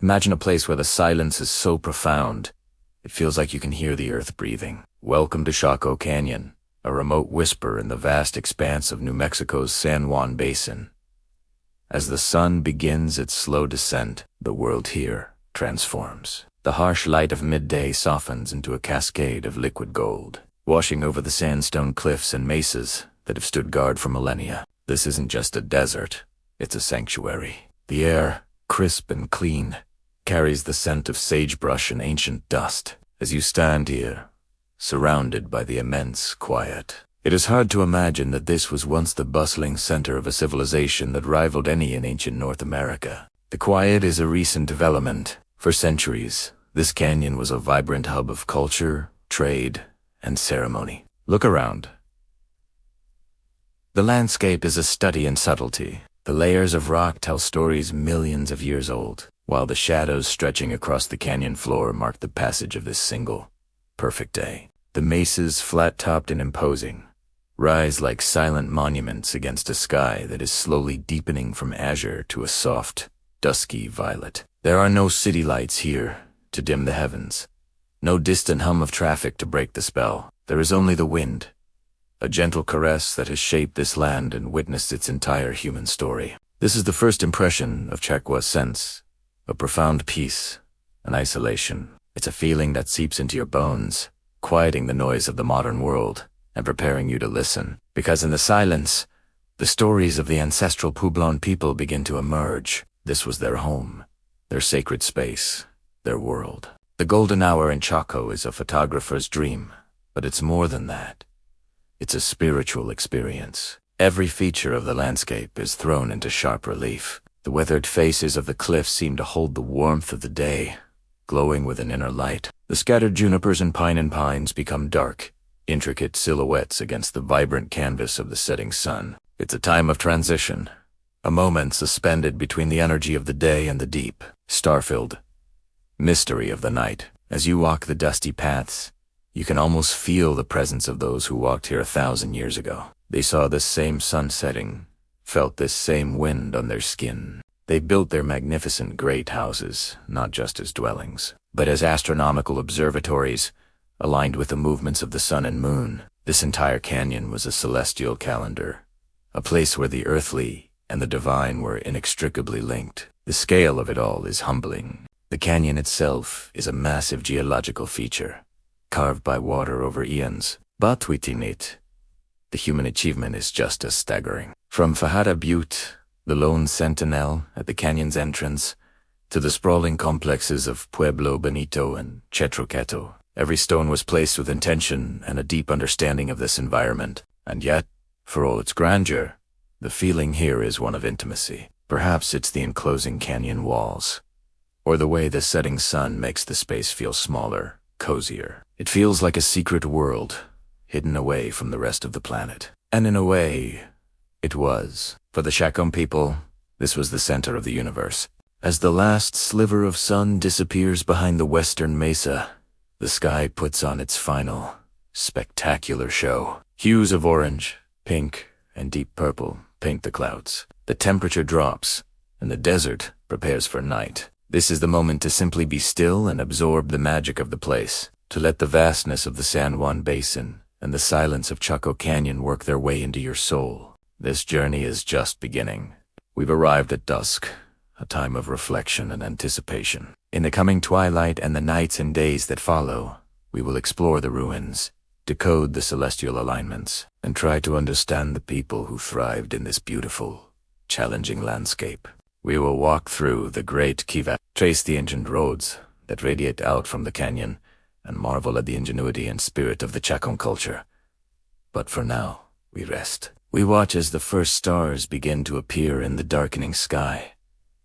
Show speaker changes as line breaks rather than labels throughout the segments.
Imagine a place where the silence is so profound, it feels like you can hear the earth breathing. Welcome to Chaco Canyon, a remote whisper in the vast expanse of New Mexico's San Juan Basin. As the sun begins its slow descent, the world here transforms. The harsh light of midday softens into a cascade of liquid gold, washing over the sandstone cliffs and mesas that have stood guard for millennia. This isn't just a desert, it's a sanctuary. The air, crisp and clean, carries the scent of sagebrush and ancient dust as you stand here, surrounded by the immense quiet. It is hard to imagine that this was once the bustling center of a civilization that rivaled any in ancient North America. The quiet is a recent development. For centuries, this canyon was a vibrant hub of culture, trade, and ceremony. Look around. The landscape is a study in subtlety. The layers of rock tell stories millions of years old, while the shadows stretching across the canyon floor mark the passage of this single, perfect day. The mesas, flat-topped and imposing, rise like silent monuments against a sky that is slowly deepening from azure to a soft, dusky violet. There are no city lights here to dim the heavens, no distant hum of traffic to break the spell. There is only the wind, a gentle caress that has shaped this land and witnessed its entire human story. This is the first impression of Chaco's sense, a profound peace, an isolation. It's a feeling that seeps into your bones, quieting the noise of the modern world and preparing you to listen. Because in the silence, the stories of the ancestral Puebloan people begin to emerge. This was their home, their sacred space, their world. The golden hour in Chaco is a photographer's dream, but it's more than that. It's a spiritual experience. Every feature of the landscape is thrown into sharp relief. The weathered faces of the cliffs seem to hold the warmth of the day, glowing with an inner light. The scattered junipers and pines become dark, intricate silhouettes against the vibrant canvas of the setting sun. It's a time of transition, a moment suspended between the energy of the day and the deep, star-filled mystery of the night. As you walk the dusty paths, you can almost feel the presence of those who walked here 1,000 years ago. They saw this same sun setting, felt this same wind on their skin. They built their magnificent great houses, not just as dwellings, but as astronomical observatories, aligned with the movements of the sun and moon. This entire canyon was a celestial calendar, a place where the earthly and the divine were inextricably linked. The scale of it all is humbling. The canyon itself is a massive geological feature, carved by water over eons. But within it, the human achievement is just as staggering. From Fajada Butte, the lone sentinel at the canyon's entrance, to the sprawling complexes of Pueblo Bonito and Chaco, every stone was placed with intention and a deep understanding of this environment. And yet, for all its grandeur, the feeling here is one of intimacy. Perhaps it's the enclosing canyon walls, or the way the setting sun makes the space feel smaller, cozier. It feels like a secret world, hidden away from the rest of the planet. And in a way, it was. For the Chacoan people, this was the center of the universe. As the last sliver of sun disappears behind the western mesa, the sky puts on its final, spectacular show. Hues of orange, pink, and deep purple paint the clouds. The temperature drops, and the desert prepares for night. This is the moment to simply be still and absorb the magic of the place, to let the vastness of the San Juan Basin and the silence of Chaco Canyon work their way into your soul. This journey is just beginning. We've arrived at dusk, a time of reflection and anticipation. In the coming twilight and the nights and days that follow, we will explore the ruins, decode the celestial alignments, and try to understand the people who thrived in this beautiful, challenging landscape. We will walk through the great kivas, trace the ancient roads that radiate out from the canyon, and marvel at the ingenuity and spirit of the Chacoan culture. But for now, we rest. We watch as the first stars begin to appear in the darkening sky,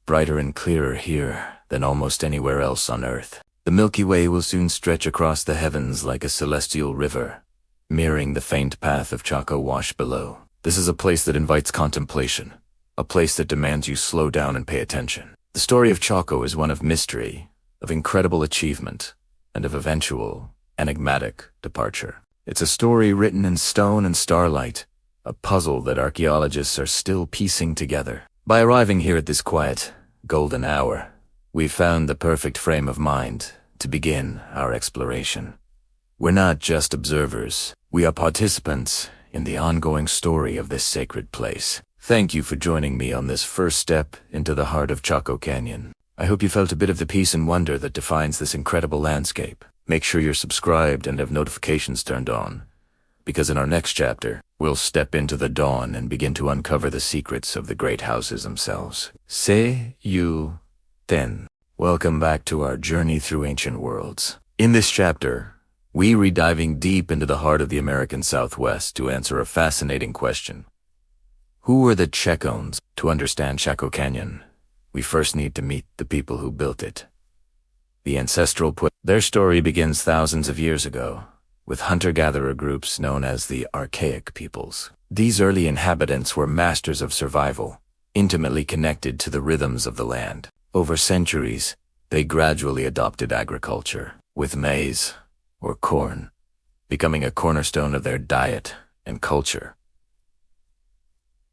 brighter and clearer here than almost anywhere else on Earth. The Milky Way will soon stretch across the heavens like a celestial river, mirroring the faint path of Chaco wash below. This is a place that invites contemplation, a place that demands you slow down and pay attention. The story of Chaco is one of mystery, of incredible achievement, and of eventual, enigmatic departure. It's a story written in stone and starlight, a puzzle that archaeologists are still piecing together. By arriving here at this quiet, golden hour, We've found the perfect frame of mind to begin our exploration. We're not just observers, we are participants in the ongoing story of this sacred place. Thank you for joining me on this first step into the heart of Chaco Canyon. I hope you felt a bit of the peace and wonder that defines this incredible landscape. Make sure you're subscribed and have notifications turned on, because in our next chapter, we'll step into the dawn and begin to uncover the secrets of the great houses themselves. See you then. Welcome back to our journey through ancient worlds. In this chapter, we're diving deep into the heart of the American Southwest to answer a fascinating question. Who were the Chacoans? To understand Chaco Canyon, we first need to meet the people who built it. The Ancestral Puebloans. Their story begins thousands of years ago, with hunter-gatherer groups known as the Archaic peoples. These early inhabitants were masters of survival, intimately connected to the rhythms of the land. Over centuries, they gradually adopted agriculture, with maize, or corn, becoming a cornerstone of their diet and culture.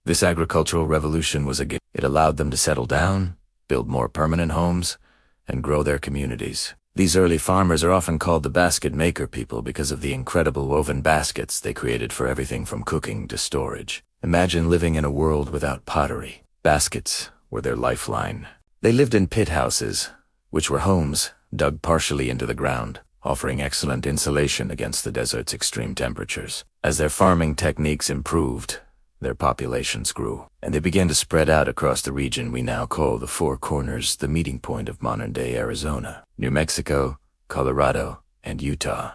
This agricultural revolution was a gift. It allowed them to settle down, build more permanent homes, and grow their communities. These early farmers are often called the basket maker people because of the incredible woven baskets they created for everything from cooking to storage. Imagine living in a world without pottery. Baskets were their lifeline. They lived in pit houses, which were homes dug partially into the ground, offering excellent insulation against the desert's extreme temperatures. As their farming techniques improved, their populations grew, and they began to spread out across the region we now call the Four Corners, the meeting point of modern-day Arizona, New Mexico, Colorado, and Utah.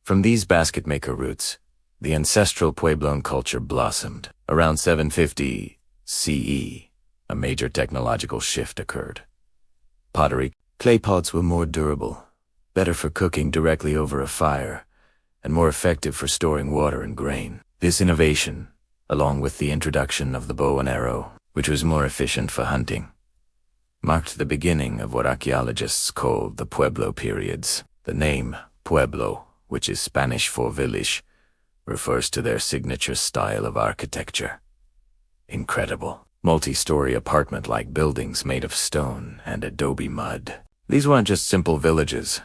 From these basket-maker roots, the ancestral Puebloan culture blossomed. Around 750 CE, a major technological shift occurred. Pottery, clay pots were more durable, better for cooking directly over a fire, and more effective for storing water and grain. This innovation, along with the introduction of the bow and arrow, which was more efficient for hunting, marked the beginning of what archaeologists call the Pueblo periods. The name Pueblo, which is Spanish for village, refers to their signature style of architecture. Incredible, multi-story apartment-like buildings made of stone and adobe mud. These weren't just simple villages.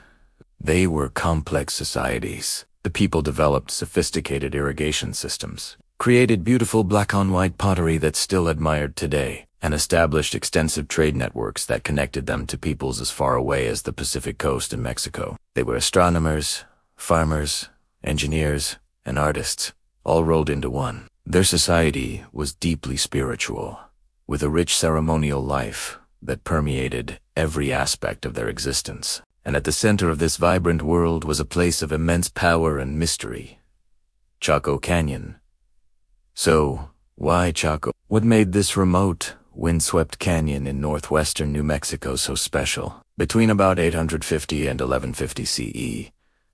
They were complex societies. The people developed sophisticated irrigation systems, created beautiful black-on-white pottery that's still admired today, and established extensive trade networks that connected them to peoples as far away as the Pacific coast in Mexico. They were astronomers, farmers, engineers, and artists, all rolled into one. Their society was deeply spiritual, with a rich ceremonial life that permeated every aspect of their existence. And at the center of this vibrant world was a place of immense power and mystery, Chaco Canyon. So, why Chaco? What made this remote, windswept canyon in northwestern New Mexico so special? Between about 850 and 1150 CE,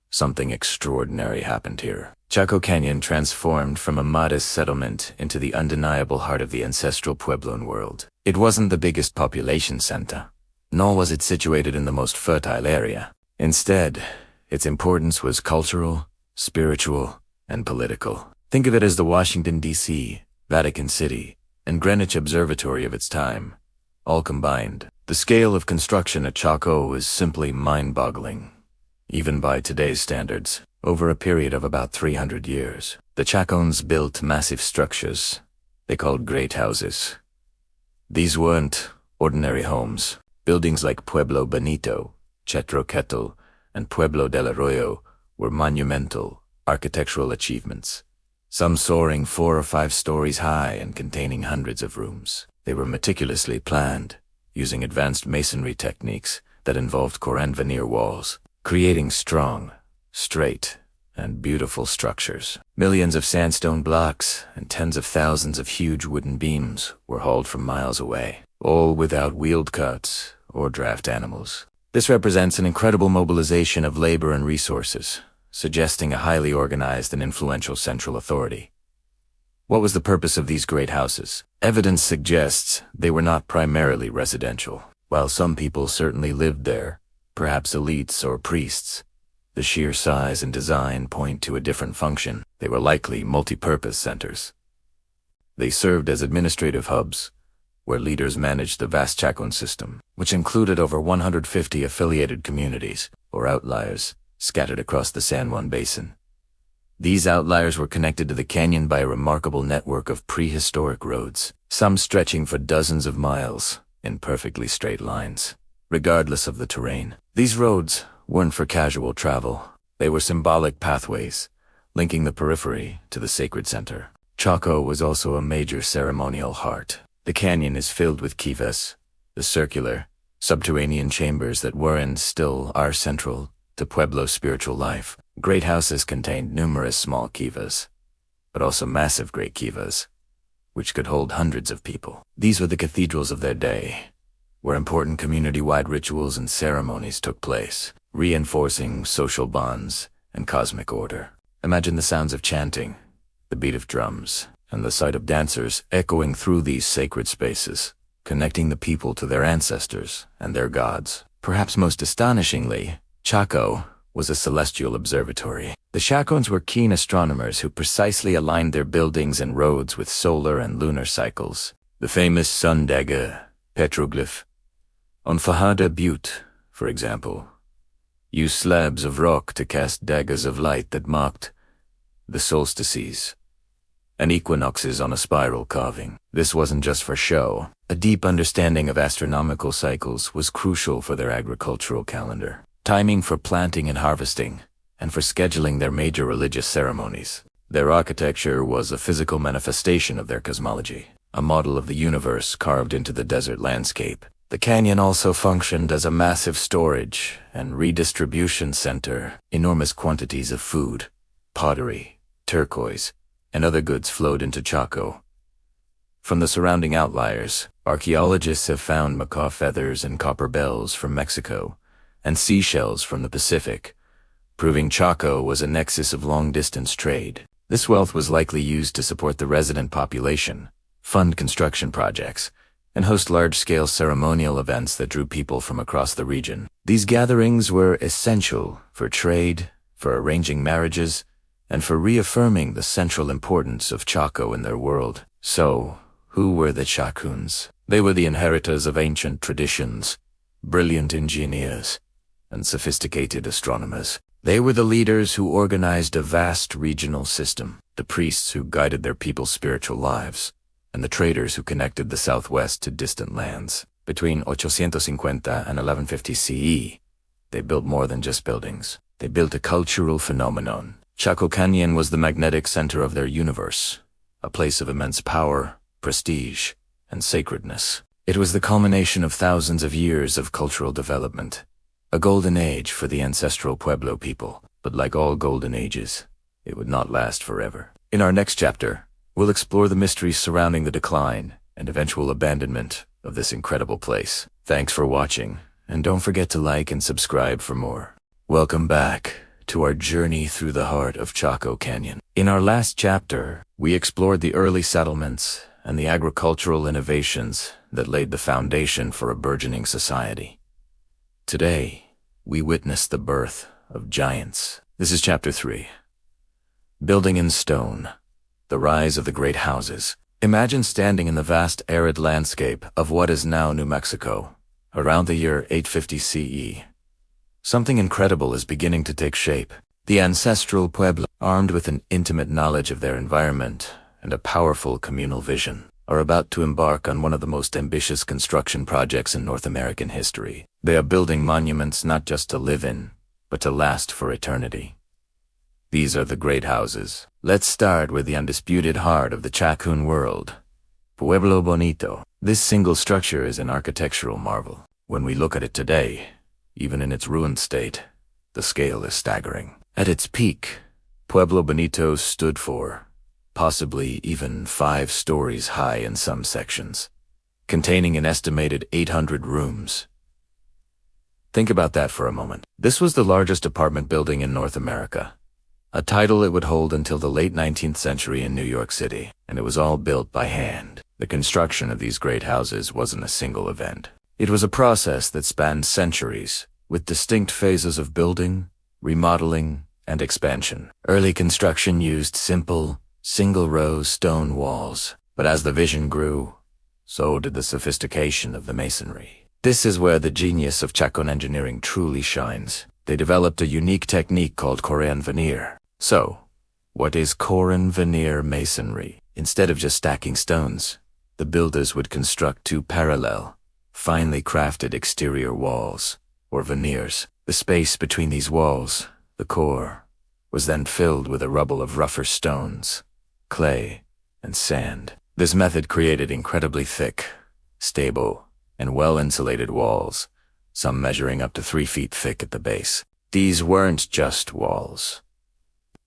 something extraordinary happened here. Chaco Canyon transformed from a modest settlement into the undeniable heart of the ancestral Puebloan world. It wasn't the biggest population center, nor was it situated in the most fertile area. Instead, its importance was cultural, spiritual, and political. Think of it as the Washington, D.C., Vatican City, and Greenwich Observatory of its time, all combined. The scale of construction at Chaco is simply mind-boggling, even by today's standards. Over a period of about 300 years, the Chacoans built massive structures they called great houses. These weren't ordinary homes. Buildings like Pueblo Bonito, Chetroquetl, and Pueblo del Arroyo were monumental architectural achievements, some soaring 4 or 5 stories high and containing hundreds of rooms. They were meticulously planned, using advanced masonry techniques that involved Coran veneer walls, creating strong, straight, and beautiful structures. Millions of sandstone blocks and tens of thousands of huge wooden beams were hauled from miles away, all without wheeled carts or draft animals. This represents an incredible mobilization of labor and resources, suggesting a highly organized and influential central authority. What was the purpose of these great houses? Evidence suggests they were not primarily residential. While some people certainly lived there, perhaps elites or priests, the sheer size and design point to a different function. They were likely multi-purpose centers. They served as administrative hubs, where leaders managed the vast Chacoan system, which included over 150 affiliated communities, or outliers, scattered across the San Juan Basin. These outliers were connected to the canyon by a remarkable network of prehistoric roads, some stretching for dozens of miles in perfectly straight lines, regardless of the terrain. These roads weren't for casual travel. They were symbolic pathways, linking the periphery to the sacred center. Chaco was also a major ceremonial heart. The canyon is filled with kivas, the circular, subterranean chambers that were and still are central to Pueblo's spiritual life. Great houses contained numerous small kivas, but also massive great kivas, which could hold hundreds of people. These were the cathedrals of their day, where important community-wide rituals and ceremonies took place, reinforcing social bonds and cosmic order. Imagine the sounds of chanting, the beat of drums, and the sight of dancers echoing through these sacred spaces, connecting the people to their ancestors and their gods. Perhaps most astonishingly, Chaco was a celestial observatory. The Chacoans were keen astronomers who precisely aligned their buildings and roads with solar and lunar cycles. The famous sun dagger petroglyph on Fajada Butte, for example, used slabs of rock to cast daggers of light that marked the solstices and equinoxes on a spiral carving. This wasn't just for show. A deep understanding of astronomical cycles was crucial for their agricultural calendar, timing for planting and harvesting, and for scheduling their major religious ceremonies. Their architecture was a physical manifestation of their cosmology, a model of the universe carved into the desert landscape. The canyon also functioned as a massive storage and redistribution center. Enormous quantities of food, pottery, turquoise, and other goods flowed into Chaco. From the surrounding outliers, archaeologists have found macaw feathers and copper bells from Mexico, and seashells from the Pacific, proving Chaco was a nexus of long-distance trade. This wealth was likely used to support the resident population, fund construction projects, and host large-scale ceremonial events that drew people from across the region. These gatherings were essential for trade, for arranging marriages, and for reaffirming the central importance of Chaco in their world. So, who were the Chacoans? They were the inheritors of ancient traditions, brilliant engineers, and sophisticated astronomers. They were the leaders who organized a vast regional system, the priests who guided their people's spiritual lives, and the traders who connected the southwest to distant lands. Between 850 and 1150 CE, they built more than just buildings. They built a cultural phenomenon. Chaco Canyon was the magnetic center of their universe, a place of immense power, prestige, and sacredness. It was the culmination of thousands of years of cultural development, a golden age for the ancestral Pueblo people. But like all golden ages, it would not last forever. In our next chapter, we'll explore the mysteries surrounding the decline and eventual abandonment of this incredible place. Thanks for watching, and don't forget to like and subscribe for more. Welcome back to our journey through the heart of Chaco Canyon. In our last chapter, we explored the early settlements and the agricultural innovations that laid the foundation for a burgeoning society. Today, we witness the birth of giants. This is Chapter 3. Building in Stone, the Rise of the Great Houses. Imagine standing in the vast arid landscape of what is now New Mexico, around the year 850 CE. Something incredible is beginning to take shape. The Ancestral Pueblo, armed with an intimate knowledge of their environment and a powerful communal vision, are about to embark on one of the most ambitious construction projects in North American history. They are building monuments not just to live in, but to last for eternity. These are the great houses. Let's start with the undisputed heart of the Chacoan world, Pueblo Bonito. This single structure is an architectural marvel. When we look at it today, even in its ruined state, the scale is staggering. At its peak, Pueblo Bonito stood for, possibly even 5 stories high in some sections, containing an estimated 800 rooms. Think about that for a moment. This was the largest apartment building in North America, a title it would hold until the late 19th century in New York City, and it was all built by hand. The construction of these great houses wasn't a single event. It was a process that spanned centuries, with distinct phases of building, remodeling, and expansion. Early construction used simple, single-row stone walls, but as the vision grew, so did the sophistication of the masonry. This is where the genius of Chacoan engineering truly shines. They developed a unique technique called Korean veneer. So, what is Korean veneer masonry? Instead of just stacking stones, the builders would construct two parallel, finely crafted exterior walls, or veneers. The space between these walls, the core, was then filled with a rubble of rougher stones, clay, and sand. This method created incredibly thick, stable, and well-insulated walls, some measuring up to 3 feet thick at the base. These weren't just walls.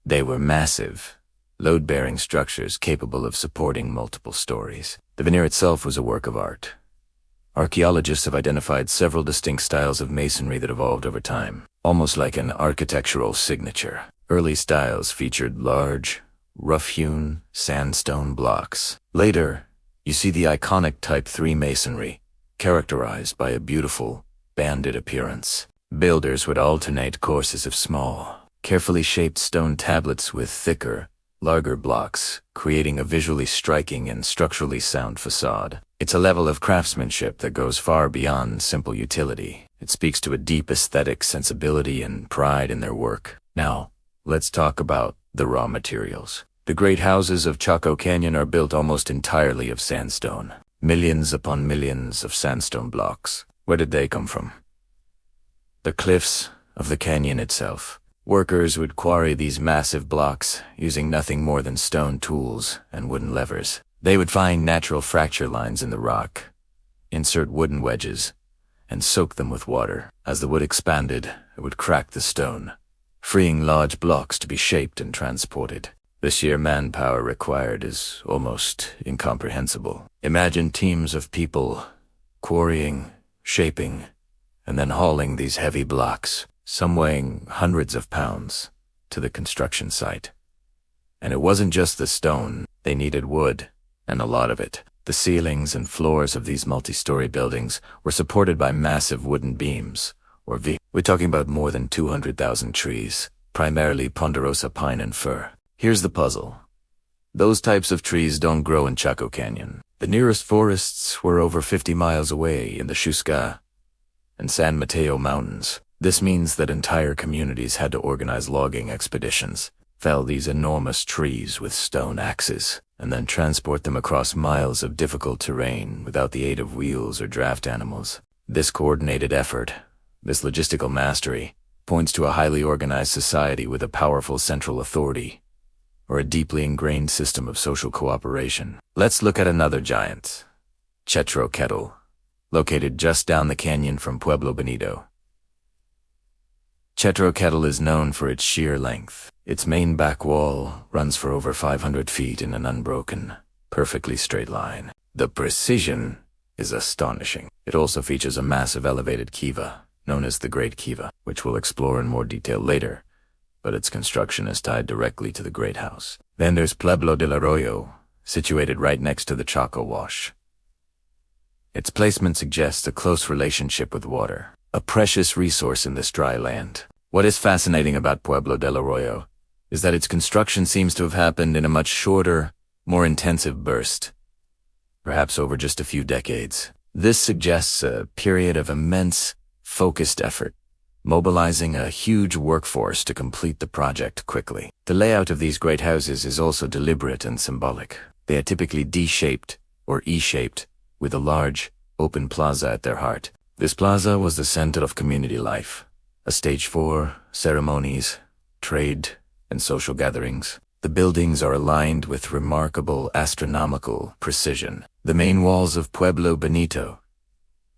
They were massive, load-bearing structures capable of supporting multiple stories. The veneer itself was a work of art. Archaeologists have identified several distinct styles of masonry that evolved over time, almost like an architectural signature. Early styles featured large, rough-hewn sandstone blocks. Later, you see the iconic Type 3 masonry, characterized by a beautiful, banded appearance. Builders would alternate courses of small, carefully shaped stone tablets with thicker, larger blocks, creating a visually striking and structurally sound facade. It's a level of craftsmanship that goes far beyond simple utility. It speaks to a deep aesthetic sensibility and pride in their work. Now, let's talk about the raw materials. The great houses of Chaco Canyon are built almost entirely of sandstone. Millions upon millions of sandstone blocks. Where did they come from? The cliffs of the canyon itself. Workers would quarry these massive blocks using nothing more than stone tools and wooden levers. They would find natural fracture lines in the rock, insert wooden wedges, and soak them with water. As the wood expanded, it would crack the stone, freeing large blocks to be shaped and transported. The sheer manpower required is almost incomprehensible. Imagine teams of people quarrying, shaping, and then hauling these heavy blocks, some weighing hundreds of pounds, to the construction site. And it wasn't just the stone. They needed wood, and a lot of it. The ceilings and floors of these multi-story buildings were supported by massive wooden beams, or V. We're talking about more than 200,000 trees, primarily ponderosa pine and fir. Here's the puzzle. Those types of trees don't grow in Chaco Canyon. The nearest forests were over 50 miles away in the Chusca and San Mateo Mountains. This means that entire communities had to organize logging expeditions, fell these enormous trees with stone axes, and then transport them across miles of difficult terrain without the aid of wheels or draft animals. This coordinated effort, this logistical mastery, points to a highly organized society with a powerful central authority, or a deeply ingrained system of social cooperation. Let's look at another giant, Chaco Canyon, located just down the canyon from Pueblo Bonito. Chaco Canyon is known for its sheer length. Its main back wall runs for over 500 feet in an unbroken, perfectly straight line. The precision is astonishing. It also features a massive elevated kiva, known as the Great Kiva, which we'll explore in more detail later, but its construction is tied directly to the Great House. Then there's Pueblo del Arroyo, situated right next to the Chaco Wash. Its placement suggests a close relationship with water, a precious resource in this dry land. What is fascinating about Pueblo del Arroyo is that its construction seems to have happened in a much shorter, more intensive burst, perhaps over just a few decades. This suggests a period of immense, focused effort, mobilizing a huge workforce to complete the project quickly. The layout of these great houses is also deliberate and symbolic. They are typically D-shaped or E-shaped, with a large, open plaza at their heart. This plaza was the center of community life, a stage for ceremonies, trade, and social gatherings. The buildings are aligned with remarkable astronomical precision. The main walls of Pueblo Bonito,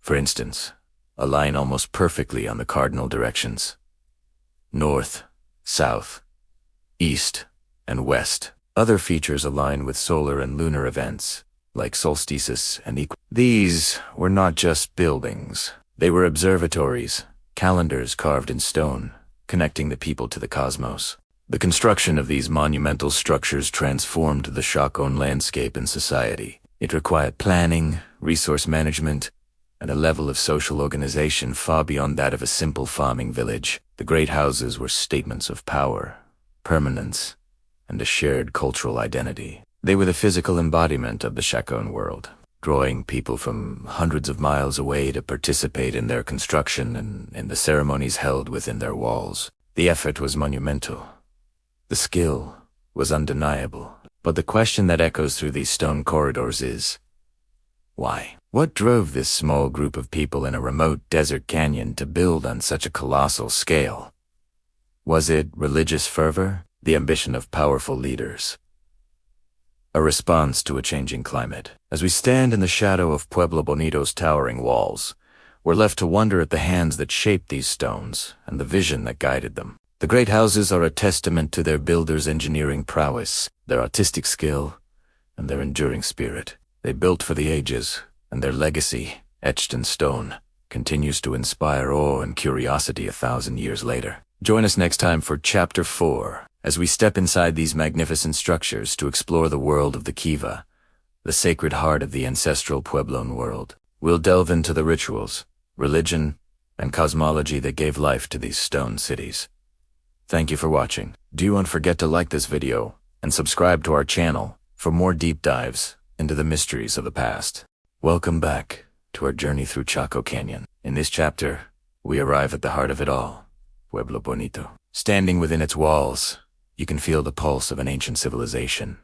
for instance, align almost perfectly on the cardinal directions: north, south, east, and west. Other features align with solar and lunar events, like solstices and equinoxes. These were not just buildings. They were observatories, calendars carved in stone, connecting the people to the cosmos. The construction of these monumental structures transformed the Chacoan landscape and society. It required planning, resource management, and a level of social organization far beyond that of a simple farming village. The great houses were statements of power, permanence, and a shared cultural identity. They were the physical embodiment of the Chacoan world. drawing people from hundreds of miles away to participate in their construction and in the ceremonies held within their walls. The effort was monumental. The skill was undeniable. But the question that echoes through these stone corridors is, why? What drove this small group of people in a remote desert canyon to build on such a colossal scale? Was it religious fervor, the ambition of powerful leaders? A response to a changing climate? As we stand in the shadow of Pueblo Bonito's towering walls, we're left to wonder at the hands that shaped these stones and the vision that guided them. The great houses are a testament to their builders' engineering prowess, their artistic skill, and their enduring spirit. They built for the ages, and their legacy, etched in stone, continues to inspire awe and curiosity 1,000 years later. Join us next time for Chapter 4, as we step inside these magnificent structures to explore the world of the kiva, the sacred heart of the ancestral Puebloan world. We'll delve into the rituals, religion, and cosmology that gave life to these stone cities. Thank you for watching. Don't forget to like this video and subscribe to our channel for more deep dives into the mysteries of the past. Welcome back to our journey through Chaco Canyon. In this chapter, we arrive at the heart of it all, Pueblo Bonito. Standing within its walls, you can feel the pulse of an ancient civilization.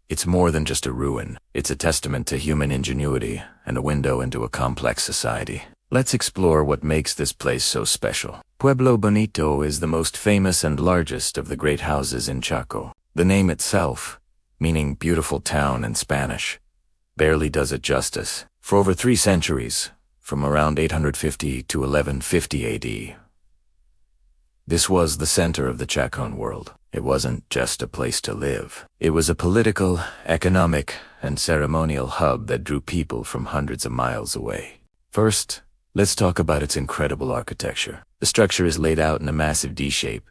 It's more than just a ruin. It's a testament to human ingenuity and a window into a complex society. Let's explore what makes this place so special. Pueblo Bonito is the most famous and largest of the great houses in Chaco. The name itself, meaning beautiful town in Spanish, barely does it justice. For over 3 centuries, from around 850 to 1150 AD, this was the center of the Chacoan world. It wasn't just a place to live. It was a political, economic, and ceremonial hub that drew people from hundreds of miles away. First, let's talk about its incredible architecture. The structure is laid out in a massive D shape,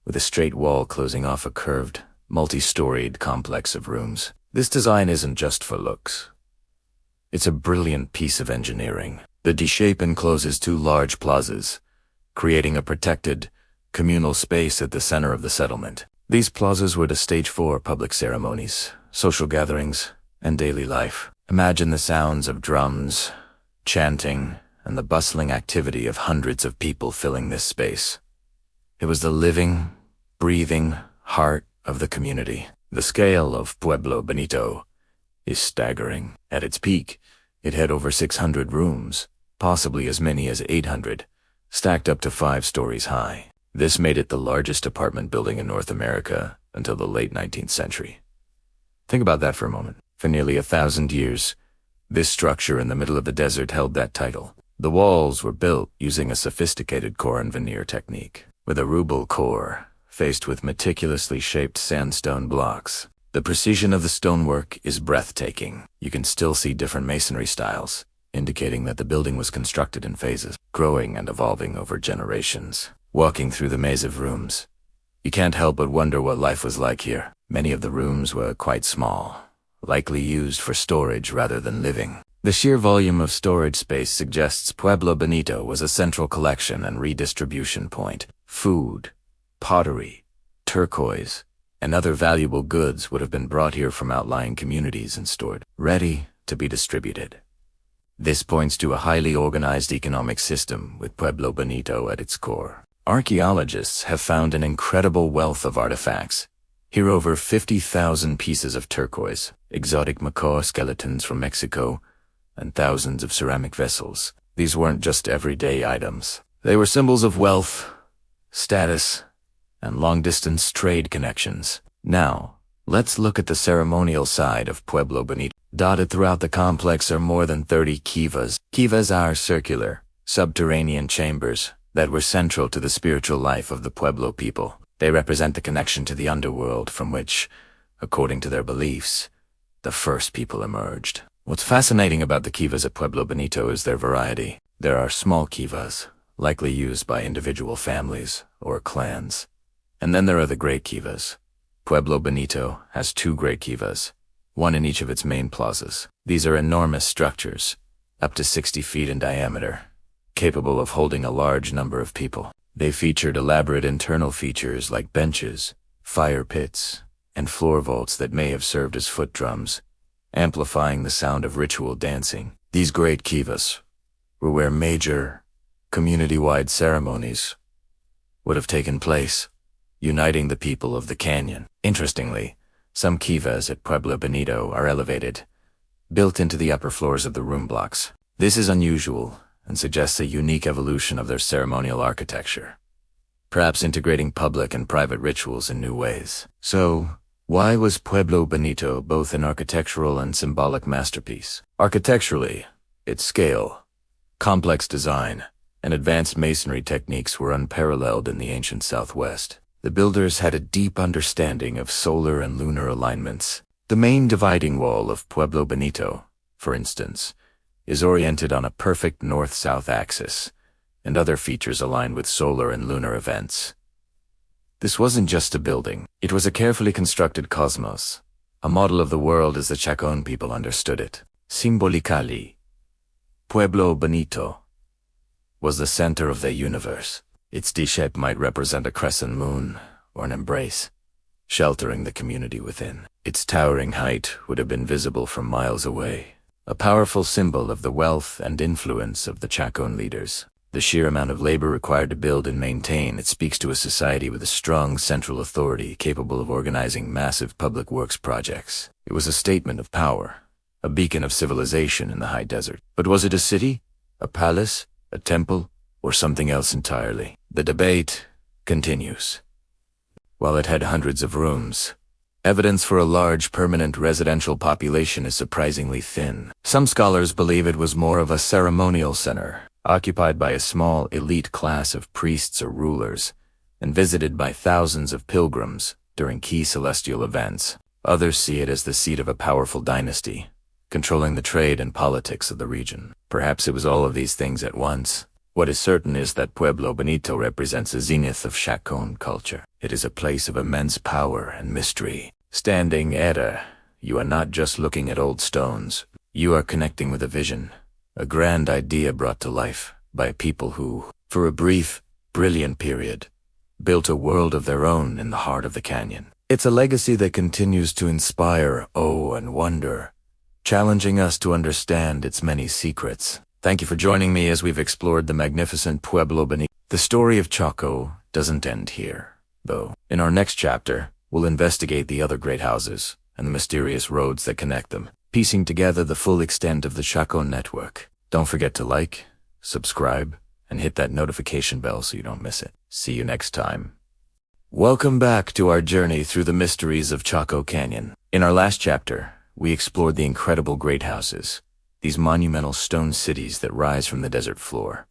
with a straight wall closing off a curved, multi-storied complex of rooms. This design isn't just for looks. It's a brilliant piece of engineering. The D shape encloses 2 large plazas, creating a protected, communal space at the center of the settlement. These plazas were to stage for public ceremonies, social gatherings, and daily life. Imagine the sounds of drums, chanting, and the bustling activity of hundreds of people filling this space. It was the living, breathing heart of the community. The scale of Pueblo Bonito is staggering. At its peak, it had over 600 rooms, possibly as many as 800, stacked up to 5 stories high. This made it the largest apartment building in North America until the late 19th century. Think about that for a moment. For nearly 1,000 years, this structure in the middle of the desert held that title. The walls were built using a sophisticated core and veneer technique, with a ruble core faced with meticulously shaped sandstone blocks. The precision of the stonework is breathtaking. You can still see different masonry styles, indicating that the building was constructed in phases, growing and evolving over generations. Walking through the maze of rooms, you can't help but wonder what life was like here. Many of the rooms were quite small, likely used for storage rather than living. The sheer volume of storage space suggests Pueblo Bonito was a central collection and redistribution point. Food, pottery, turquoise, and other valuable goods would have been brought here from outlying communities and stored, ready to be distributed. This points to a highly organized economic system with Pueblo Bonito at its core. Archaeologists have found an incredible wealth of artifacts. Here over 50,000 pieces of turquoise, exotic macaw skeletons from Mexico, and thousands of ceramic vessels. These weren't just everyday items. They were symbols of wealth, status, and long-distance trade connections. Now, let's look at the ceremonial side of Pueblo Bonito. Dotted throughout the complex are more than 30 kivas. Kivas are circular, subterranean chambers that were central to the spiritual life of the Pueblo people. They represent the connection to the underworld from which, according to their beliefs, the first people emerged. What's fascinating about the kivas at Pueblo Bonito is their variety. There are small kivas, likely used by individual families or clans. And then there are the great kivas. Pueblo Bonito has 2 great kivas, one in each of its main plazas. These are enormous structures, up to 60 feet in diameter, capable of holding a large number of people. They featured elaborate internal features like benches, fire pits, and floor vaults that may have served as foot drums, amplifying the sound of ritual dancing. These great kivas were where major, community-wide ceremonies would have taken place, uniting the people of the canyon. Interestingly, some kivas at Pueblo Bonito are elevated, built into the upper floors of the room blocks. This is unusual and suggests a unique evolution of their ceremonial architecture, perhaps integrating public and private rituals in new ways. So, why was Pueblo Bonito both an architectural and symbolic masterpiece? Architecturally, its scale, complex design, and advanced masonry techniques were unparalleled in the ancient Southwest. The builders had a deep understanding of solar and lunar alignments. The main dividing wall of Pueblo Bonito, for instance, is oriented on a perfect north-south axis, and other features aligned with solar and lunar events. This wasn't just a building, it was a carefully constructed cosmos, a model of the world as the Chacoan people understood it. Symbolically, Pueblo Bonito was the center of the universe. Its D-shape might represent a crescent moon or an embrace, sheltering the community within. Its towering height would have been visible from miles away, a powerful symbol of the wealth and influence of the Chacoan leaders. The sheer amount of labor required to build and maintain it speaks to a society with a strong central authority capable of organizing massive public works projects. It was a statement of power, a beacon of civilization in the high desert. But was it a city, a palace, a temple, or something else entirely? The debate continues. While it had hundreds of rooms, evidence for a large permanent residential population is surprisingly thin. Some scholars believe it was more of a ceremonial center, occupied by a small elite class of priests or rulers, and visited by thousands of pilgrims during key celestial events. Others see it as the seat of a powerful dynasty, controlling the trade and politics of the region. Perhaps it was all of these things at once. What is certain is that Pueblo Bonito represents the zenith of Chacoan culture. It is a place of immense power and mystery. Standing at it, you are not just looking at old stones. You are connecting with a vision, a grand idea brought to life by a people who, for a brief, brilliant period, built a world of their own in the heart of the canyon. It's a legacy that continues to inspire awe and wonder, challenging us to understand its many secrets. Thank you for joining me as we've explored the magnificent Pueblo Bonito. The story of Chaco doesn't end here, though. In our next chapter, we'll investigate the other great houses and the mysterious roads that connect them, piecing together the full extent of the Chacoan network. Don't forget to like, subscribe, and hit that notification bell so you don't miss it. See you next time. Welcome back to our journey through the mysteries of Chaco Canyon. In our last chapter, we explored the incredible great houses, these monumental stone cities that rise from the desert floor.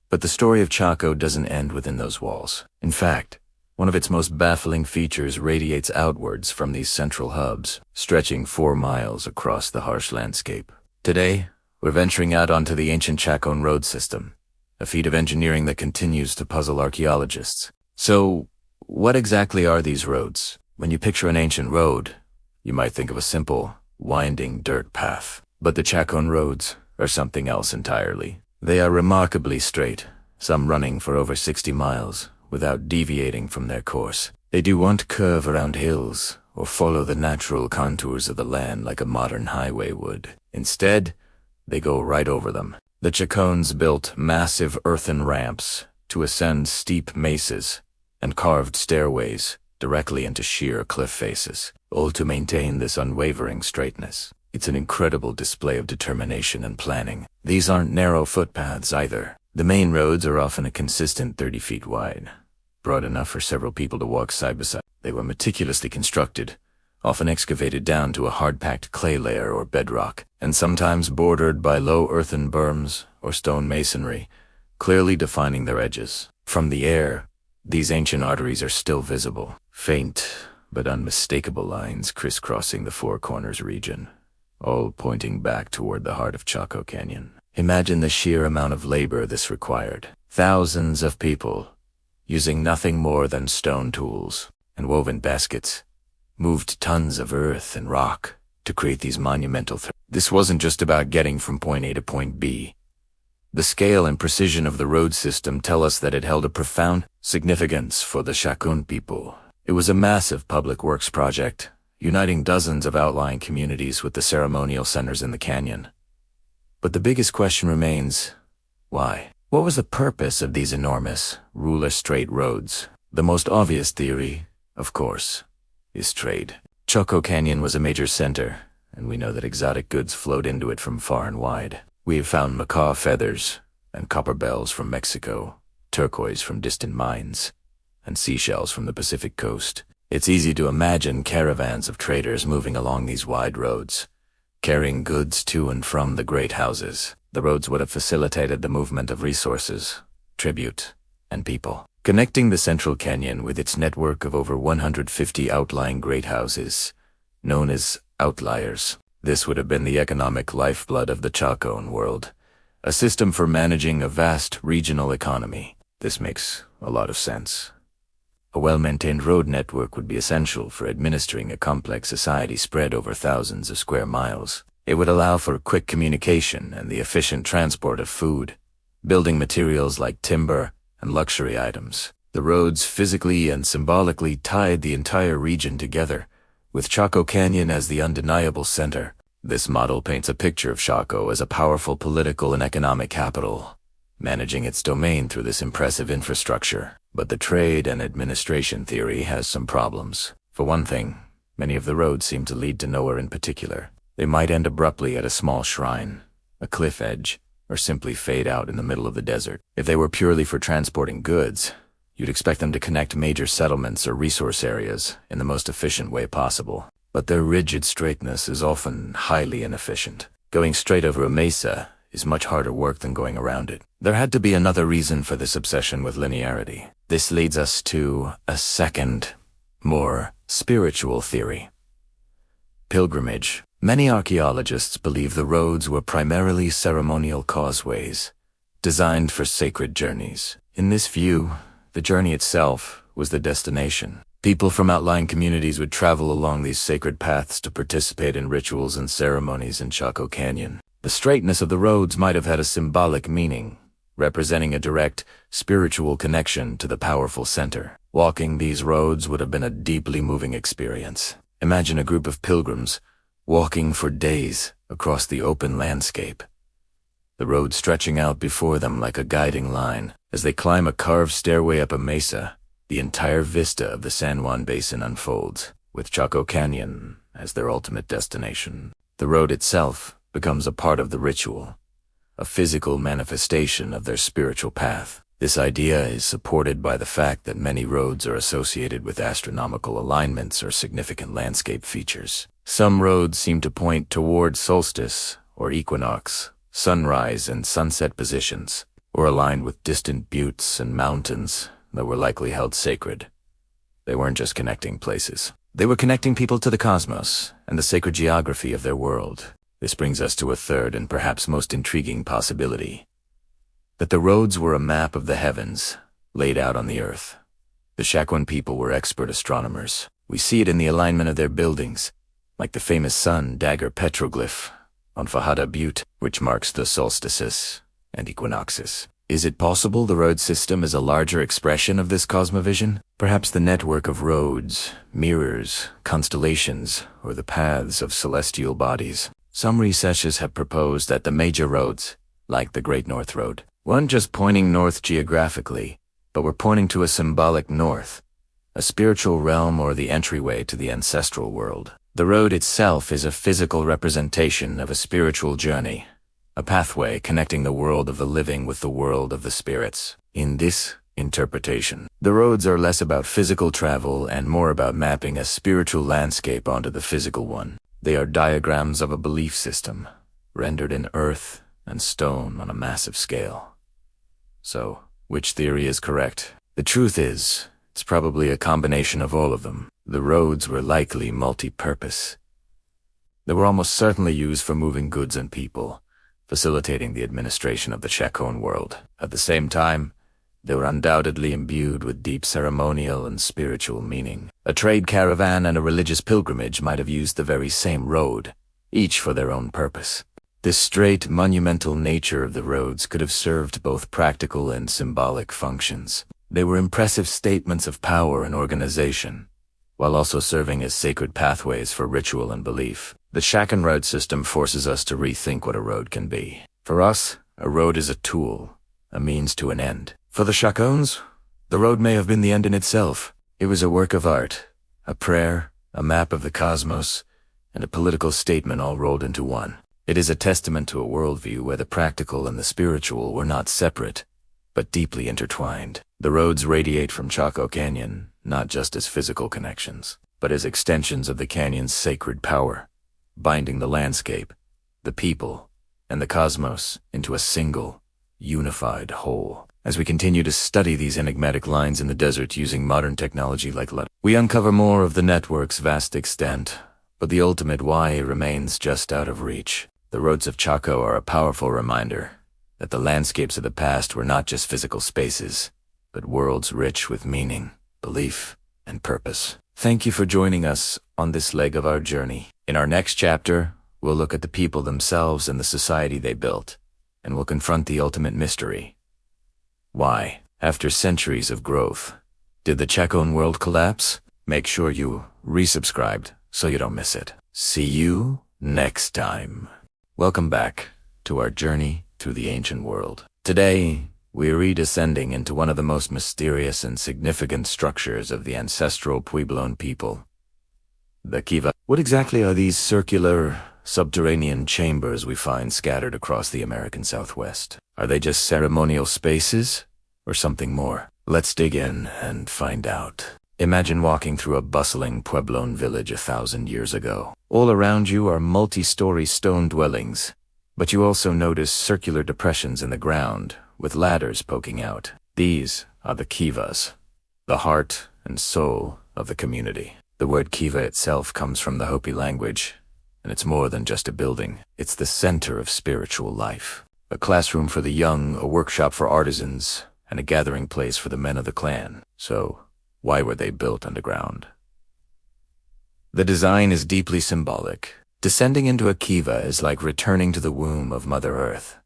But the story of Chaco doesn't end within those walls. In fact, one of its most baffling features radiates outwards from these central hubs, stretching 4 miles across the harsh landscape. Today, we're venturing out onto the ancient Chacoan road system, a feat of engineering that continues to puzzle archaeologists. So, what exactly are these roads? When you picture an ancient road, you might think of a simple, winding dirt path. But the Chacoan roads are something else entirely. They are remarkably straight, some running for over 60 miles without deviating from their course. They don't curve around hills or follow the natural contours of the land like a modern highway would. Instead, they go right over them. The Chacoans built massive earthen ramps to ascend steep mesas and carved stairways directly into sheer cliff faces, all to maintain this unwavering straightness. It's an incredible display of determination and planning. These aren't narrow footpaths either. The main roads are often a consistent 30 feet wide, broad enough for several people to walk side by side. They were meticulously constructed, often excavated down to a hard-packed clay layer or bedrock, and sometimes bordered by low earthen berms or stone masonry, clearly defining their edges. From the air, these ancient arteries are still visible, faint but unmistakable lines crisscrossing the Four Corners region, all pointing back toward the heart of Chaco Canyon. Imagine the sheer amount of labor this required. Thousands of people, using nothing more than stone tools and woven baskets, moved tons of earth and rock to create these monumental This wasn't just about getting from point A to point B. The scale and precision of the road system tell us that it held a profound significance for the Chacoan people. It was a massive public works project, uniting dozens of outlying communities with the ceremonial centers in the canyon. But the biggest question remains, why? What was the purpose of these enormous, ruler-straight roads? The most obvious theory, of course, is trade. Chaco Canyon was a major center, and we know that exotic goods flowed into it from far and wide. We have found macaw feathers and copper bells from Mexico, turquoise from distant mines, and seashells from the Pacific coast. It's easy to imagine caravans of traders moving along these wide roads, carrying goods to and from the great houses. The roads would have facilitated the movement of resources, tribute, and people. Connecting the central canyon with its network of over 150 outlying great houses, known as outliers. This would have been the economic lifeblood of the Chacoan world, a system for managing a vast regional economy. This makes a lot of sense. A well-maintained road network would be essential for administering a complex society spread over thousands of square miles. It would allow for quick communication and the efficient transport of food, building materials like timber, and luxury items. The roads physically and symbolically tied the entire region together, with Chaco Canyon as the undeniable center. This model paints a picture of Chaco as a powerful political and economic capital, managing its domain through this impressive infrastructure. But the trade and administration theory has some problems. For one thing, many of the roads seem to lead to nowhere in particular. They might end abruptly at a small shrine, a cliff edge, or simply fade out in the middle of the desert. If they were purely for transporting goods, you'd expect them to connect major settlements or resource areas in the most efficient way possible. But their rigid straightness is often highly inefficient. Going straight over a mesa is much harder work than going around it. There had to be another reason for this obsession with linearity. This leads us to a second, more spiritual theory. Pilgrimage. Many archaeologists believe the roads were primarily ceremonial causeways, designed for sacred journeys. In this view, the journey itself was the destination. People from outlying communities would travel along these sacred paths to participate in rituals and ceremonies in Chaco Canyon. The straightness of the roads might have had a symbolic meaning, representing a direct, spiritual connection to the powerful center. Walking these roads would have been a deeply moving experience. Imagine a group of pilgrims walking for days across the open landscape, the road stretching out before them like a guiding line. As they climb a carved stairway up a mesa, the entire vista of the San Juan Basin unfolds, with Chaco Canyon as their ultimate destination. The road itself becomes a part of the ritual, a physical manifestation of their spiritual path. This idea is supported by the fact that many roads are associated with astronomical alignments or significant landscape features. Some roads seem to point toward solstice or equinox, sunrise and sunset positions, or aligned with distant buttes and mountains that were likely held sacred. They weren't just connecting places. They were connecting people to the cosmos and the sacred geography of their world. This brings us to a third and perhaps most intriguing possibility, that the roads were a map of the heavens laid out on the earth. The Chacoan people were expert astronomers. We see it in the alignment of their buildings, like the famous sun Dagger petroglyph on Fajada Butte, which marks the solstices and equinoxes. Is it possible the road system is a larger expression of this cosmovision? Perhaps the network of roads, mirrors, constellations, or the paths of celestial bodies. Some researchers have proposed that the major roads, like the Great North Road, weren't just pointing north geographically, but were pointing to a symbolic north, a spiritual realm or the entryway to the ancestral world. The road itself is a physical representation of a spiritual journey, a pathway connecting the world of the living with the world of the spirits. In this interpretation, the roads are less about physical travel and more about mapping a spiritual landscape onto the physical one. They are diagrams of a belief system, rendered in earth and stone on a massive scale. So, which theory is correct? The truth is, it's probably a combination of all of them. The roads were likely multi-purpose. They were almost certainly used for moving goods and people, facilitating the administration of the Chacoan world. At the same time, they were undoubtedly imbued with deep ceremonial and spiritual meaning. A trade caravan and a religious pilgrimage might have used the very same road, each for their own purpose. This straight, monumental nature of the roads could have served both practical and symbolic functions. They were impressive statements of power and organization, while also serving as sacred pathways for ritual and belief. The Chacoan road system forces us to rethink what a road can be. For us, a road is a tool, a means to an end. For the Chacoans, the road may have been the end in itself. It was a work of art, a prayer, a map of the cosmos, and a political statement all rolled into one. It is a testament to a worldview where the practical and the spiritual were not separate, but deeply intertwined. The roads radiate from Chaco Canyon, not just as physical connections, but as extensions of the canyon's sacred power, binding the landscape, the people, and the cosmos into a single, unified whole. As we continue to study these enigmatic lines in the desert using modern technology like LUT, we uncover more of the network's vast extent, but the ultimate why remains just out of reach. The roads of Chaco are a powerful reminder that the landscapes of the past were not just physical spaces, but worlds rich with meaning, belief, and purpose. Thank you for joining us on this leg of our journey. In our next chapter, we'll look at the people themselves and the society they built, and we'll confront the ultimate mystery. Why, after centuries of growth, did the Chacoan world collapse? Make sure you resubscribed so you don't miss it. See you next time. Welcome back to our journey through the ancient world. Today, we're redescending into one of the most mysterious and significant structures of the ancestral Puebloan people, the kiva. What exactly are these circular, subterranean chambers we find scattered across the American Southwest? Are they just ceremonial spaces, or something more? Let's dig in and find out. Imagine walking through a bustling Puebloan village 1,000 years ago. All around you are multi-story stone dwellings, but you also notice circular depressions in the ground, with ladders poking out. These are the kivas, the heart and soul of the community. The word kiva itself comes from the Hopi language, and it's more than just a building. It's the center of spiritual life. A classroom for the young, a workshop for artisans, and a gathering place for the men of the clan. So, why were they built underground? The design is deeply symbolic. Descending into a kiva is like returning to the womb of Mother Earth.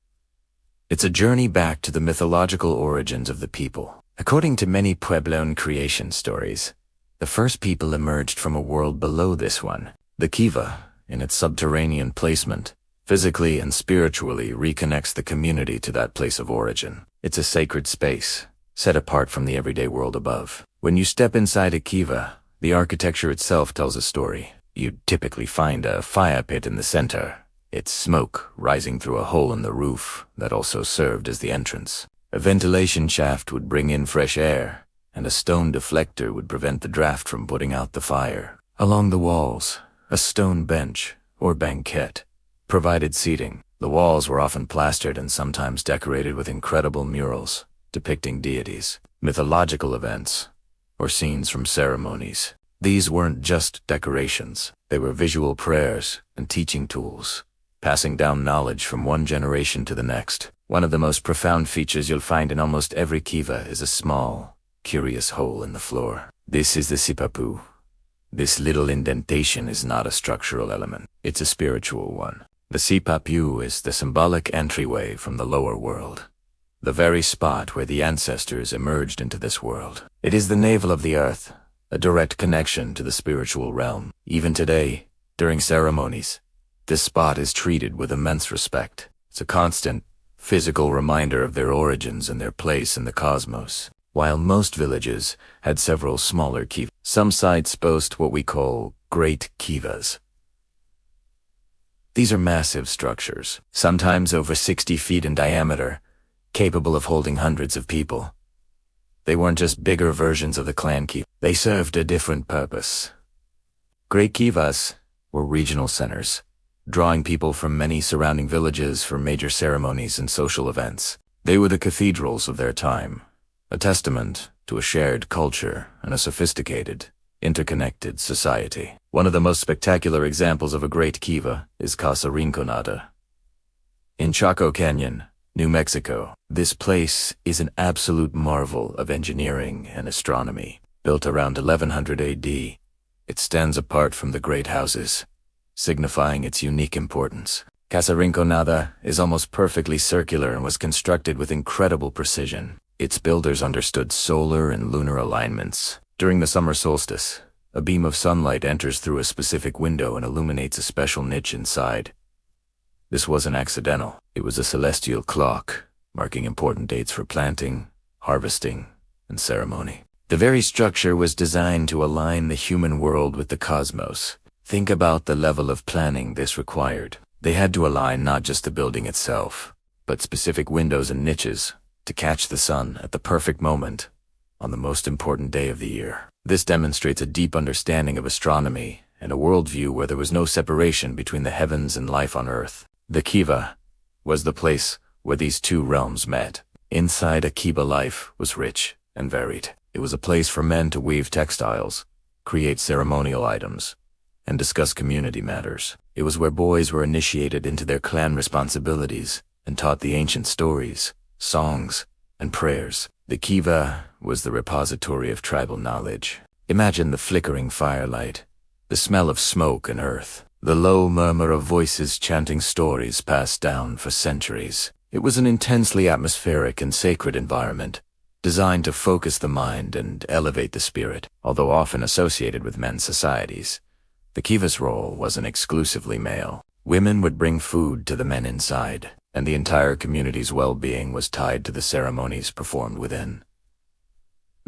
It's a journey back to the mythological origins of the people. According to many Puebloan creation stories, the first people emerged from a world below this one. The kiva, in its subterranean placement, physically and spiritually reconnects the community to that place of origin. It's a sacred space, set apart from the everyday world above. When you step inside a kiva, the architecture itself tells a story. You'd typically find a fire pit in the center, its smoke rising through a hole in the roof that also served as the entrance. A ventilation shaft would bring in fresh air, and a stone deflector would prevent the draft from putting out the fire. Along the walls, a stone bench, or banquette, provided seating. The walls were often plastered and sometimes decorated with incredible murals depicting deities, mythological events, or scenes from ceremonies. These weren't just decorations. They were visual prayers and teaching tools, passing down knowledge from one generation to the next. One of the most profound features you'll find in almost every kiva is a small, curious hole in the floor. This is the sipapu. This little indentation is not a structural element. It's a spiritual one. The sipapu is the symbolic entryway from the lower world, the very spot where the ancestors emerged into this world. It is the navel of the earth, a direct connection to the spiritual realm. Even today, during ceremonies, this spot is treated with immense respect. It's a constant, physical reminder of their origins and their place in the cosmos. While most villages had several smaller kivas, some sites boast what we call great kivas. These are massive structures, sometimes over 60 feet in diameter, capable of holding hundreds of people. They weren't just bigger versions of the clan kiva. They served a different purpose. Great kivas were regional centers, drawing people from many surrounding villages for major ceremonies and social events. They were the cathedrals of their time, a testament to a shared culture and a sophisticated, interconnected society. One of the most spectacular examples of a great kiva is Casa Rinconada. In Chaco Canyon, New Mexico, this place is an absolute marvel of engineering and astronomy. Built around 1100 AD, it stands apart from the great houses, signifying its unique importance. Casa Rinconada is almost perfectly circular and was constructed with incredible precision. Its builders understood solar and lunar alignments. During the summer solstice, A beam of sunlight enters through a specific window and illuminates a special niche inside. This wasn't accidental. It was a celestial clock, marking important dates for planting, harvesting, and ceremony. The very structure was designed to align the human world with the cosmos. Think about the level of planning this required. They had to align not just the building itself, but specific windows and niches to catch the sun at the perfect moment on the most important day of the year. This demonstrates a deep understanding of astronomy and a worldview where there was no separation between the heavens and life on Earth. The kiva was the place where these two realms met. Inside a kiva, life was rich and varied. It was a place for men to weave textiles, create ceremonial items, and discuss community matters. It was where boys were initiated into their clan responsibilities and taught the ancient stories, songs, and prayers. The kiva was the repository of tribal knowledge. Imagine the flickering firelight, the smell of smoke and earth, the low murmur of voices chanting stories passed down for centuries. It was an intensely atmospheric and sacred environment, designed to focus the mind and elevate the spirit. Although often associated with men's societies, the kiva's role wasn't exclusively male. Women would bring food to the men inside, and the entire community's well-being was tied to the ceremonies performed within.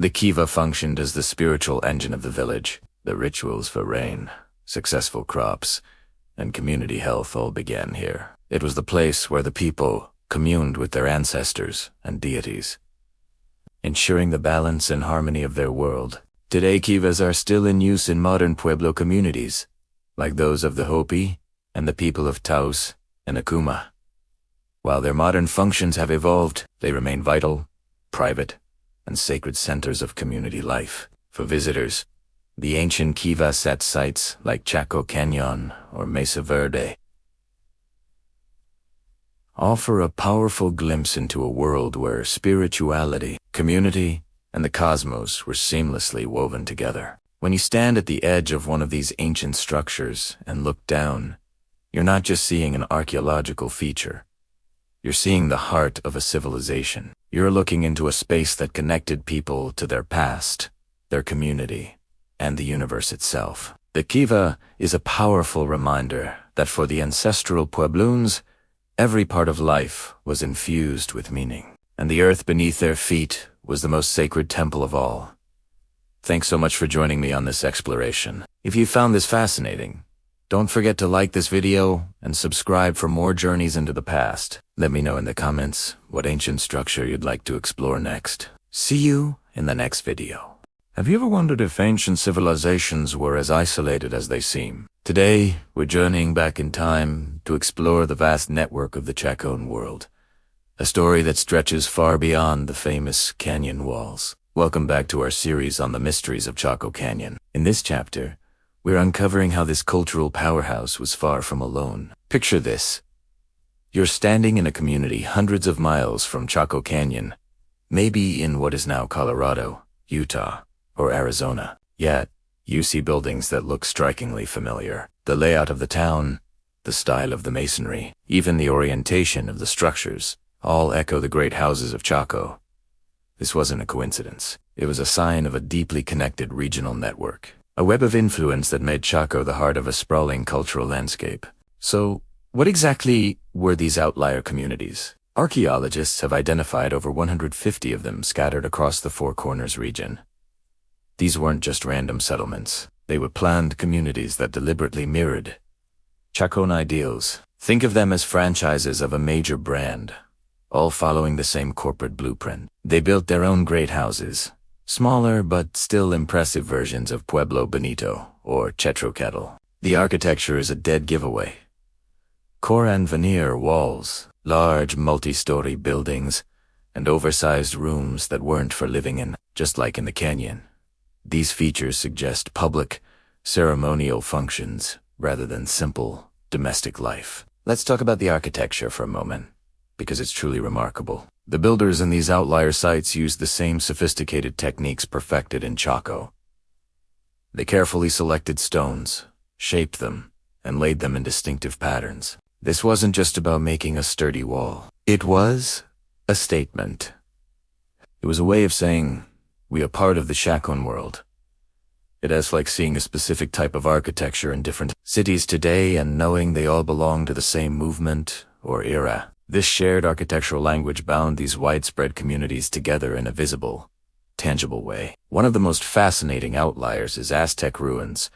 The kiva functioned as the spiritual engine of the village. The rituals for rain, successful crops, and community health all began here. It was the place where the people communed with their ancestors and deities, ensuring the balance and harmony of their world. Today, kivas are still in use in modern Pueblo communities, like those of the Hopi and the people of Taos and Akuma. While their modern functions have evolved, they remain vital, private, and sacred centers of community life. For visitors, the ancient kiva set sites like Chaco Canyon or Mesa Verde offer a powerful glimpse into a world where spirituality, community, and the cosmos were seamlessly woven together. When you stand at the edge of one of these ancient structures and look down, you're not just seeing an archaeological feature. You're seeing the heart of a civilization. You're looking into a space that connected people to their past, their community, and the universe itself. The kiva is a powerful reminder that for the ancestral Puebloans, every part of life was infused with meaning, and the earth beneath their feet was the most sacred temple of all. Thanks so much for joining me on this exploration. If you found this fascinating, don't forget to like this video and subscribe for more journeys into the past. Let me know in the comments what ancient structure you'd like to explore next. See you in the next video. Have you ever wondered if ancient civilizations were as isolated as they seem? Today, we're journeying back in time to explore the vast network of the Chacoan world, a story that stretches far beyond the famous canyon walls. Welcome back to our series on the mysteries of Chaco Canyon. In this chapter, we're uncovering how this cultural powerhouse was far from alone. Picture this. You're standing in a community hundreds of miles from Chaco Canyon, maybe in what is now Colorado, Utah, or Arizona. Yet, you see buildings that look strikingly familiar. The layout of the town, the style of the masonry, even the orientation of the structures, all echo the great houses of Chaco. This wasn't a coincidence. It was a sign of a deeply connected regional network, a web of influence that made Chaco the heart of a sprawling cultural landscape. So, what exactly were these outlier communities? Archaeologists have identified over 150 of them scattered across the Four Corners region. These weren't just random settlements. They were planned communities that deliberately mirrored Chacoan ideals. Think of them as franchises of a major brand, all following the same corporate blueprint. They built their own great houses, smaller but still impressive versions of Pueblo Bonito or Chetrocatl. The architecture is a dead giveaway. Coran veneer walls, large multi-story buildings, and oversized rooms that weren't for living in, just like in the canyon. These features suggest public, ceremonial functions rather than simple, domestic life. Let's talk about the architecture for a moment, because it's truly remarkable. The builders in these outlier sites used the same sophisticated techniques perfected in Chaco. They carefully selected stones, shaped them, and laid them in distinctive patterns. This wasn't just about making a sturdy wall. It was a statement. It was a way of saying, we are part of the Chacoan world, It is like seeing a specific type of architecture in different cities today and knowing they all belong to the same movement or era. This shared architectural language bound these widespread communities together in a visible, tangible way. One of the most fascinating outliers is Aztec ruins,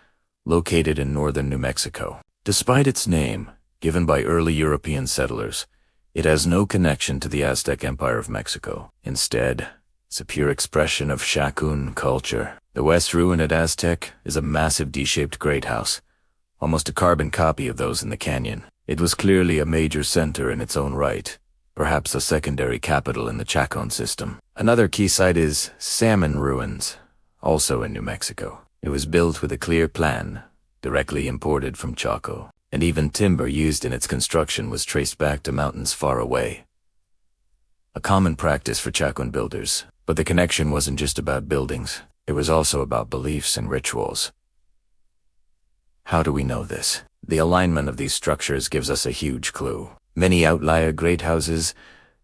located in northern New Mexico. Despite its name, given by early European settlers, it has no connection to the Aztec Empire of Mexico. Instead, it's a pure expression of Chacoan culture. The west ruin at Aztec is a massive D-shaped great house, almost a carbon copy of those in the canyon. It was clearly a major center in its own right, perhaps a secondary capital in the Chacoan system. Another key site is Salmon Ruins, also in New Mexico. It was built with a clear plan, directly imported from Chaco, and even timber used in its construction was traced back to mountains far away. A common practice for Chacoan builders, but the connection wasn't just about buildings. It was also about beliefs and rituals. How do we know this? The alignment of these structures gives us a huge clue. Many outlier great houses,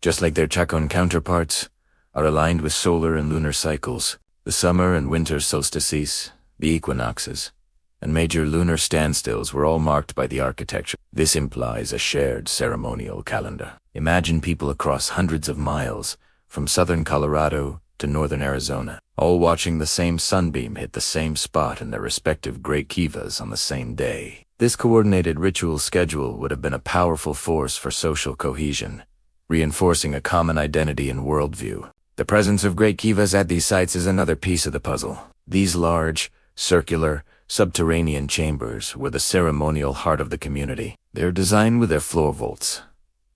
just like their Chacoan counterparts, are aligned with solar and lunar cycles, the summer and winter solstices, the equinoxes, and major lunar standstills were all marked by the architecture. This implies a shared ceremonial calendar. Imagine people across hundreds of miles, from southern Colorado to northern Arizona, all watching the same sunbeam hit the same spot in their respective great kivas on the same day. This coordinated ritual schedule would have been a powerful force for social cohesion, reinforcing a common identity and worldview. The presence of great kivas at these sites is another piece of the puzzle. These large, circular, subterranean chambers were the ceremonial heart of the community. Their design with their floor vaults,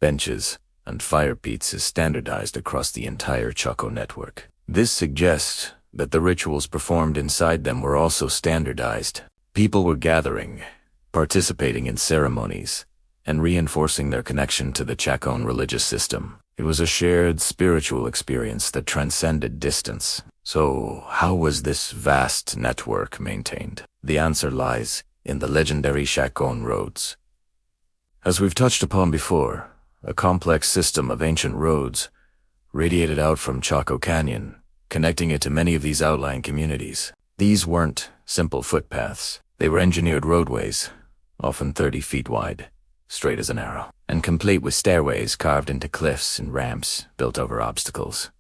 benches, and fire pits is standardized across the entire Chaco network. This suggests that the rituals performed inside them were also standardized. People were gathering, participating in ceremonies, and reinforcing their connection to the Chacoan religious system. It was a shared spiritual experience that transcended distance. So, how was this vast network maintained? The answer lies in the legendary Chacoan roads. As we've touched upon before, a complex system of ancient roads radiated out from Chaco Canyon, connecting it to many of these outlying communities. These weren't simple footpaths. They were engineered roadways, often 30 feet wide, straight as an arrow, and complete with stairways carved into cliffs and ramps built over obstacles.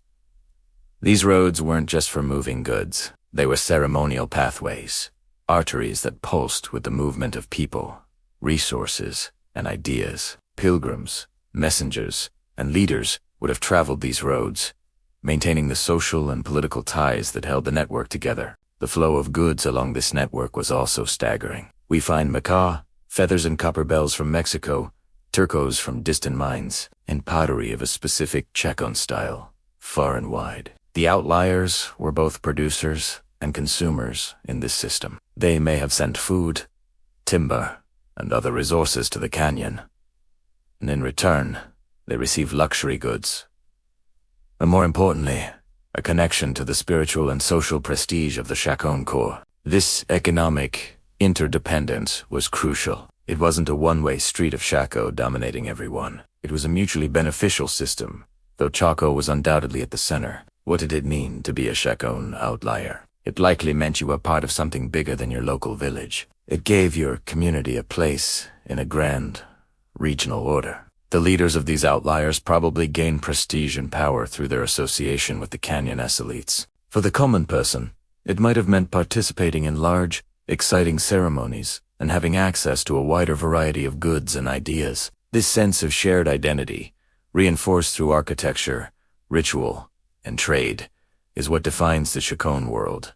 These roads weren't just for moving goods. They were ceremonial pathways, arteries that pulsed with the movement of people, resources, and ideas. Pilgrims, messengers, and leaders would have traveled these roads, maintaining the social and political ties that held the network together. The flow of goods along this network was also staggering. We find macaw, feathers and copper bells from Mexico, turquoise from distant mines, and pottery of a specific Chacoan style, far and wide. The outliers were both producers and consumers in this system. They may have sent food, timber, and other resources to the canyon, and in return, they received luxury goods. And more importantly, a connection to the spiritual and social prestige of the Chacoan core. This economic interdependence was crucial. It wasn't a one-way street of Chaco dominating everyone. It was a mutually beneficial system, though Chaco was undoubtedly at the center. What did it mean to be a Chacoan outlier? It likely meant you were part of something bigger than your local village. It gave your community a place in a grand, regional order. The leaders of these outliers probably gained prestige and power through their association with the canyonese elites. For the common person, it might have meant participating in large, exciting ceremonies and having access to a wider variety of goods and ideas. This sense of shared identity, reinforced through architecture, ritual, and trade, is what defines the Chacoan world.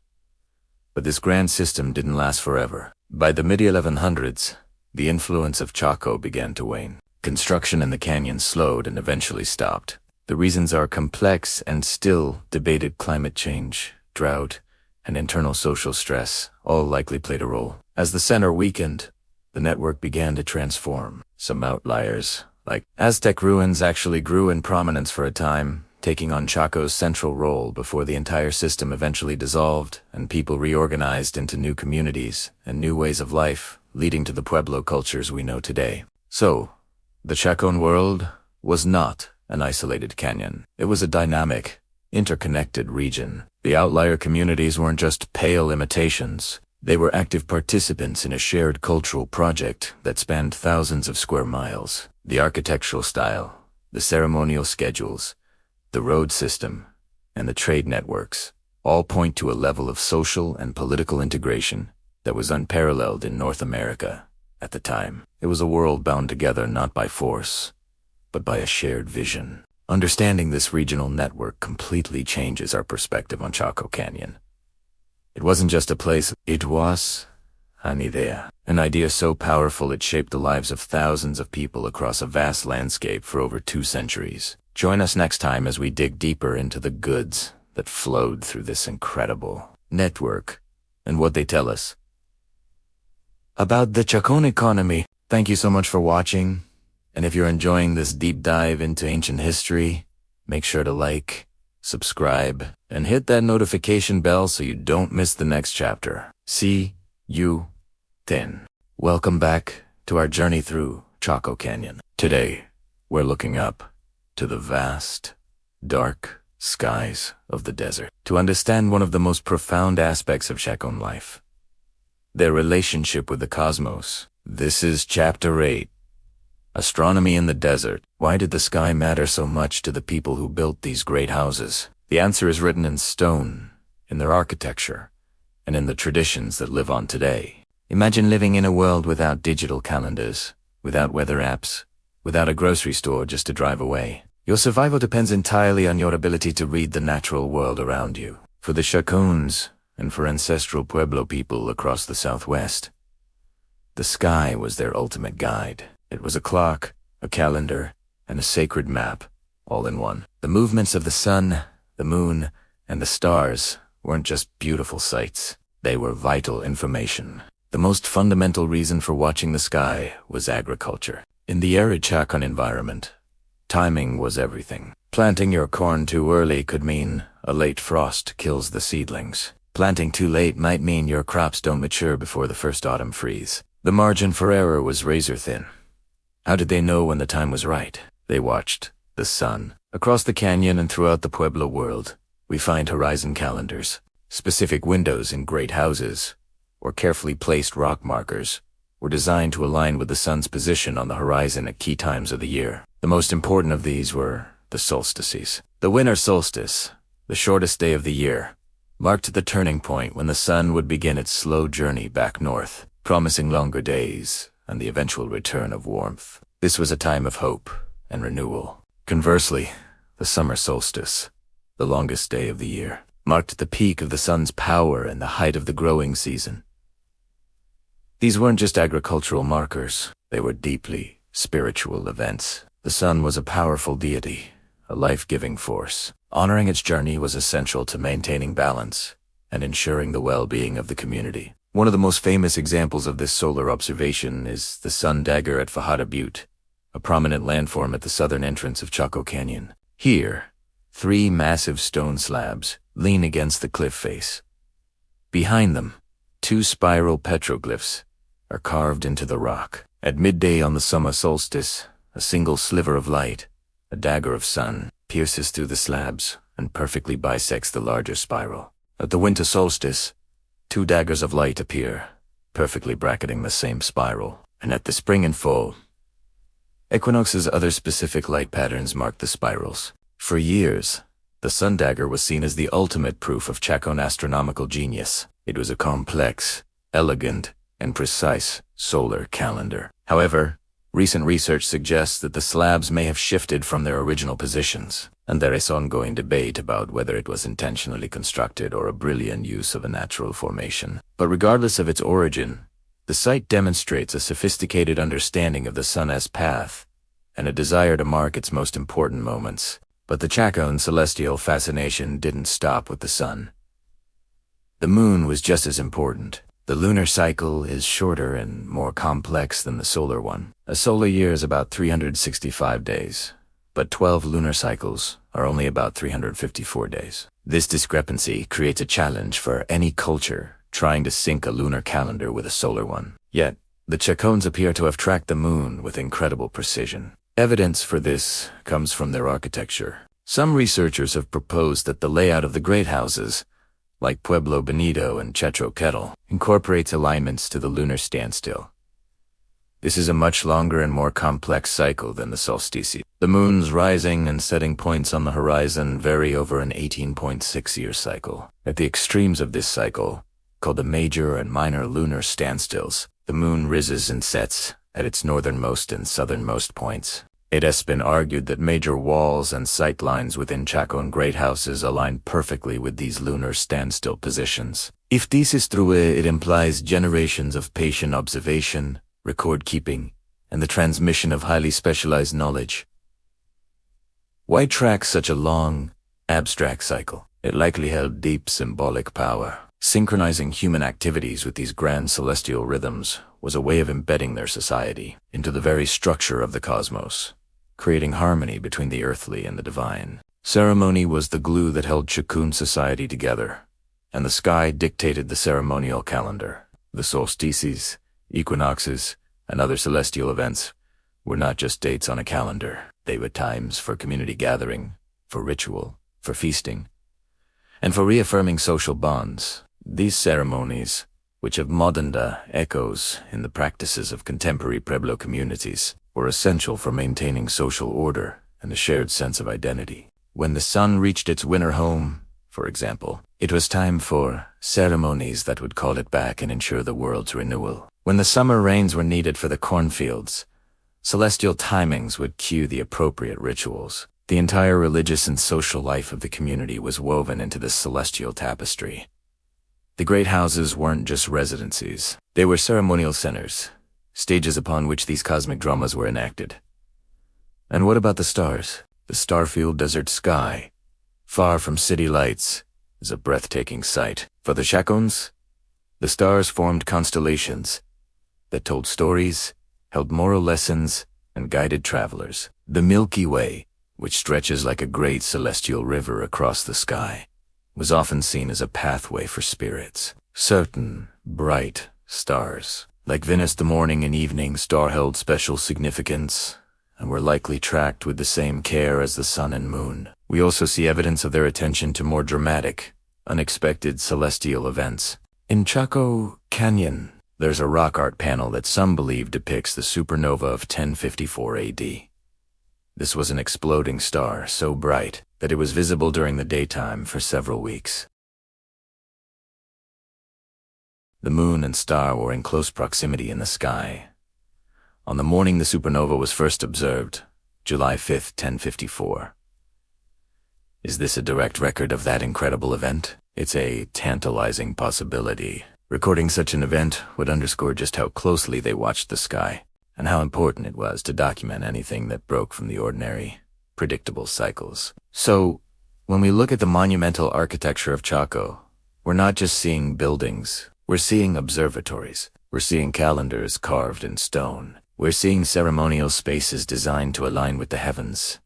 But this grand system didn't last forever. By the mid-1100s, the influence of Chaco began to wane. Construction in the canyon slowed and eventually stopped. The reasons are complex and still debated. Climate change, drought, and internal social stress all likely played a role. As the center weakened, the network began to transform. Some outliers, like Aztec ruins, actually grew in prominence for a time, taking on Chaco's central role before the entire system eventually dissolved and people reorganized into new communities and new ways of life, leading to the Pueblo cultures we know today. So, the Chacoan world was not an isolated canyon. It was a dynamic, interconnected region. The outlier communities weren't just pale imitations. They were active participants in a shared cultural project that spanned thousands of square miles. The architectural style, the ceremonial schedules, the road system, and the trade networks all point to a level of social and political integration that was unparalleled in North America at the time. It was a world bound together not by force, but by a shared vision. Understanding this regional network completely changes our perspective on Chaco Canyon. It wasn't just a place, it was an idea so powerful it shaped the lives of thousands of people across a vast landscape for over 2 centuries. Join us next time as we dig deeper into the goods that flowed through this incredible network and what they tell us about the Chacoan economy. Thank you so much for watching, and if you're enjoying this deep dive into ancient history, make sure to like, subscribe, and hit that notification bell so you don't miss the next chapter. See you then. Welcome back to our journey through Chaco Canyon. Today, we're looking up to the vast, dark skies of the desert to understand one of the most profound aspects of Chacoan life, their relationship with the cosmos. This is Chapter 8, Astronomy in the Desert. Why did the sky matter so much to the people who built these great houses? The answer is written in stone, in their architecture, and in the traditions that live on today. Imagine living in a world without digital calendars, without weather apps, without a grocery store just to drive away. Your survival depends entirely on your ability to read the natural world around you. For the Chacoans, and for ancestral Pueblo people across the Southwest, the sky was their ultimate guide. It was a clock, a calendar, and a sacred map, all in one. The movements of the sun, the moon, and the stars weren't just beautiful sights. They were vital information. The most fundamental reason for watching the sky was agriculture. In the arid Chacoan environment, timing was everything. Planting your corn too early could mean a late frost kills the seedlings. Planting too late might mean your crops don't mature before the first autumn freeze. The margin for error was razor thin. How did they know when the time was right? They watched the sun. Across the canyon and throughout the Pueblo world, we find horizon calendars, specific windows in great houses, or carefully placed rock markers were designed to align with the sun's position on the horizon at key times of the year. The most important of these were the solstices. The winter solstice, the shortest day of the year, marked the turning point when the sun would begin its slow journey back north, promising longer days and the eventual return of warmth. This was a time of hope and renewal. Conversely, the summer solstice, the longest day of the year, marked the peak of the sun's power and the height of the growing season. These weren't just agricultural markers, they were deeply spiritual events. The sun was a powerful deity, a life-giving force. Honoring its journey was essential to maintaining balance and ensuring the well-being of the community. One of the most famous examples of this solar observation is the sun dagger at Fajada Butte, a prominent landform at the southern entrance of Chaco Canyon. Here, 3 massive stone slabs lean against the cliff face. Behind them, 2 spiral petroglyphs are carved into the rock. At midday on the summer solstice, a single sliver of light, a dagger of sun, pierces through the slabs and perfectly bisects the larger spiral. At the winter solstice, 2 daggers of light appear, perfectly bracketing the same spiral. And at the spring and fall equinoxes, other specific light patterns mark the spirals. For years, the sun dagger was seen as the ultimate proof of Chacoan astronomical genius. It was a complex, elegant, and precise solar calendar. However, recent research suggests that the slabs may have shifted from their original positions, and there is ongoing debate about whether it was intentionally constructed or a brilliant use of a natural formation. But regardless of its origin, the site demonstrates a sophisticated understanding of the sun as path and a desire to mark its most important moments. But the Chacoan celestial fascination didn't stop with the sun. The moon was just as important. The lunar cycle is shorter and more complex than the solar one. A solar year is about 365 days, but 12 lunar cycles are only about 354 days. This discrepancy creates a challenge for any culture trying to sync a lunar calendar with a solar one. Yet, the Chacoans appear to have tracked the moon with incredible precision. Evidence for this comes from their architecture. Some researchers have proposed that the layout of the great houses, like Pueblo Bonito and Chaco Canyon, incorporates alignments to the lunar standstill. This is a much longer and more complex cycle than the solstices. The moon's rising and setting points on the horizon vary over an 18.6-year cycle. At the extremes of this cycle, called the major and minor lunar standstills, the moon rises and sets at its northernmost and southernmost points. It has been argued that major walls and sight lines within Chacoan great houses align perfectly with these lunar standstill positions. If this is true, it implies generations of patient observation, record-keeping, and the transmission of highly specialized knowledge. Why track such a long, abstract cycle? It likely held deep symbolic power. Synchronizing human activities with these grand celestial rhythms was a way of embedding their society into the very structure of the cosmos, creating harmony between the earthly and the divine. Ceremony was the glue that held Chacoan society together, and the sky dictated the ceremonial calendar. The solstices, equinoxes, and other celestial events were not just dates on a calendar. They were times for community gathering, for ritual, for feasting, and for reaffirming social bonds. These ceremonies, which have modern echoes in the practices of contemporary Pueblo communities, were essential for maintaining social order and a shared sense of identity. When the sun reached its winter home, for example, it was time for ceremonies that would call it back and ensure the world's renewal. When the summer rains were needed for the cornfields, celestial timings would cue the appropriate rituals. The entire religious and social life of the community was woven into this celestial tapestry. The great houses weren't just residencies. They were ceremonial centers, stages upon which these cosmic dramas were enacted. And what about the stars? The star-filled desert sky, far from city lights, is a breathtaking sight. For the Chacoans, the stars formed constellations that told stories, held moral lessons, and guided travelers. The Milky Way, which stretches like a great celestial river across the sky, was often seen as a pathway for spirits. Certain bright stars, like Venus, the morning and evening star, held special significance and were likely tracked with the same care as the sun and moon. We also see evidence of their attention to more dramatic, unexpected celestial events. In Chaco Canyon, there's a rock art panel that some believe depicts the supernova of 1054 AD. This was an exploding star so bright that it was visible during the daytime for several weeks. The moon and star were in close proximity in the sky. On the morning the supernova was first observed, July 5, 1054. Is this a direct record of that incredible event? It's a tantalizing possibility. Recording such an event would underscore just how closely they watched the sky, and how important it was to document anything that broke from the ordinary, predictable cycles. So, when we look at the monumental architecture of Chaco, we're not just seeing buildings, we're seeing observatories, we're seeing calendars carved in stone, we're seeing ceremonial spaces designed to align with the heavens.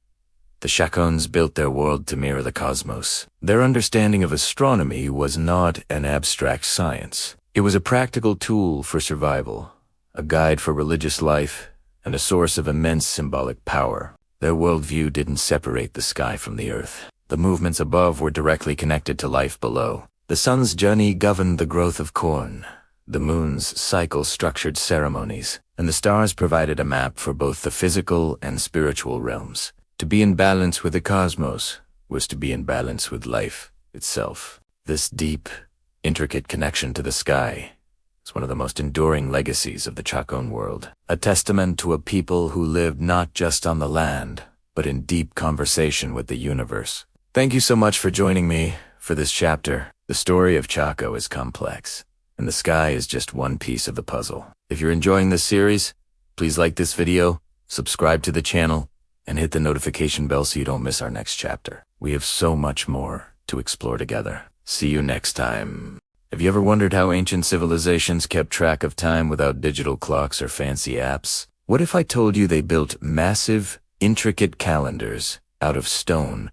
The Chacoans built their world to mirror the cosmos. Their understanding of astronomy was not an abstract science. It was a practical tool for survival, a guide for religious life, and a source of immense symbolic power. Their worldview didn't separate the sky from the earth. The movements above were directly connected to life below. The sun's journey governed the growth of corn. The moon's cycle structured ceremonies, and the stars provided a map for both the physical and spiritual realms. To be in balance with the cosmos was to be in balance with life itself. This deep, intricate connection to the sky is one of the most enduring legacies of the Chacoan world, a testament to a people who lived not just on the land, but in deep conversation with the universe. Thank you so much for joining me for this chapter. The story of Chaco is complex, and the sky is just one piece of the puzzle. If you're enjoying this series, please like this video, subscribe to the channel, and hit the notification bell so you don't miss our next chapter. We have so much more to explore together. See you next time. Have you ever wondered how ancient civilizations kept track of time without digital clocks or fancy apps? What if I told you they built massive, intricate calendars out of stone,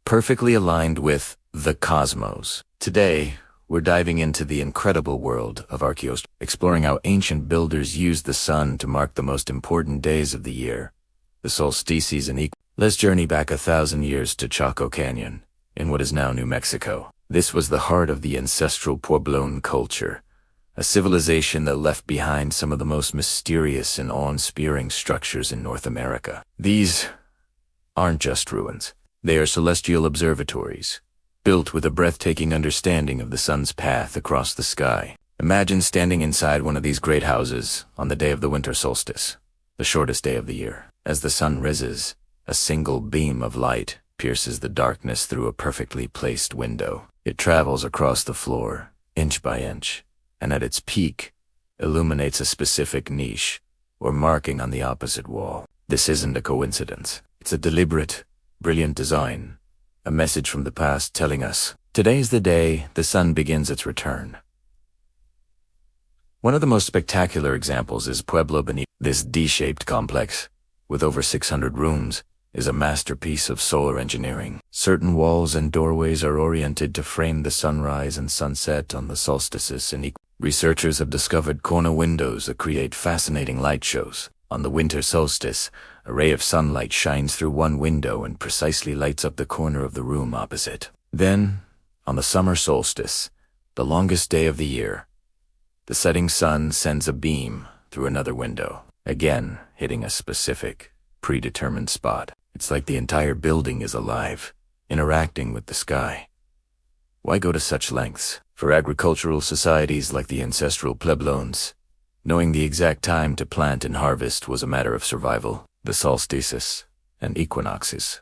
perfectly aligned with the cosmos? Today, we're diving into the incredible world of archaeology, exploring how ancient builders used the sun to mark the most important days of the year, the solstices and equinoxes. Let's journey back 1,000 years to Chaco Canyon, in what is now New Mexico. This was the heart of the Ancestral Puebloan culture, a civilization that left behind some of the most mysterious and awe-inspiring structures in North America. These aren't just ruins. They are celestial observatories, built with a breathtaking understanding of the sun's path across the sky. Imagine standing inside one of these great houses on the day of the winter solstice, the shortest day of the year. As the sun rises, a single beam of light pierces the darkness through a perfectly placed window. It travels across the floor, inch by inch, and at its peak, illuminates a specific niche or marking on the opposite wall. This isn't a coincidence. It's a deliberate, brilliant design, a message from the past telling us, today's the day the sun begins its return. One of the most spectacular examples is Pueblo Bonito. This D-shaped complex, with over 600 rooms, is a masterpiece of solar engineering. Certain walls and doorways are oriented to frame the sunrise and sunset on the solstices and researchers have discovered corner windows that create fascinating light shows. On the winter solstice, a ray of sunlight shines through one window and precisely lights up the corner of the room opposite. Then, on the summer solstice, the longest day of the year, the setting sun sends a beam through another window, again hitting a specific, predetermined spot. It's like the entire building is alive, interacting with the sky. Why go to such lengths? For agricultural societies like the Ancestral Puebloans, knowing the exact time to plant and harvest was a matter of survival. The solstices and equinoxes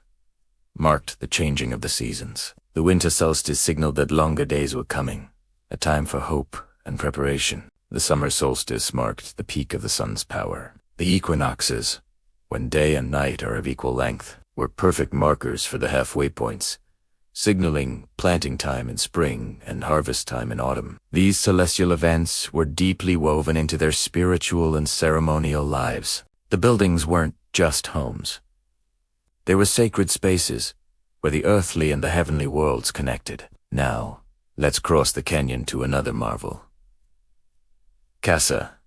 marked the changing of the seasons. The winter solstice signaled that longer days were coming, a time for hope and preparation. The summer solstice marked the peak of the sun's power. The equinoxes, when day and night are of equal length, were perfect markers for the halfway points, signaling planting time in spring and harvest time in autumn. These celestial events were deeply woven into their spiritual and ceremonial lives. The buildings weren't just homes. They were sacred spaces where the earthly and the heavenly worlds connected. Now, let's cross the canyon to another marvel. Casa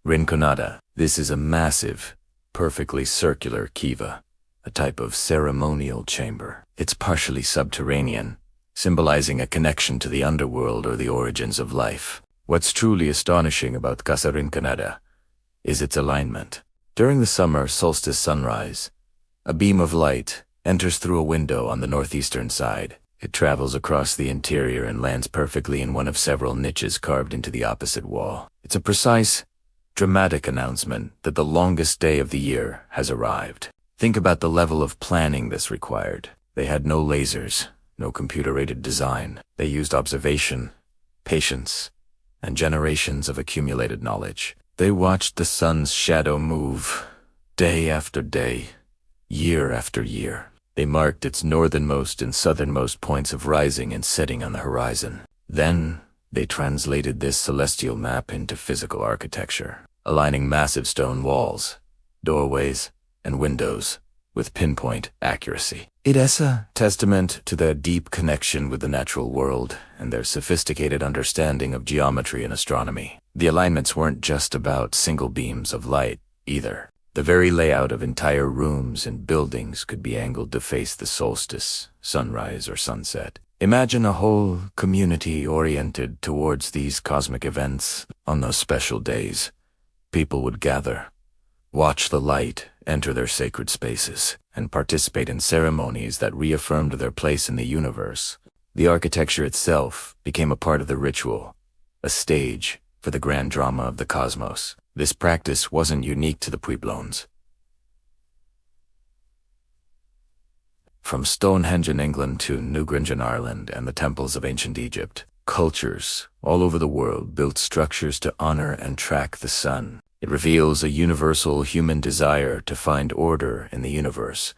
Rinconada. This is a massive, perfectly circular kiva, a type of ceremonial chamber. It's partially subterranean, symbolizing a connection to the underworld or the origins of life. What's truly astonishing about Casa Rinconada is its alignment. During the summer solstice sunrise, a beam of light enters through a window on the northeastern side. It travels across the interior and lands perfectly in one of several niches carved into the opposite wall. It's a precise, dramatic announcement that the longest day of the year has arrived. Think about the level of planning this required. They had no lasers, no computer-aided design. They used observation, patience, and generations of accumulated knowledge. They watched the sun's shadow move, day after day, year after year. They marked its northernmost and southernmost points of rising and setting on the horizon. Then, they translated this celestial map into physical architecture, aligning massive stone walls, doorways, and windows with pinpoint accuracy. It is a testament to their deep connection with the natural world and their sophisticated understanding of geometry and astronomy. The alignments weren't just about single beams of light, either. The very layout of entire rooms and buildings could be angled to face the solstice, sunrise, or sunset. Imagine a whole community oriented towards these cosmic events. On those special days, people would gather, watch the light enter their sacred spaces, and participate in ceremonies that reaffirmed their place in the universe. The architecture itself became a part of the ritual, a stage for the grand drama of the cosmos. This practice wasn't unique to the Puebloans. From Stonehenge in England to Newgrange in Ireland and the temples of ancient Egypt, cultures all over the world built structures to honor and track the sun. It reveals a universal human desire to find order in the universe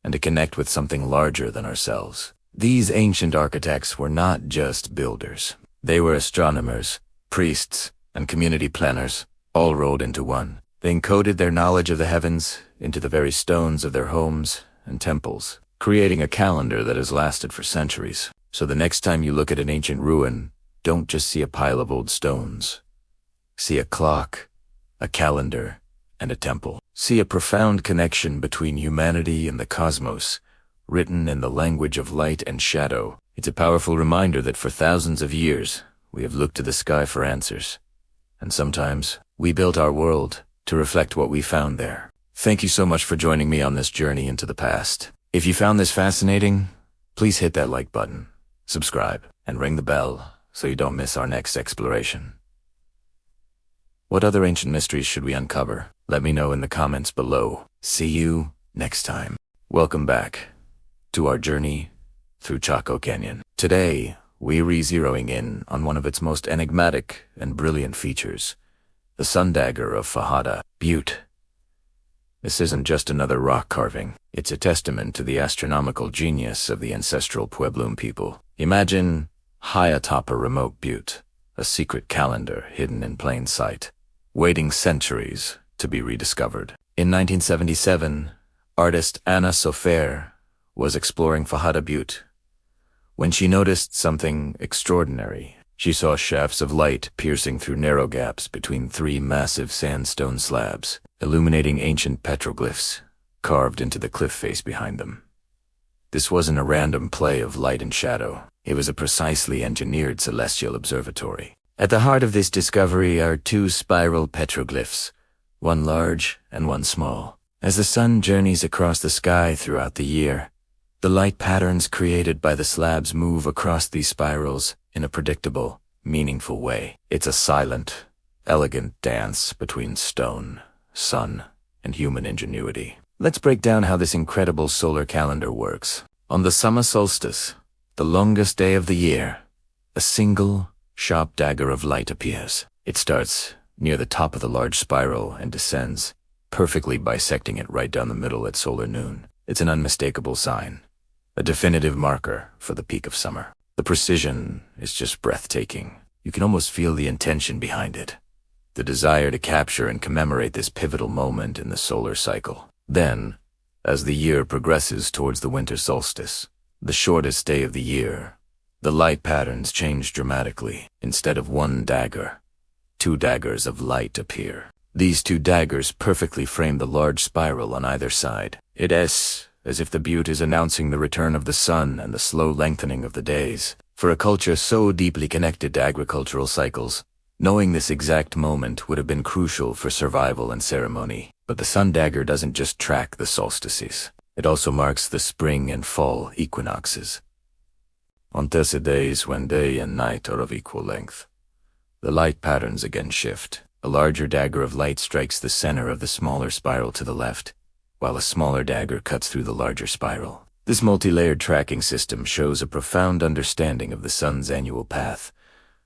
and to connect with something larger than ourselves. These ancient architects were not just builders. They were astronomers, priests, and community planners, all rolled into one. They encoded their knowledge of the heavens into the very stones of their homes and temples, creating a calendar that has lasted for centuries. So the next time you look at an ancient ruin, don't just see a pile of old stones. See a clock, a calendar, and a temple. see a profound connection between humanity and the cosmos, written in the language of light and shadow. It's a powerful reminder that for thousands of years, we have looked to the sky for answers. And sometimes, we built our world to reflect what we found there. Thank you so much for joining me on this journey into the past. If you found this fascinating, please hit that like button, subscribe, and ring the bell so you don't miss our next exploration. What other ancient mysteries should we uncover? Let me know in the comments below. See you next time. Welcome back to our journey through Chaco Canyon. Today, we're zeroing in on one of its most enigmatic and brilliant features, the sun dagger of Fajada, Butte. This isn't just another rock carving. It's a testament to the astronomical genius of the ancestral Puebloan people. Imagine high atop a remote butte, a secret calendar hidden in plain sight, waiting centuries to be rediscovered. In 1977, artist Anna Sofer was exploring Fajada Butte when she noticed something extraordinary. She saw shafts of light piercing through narrow gaps between three massive sandstone slabs, illuminating ancient petroglyphs carved into the cliff face behind them. This wasn't a random play of light and shadow. It was a precisely engineered celestial observatory. At the heart of this discovery are two spiral petroglyphs, one large and one small. As the sun journeys across the sky throughout the year, the light patterns created by the slabs move across these spirals in a predictable, meaningful way. It's a silent, elegant dance between stone, sun, and human ingenuity. Let's break down how this incredible solar calendar works. On the summer solstice, the longest day of the year, a single, sharp dagger of light appears. It starts near the top of the large spiral and descends, perfectly bisecting it right down the middle at solar noon. It's an unmistakable sign, a definitive marker for the peak of summer. The precision is just breathtaking. You can almost feel the intention behind it, the desire to capture and commemorate this pivotal moment in the solar cycle. Then, as the year progresses towards the winter solstice, the shortest day of the year, the light patterns change dramatically. Instead of one dagger, two daggers of light appear. These two daggers perfectly frame the large spiral on either side. It is as if the butte is announcing the return of the sun and the slow lengthening of the days. For a culture so deeply connected to agricultural cycles, knowing this exact moment would have been crucial for survival and ceremony. But the sun dagger doesn't just track the solstices. It also marks the spring and fall equinoxes. On these days when day and night are of equal length, the light patterns again shift. A larger dagger of light strikes the center of the smaller spiral to the left, while a smaller dagger cuts through the larger spiral. This multi-layered tracking system shows a profound understanding of the sun's annual path,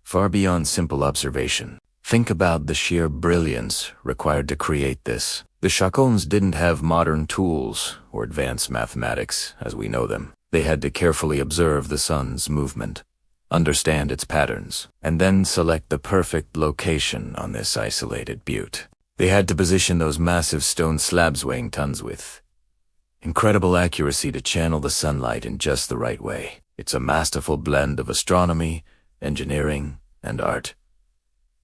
far beyond simple observation. Think about the sheer brilliance required to create this. The Chacoans didn't have modern tools or advanced mathematics as we know them. They had to carefully observe the sun's movement, understand its patterns, and then select the perfect location on this isolated butte. They had to position those massive stone slabs weighing tons with incredible accuracy to channel the sunlight in just the right way. It's a masterful blend of astronomy, engineering, and art.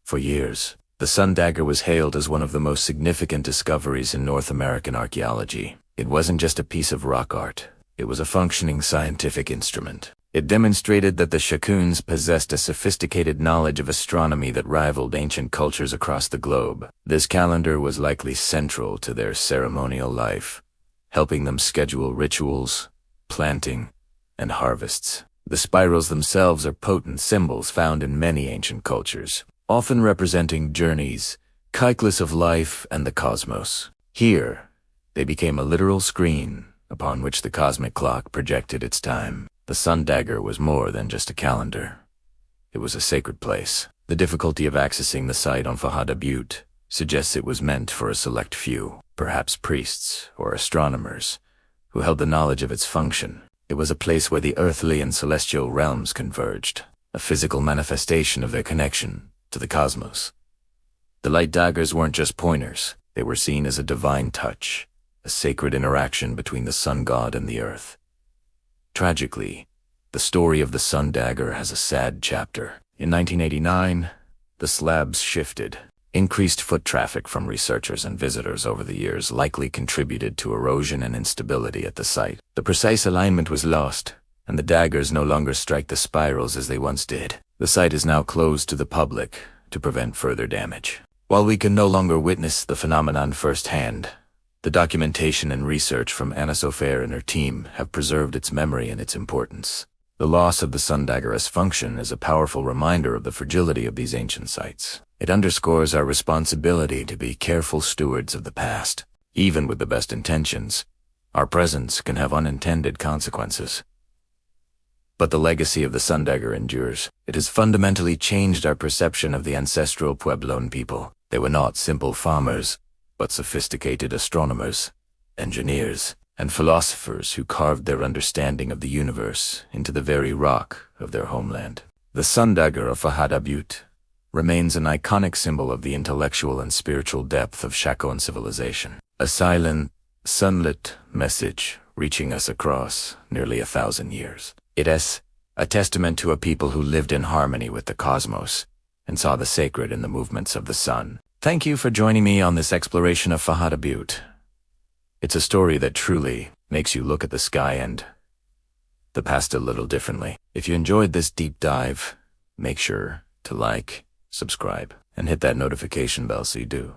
For years, the sun dagger was hailed as one of the most significant discoveries in North American archaeology. It wasn't just a piece of rock art. It was a functioning scientific instrument. It demonstrated that the Chacoans possessed a sophisticated knowledge of astronomy that rivaled ancient cultures across the globe. This calendar was likely central to their ceremonial life, helping them schedule rituals, planting, and harvests. The spirals themselves are potent symbols found in many ancient cultures, often representing journeys, cycles of life and the cosmos. Here, they became a literal screen upon which the cosmic clock projected its time. The sun dagger was more than just a calendar. It was a sacred place. The difficulty of accessing the site on Fajada Butte suggests it was meant for a select few, perhaps priests or astronomers, who held the knowledge of its function. It was a place where the earthly and celestial realms converged, a physical manifestation of their connection to the cosmos. The light daggers weren't just pointers. They were seen as a divine touch, a sacred interaction between the sun god and the earth. Tragically, the story of the sun dagger has a sad chapter. In 1989, the slabs shifted. Increased foot traffic from researchers and visitors over the years likely contributed to erosion and instability at the site. The precise alignment was lost, and the daggers no longer strike the spirals as they once did. The site is now closed to the public to prevent further damage. While we can no longer witness the phenomenon firsthand, the documentation and research from Anna Sofer and her team have preserved its memory and its importance. The loss of the sun dagger as function is a powerful reminder of the fragility of these ancient sites. It underscores our responsibility to be careful stewards of the past. Even with the best intentions, our presence can have unintended consequences. But the legacy of the sun dagger endures. It has fundamentally changed our perception of the ancestral Puebloan people. They were not simple farmers, but sophisticated astronomers, engineers, and philosophers who carved their understanding of the universe into the very rock of their homeland. The sun dagger of Fajada Butte remains an iconic symbol of the intellectual and spiritual depth of Chacoan civilization. A silent, sunlit message reaching us across nearly 1,000 years. It is a testament to a people who lived in harmony with the cosmos and saw the sacred in the movements of the sun. Thank you for joining me on this exploration of Fajada Butte. It's a story that truly makes you look at the sky and the past a little differently. If you enjoyed this deep dive, make sure to like, subscribe, and hit that notification bell so you do.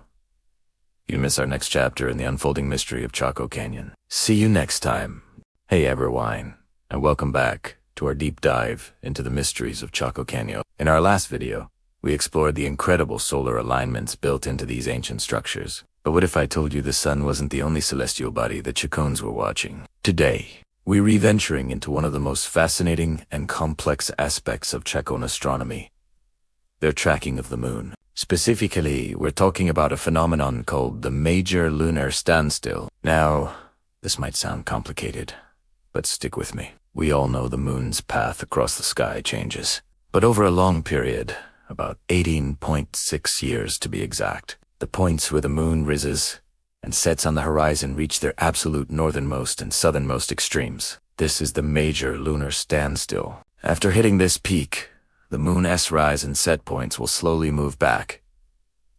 You miss our next chapter in the unfolding mystery of Chaco Canyon. See you next time. Hey everyone, and welcome back to our deep dive into the mysteries of Chaco Canyon. In our last video, we explored the incredible solar alignments built into these ancient structures. But what if I told you the sun wasn't the only celestial body the Chacoans were watching? Today, we're re-venturing into one of the most fascinating and complex aspects of Chacoan astronomy: their tracking of the moon. Specifically, we're talking about a phenomenon called the major lunar standstill. Now, this might sound complicated, but stick with me. We all know the moon's path across the sky changes, but over a long period, about 18.6 years to be exact, the points where the moon rises and sets on the horizon reach their absolute northernmost and southernmost extremes. This is the major lunar standstill. After hitting this peak, the moon's rise and set points will slowly move back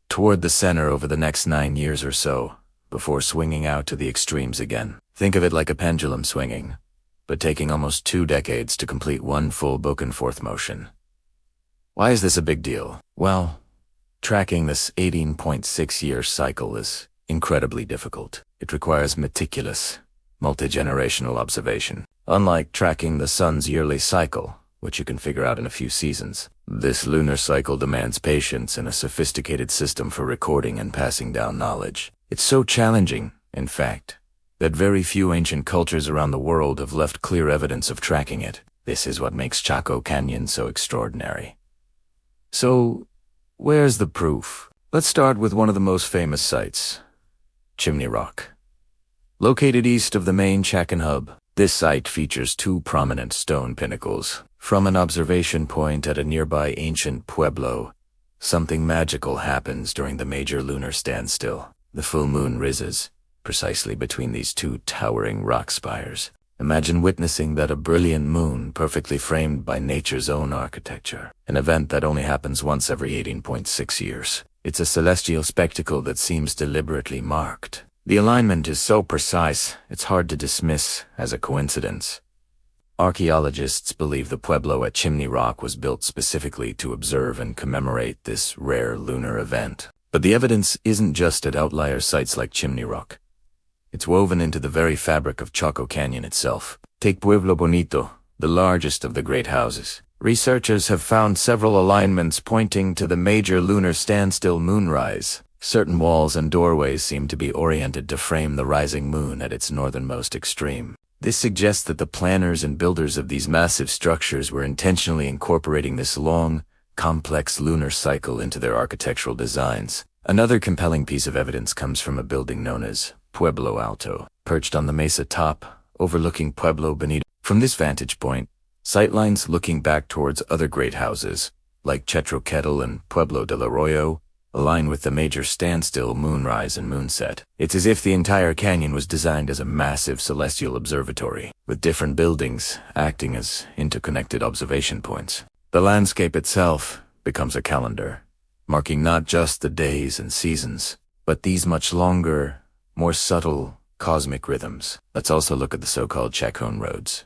toward the center over the next 9 years or so, before swinging out to the extremes again. Think of it like a pendulum swinging, but taking almost 2 decades to complete one full back and forth motion. Why is this a big deal? Well, tracking this 18.6-year cycle is incredibly difficult. It requires meticulous, multi-generational observation. Unlike tracking the sun's yearly cycle, which you can figure out in a few seasons, this lunar cycle demands patience and a sophisticated system for recording and passing down knowledge. It's so challenging, in fact, that very few ancient cultures around the world have left clear evidence of tracking it. This is what makes Chaco Canyon so extraordinary. So, where's the proof? Let's start with one of the most famous sites, Chimney Rock. Located east of the main Chacoan hub, this site features 2 prominent stone pinnacles. From an observation point at a nearby ancient pueblo, something magical happens during the major lunar standstill. The full moon rises precisely between these 2 towering rock spires. Imagine witnessing that, a brilliant moon perfectly framed by nature's own architecture, an event that only happens once every 18.6 years. It's a celestial spectacle that seems deliberately marked. The alignment is so precise, it's hard to dismiss as a coincidence. Archaeologists believe the pueblo at Chimney Rock was built specifically to observe and commemorate this rare lunar event. But the evidence isn't just at outlier sites like Chimney Rock. It's woven into the very fabric of Chaco Canyon itself. Take Pueblo Bonito, the largest of the great houses. Researchers have found several alignments pointing to the major lunar standstill moonrise. Certain walls and doorways seem to be oriented to frame the rising moon at its northernmost extreme. This suggests that the planners and builders of these massive structures were intentionally incorporating this long, complex lunar cycle into their architectural designs. Another compelling piece of evidence comes from a building known as Pueblo Alto, perched on the mesa top, overlooking Pueblo Bonito. From this vantage point, sightlines looking back towards other great houses, like Chaco and Pueblo del Arroyo, align with the major standstill moonrise and moonset. It's as if the entire canyon was designed as a massive celestial observatory, with different buildings acting as interconnected observation points. The landscape itself becomes a calendar, marking not just the days and seasons, but these much longer, more subtle, cosmic rhythms. Let's also look at the so-called Chacoan roads.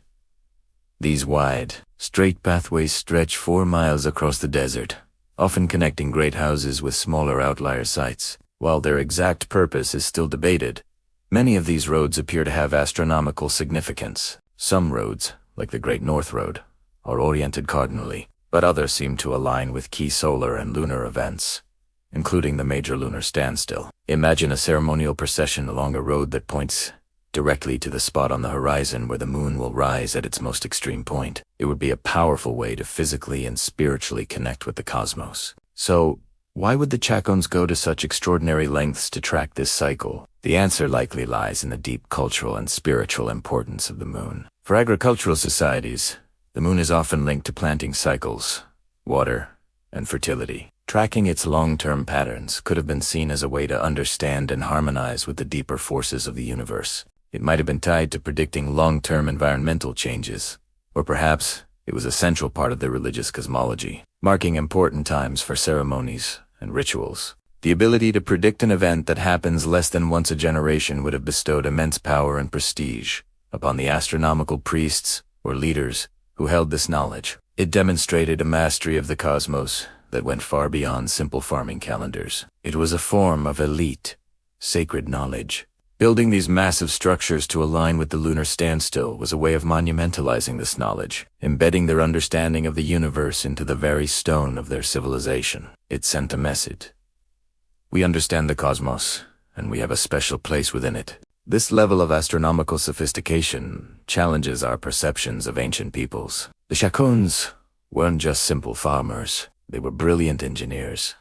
These wide, straight pathways stretch 4 miles across the desert, often connecting great houses with smaller outlier sites. While their exact purpose is still debated, many of these roads appear to have astronomical significance. Some roads, like the Great North Road, are oriented cardinally, but others seem to align with key solar and lunar events, including the major lunar standstill. Imagine a ceremonial procession along a road that points directly to the spot on the horizon where the moon will rise at its most extreme point. It would be a powerful way to physically and spiritually connect with the cosmos. So, why would the Chacoans go to such extraordinary lengths to track this cycle? The answer likely lies in the deep cultural and spiritual importance of the moon. For agricultural societies, the moon is often linked to planting cycles, water, and fertility. Tracking its long-term patterns could have been seen as a way to understand and harmonize with the deeper forces of the universe. It might have been tied to predicting long-term environmental changes, or perhaps it was a central part of their religious cosmology, marking important times for ceremonies and rituals. The ability to predict an event that happens less than once a generation would have bestowed immense power and prestige upon the astronomical priests or leaders who held this knowledge. It demonstrated a mastery of the cosmos that went far beyond simple farming calendars. It was a form of elite, sacred knowledge. Building these massive structures to align with the lunar standstill was a way of monumentalizing this knowledge, embedding their understanding of the universe into the very stone of their civilization. It sent a message. We understand the cosmos, and we have a special place within it. This level of astronomical sophistication challenges our perceptions of ancient peoples. The Chacoans weren't just simple farmers. They were brilliant engineers,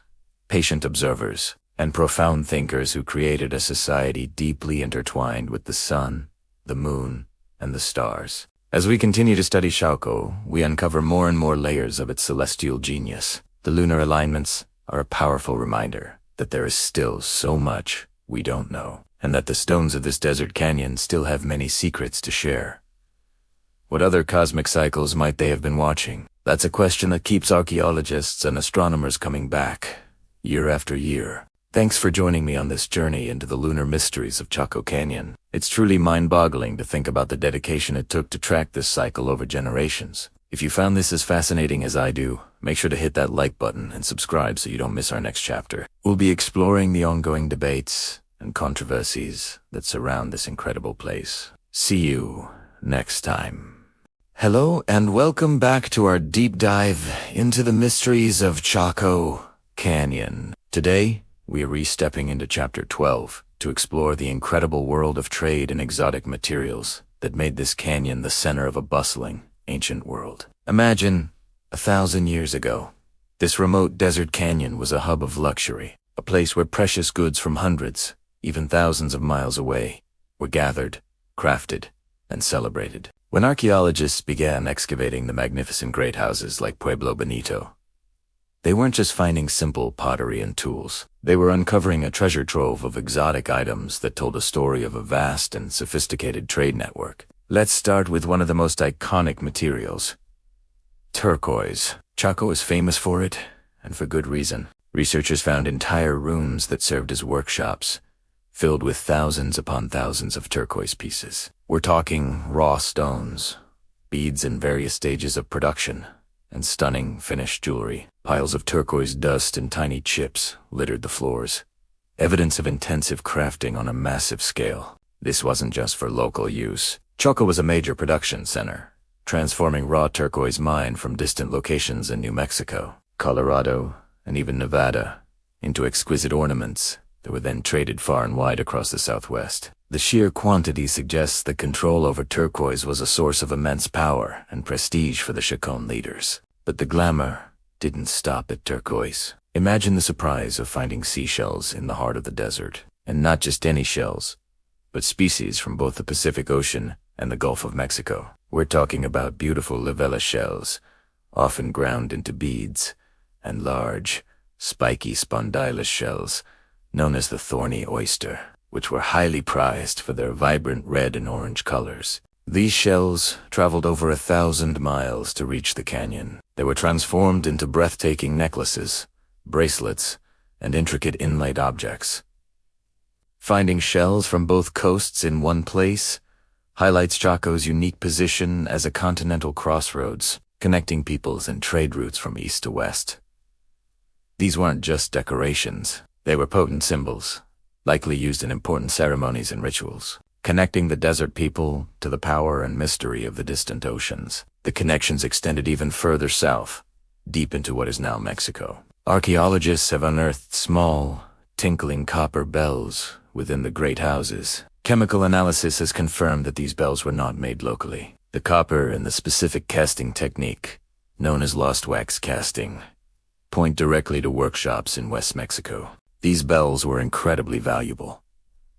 patient observers, and profound thinkers who created a society deeply intertwined with the sun, the moon, and the stars. As we continue to study Chaco, we uncover more and more layers of its celestial genius. The lunar alignments are a powerful reminder that there is still so much we don't know, and that the stones of this desert canyon still have many secrets to share. What other cosmic cycles might they have been watching? That's a question that keeps archaeologists and astronomers coming back, year after year. Thanks for joining me on this journey into the lunar mysteries of Chaco Canyon. It's truly mind-boggling to think about the dedication it took to track this cycle over generations. If you found this as fascinating as I do, make sure to hit that like button and subscribe so you don't miss our next chapter. We'll be exploring the ongoing debates and controversies that surround this incredible place. See you next time. Hello and welcome back to our deep dive into the mysteries of Chaco Canyon. Today, we are re-stepping into Chapter 12 to explore the incredible world of trade and exotic materials that made this canyon the center of a bustling, ancient world. Imagine 1,000 years ago, this remote desert canyon was a hub of luxury, a place where precious goods from hundreds, even thousands of miles away, were gathered, crafted, and celebrated. When archaeologists began excavating the magnificent great houses like Pueblo Bonito, they weren't just finding simple pottery and tools. They were uncovering a treasure trove of exotic items that told a story of a vast and sophisticated trade network. Let's start with one of the most iconic materials, turquoise. Chaco is famous for it, and for good reason. Researchers found entire rooms that served as workshops, filled with thousands upon thousands of turquoise pieces. We're talking raw stones, beads in various stages of production, and stunning finished jewelry. Piles of turquoise dust and tiny chips littered the floors, evidence of intensive crafting on a massive scale. This wasn't just for local use. Chaco was a major production center, transforming raw turquoise mined from distant locations in New Mexico, Colorado, and even Nevada into exquisite ornaments that were then traded far and wide across the Southwest. The sheer quantity suggests that control over turquoise was a source of immense power and prestige for the Chacoan leaders. But the glamour didn't stop at turquoise. Imagine the surprise of finding seashells in the heart of the desert. And not just any shells, but species from both the Pacific Ocean and the Gulf of Mexico. We're talking about beautiful livella shells, often ground into beads, and large, spiky spondylus shells, known as the thorny oyster, which were highly prized for their vibrant red and orange colors. These shells traveled over 1,000 miles to reach the canyon. They were transformed into breathtaking necklaces, bracelets, and intricate inlaid objects. Finding shells from both coasts in one place highlights Chaco's unique position as a continental crossroads, connecting peoples and trade routes from east to west. These weren't just decorations, they were potent symbols, likely used in important ceremonies and rituals, connecting the desert people to the power and mystery of the distant oceans. The connections extended even further south, deep into what is now Mexico. Archaeologists have unearthed small, tinkling copper bells within the great houses. Chemical analysis has confirmed that these bells were not made locally. The copper and the specific casting technique, known as lost wax casting, point directly to workshops in West Mexico. These bells were incredibly valuable,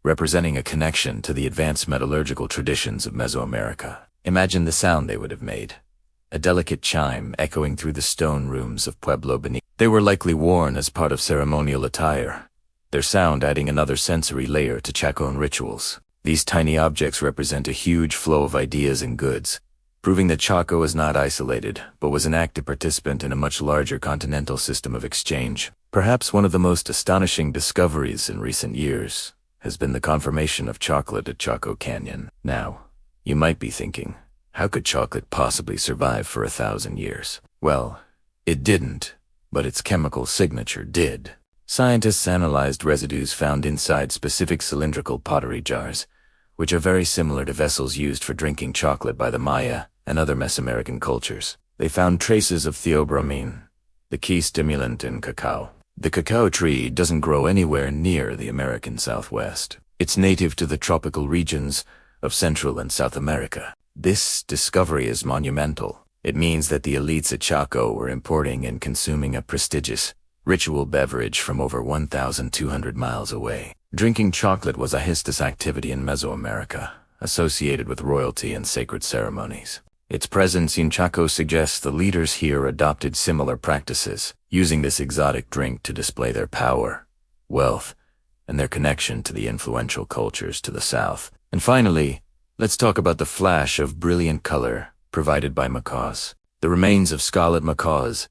representing a connection to the advanced metallurgical traditions of Mesoamerica. Imagine the sound they would have made, a delicate chime echoing through the stone rooms of Pueblo Bonito. They were likely worn as part of ceremonial attire, their sound adding another sensory layer to Chacoan rituals. These tiny objects represent a huge flow of ideas and goods, proving that Chaco was not isolated, but was an active participant in a much larger continental system of exchange. Perhaps one of the most astonishing discoveries in recent years has been the confirmation of chocolate at Chaco Canyon. Now, you might be thinking, how could chocolate possibly survive for 1,000 years? Well, it didn't, but its chemical signature did. Scientists analyzed residues found inside specific cylindrical pottery jars, which are very similar to vessels used for drinking chocolate by the Maya and other Mesoamerican cultures. They found traces of theobromine, the key stimulant in cacao. The cacao tree doesn't grow anywhere near the American Southwest. It's native to the tropical regions of Central and South America. This discovery is monumental. It means that the elites at Chaco were importing and consuming a prestigious ritual beverage from over 1,200 miles away. Drinking chocolate was a histus activity in Mesoamerica, associated with royalty and sacred ceremonies. Its presence in Chaco suggests the leaders here adopted similar practices, using this exotic drink to display their power, wealth, and their connection to the influential cultures to the south. And finally, let's talk about the flash of brilliant color provided by macaws. The remains of scarlet macaws,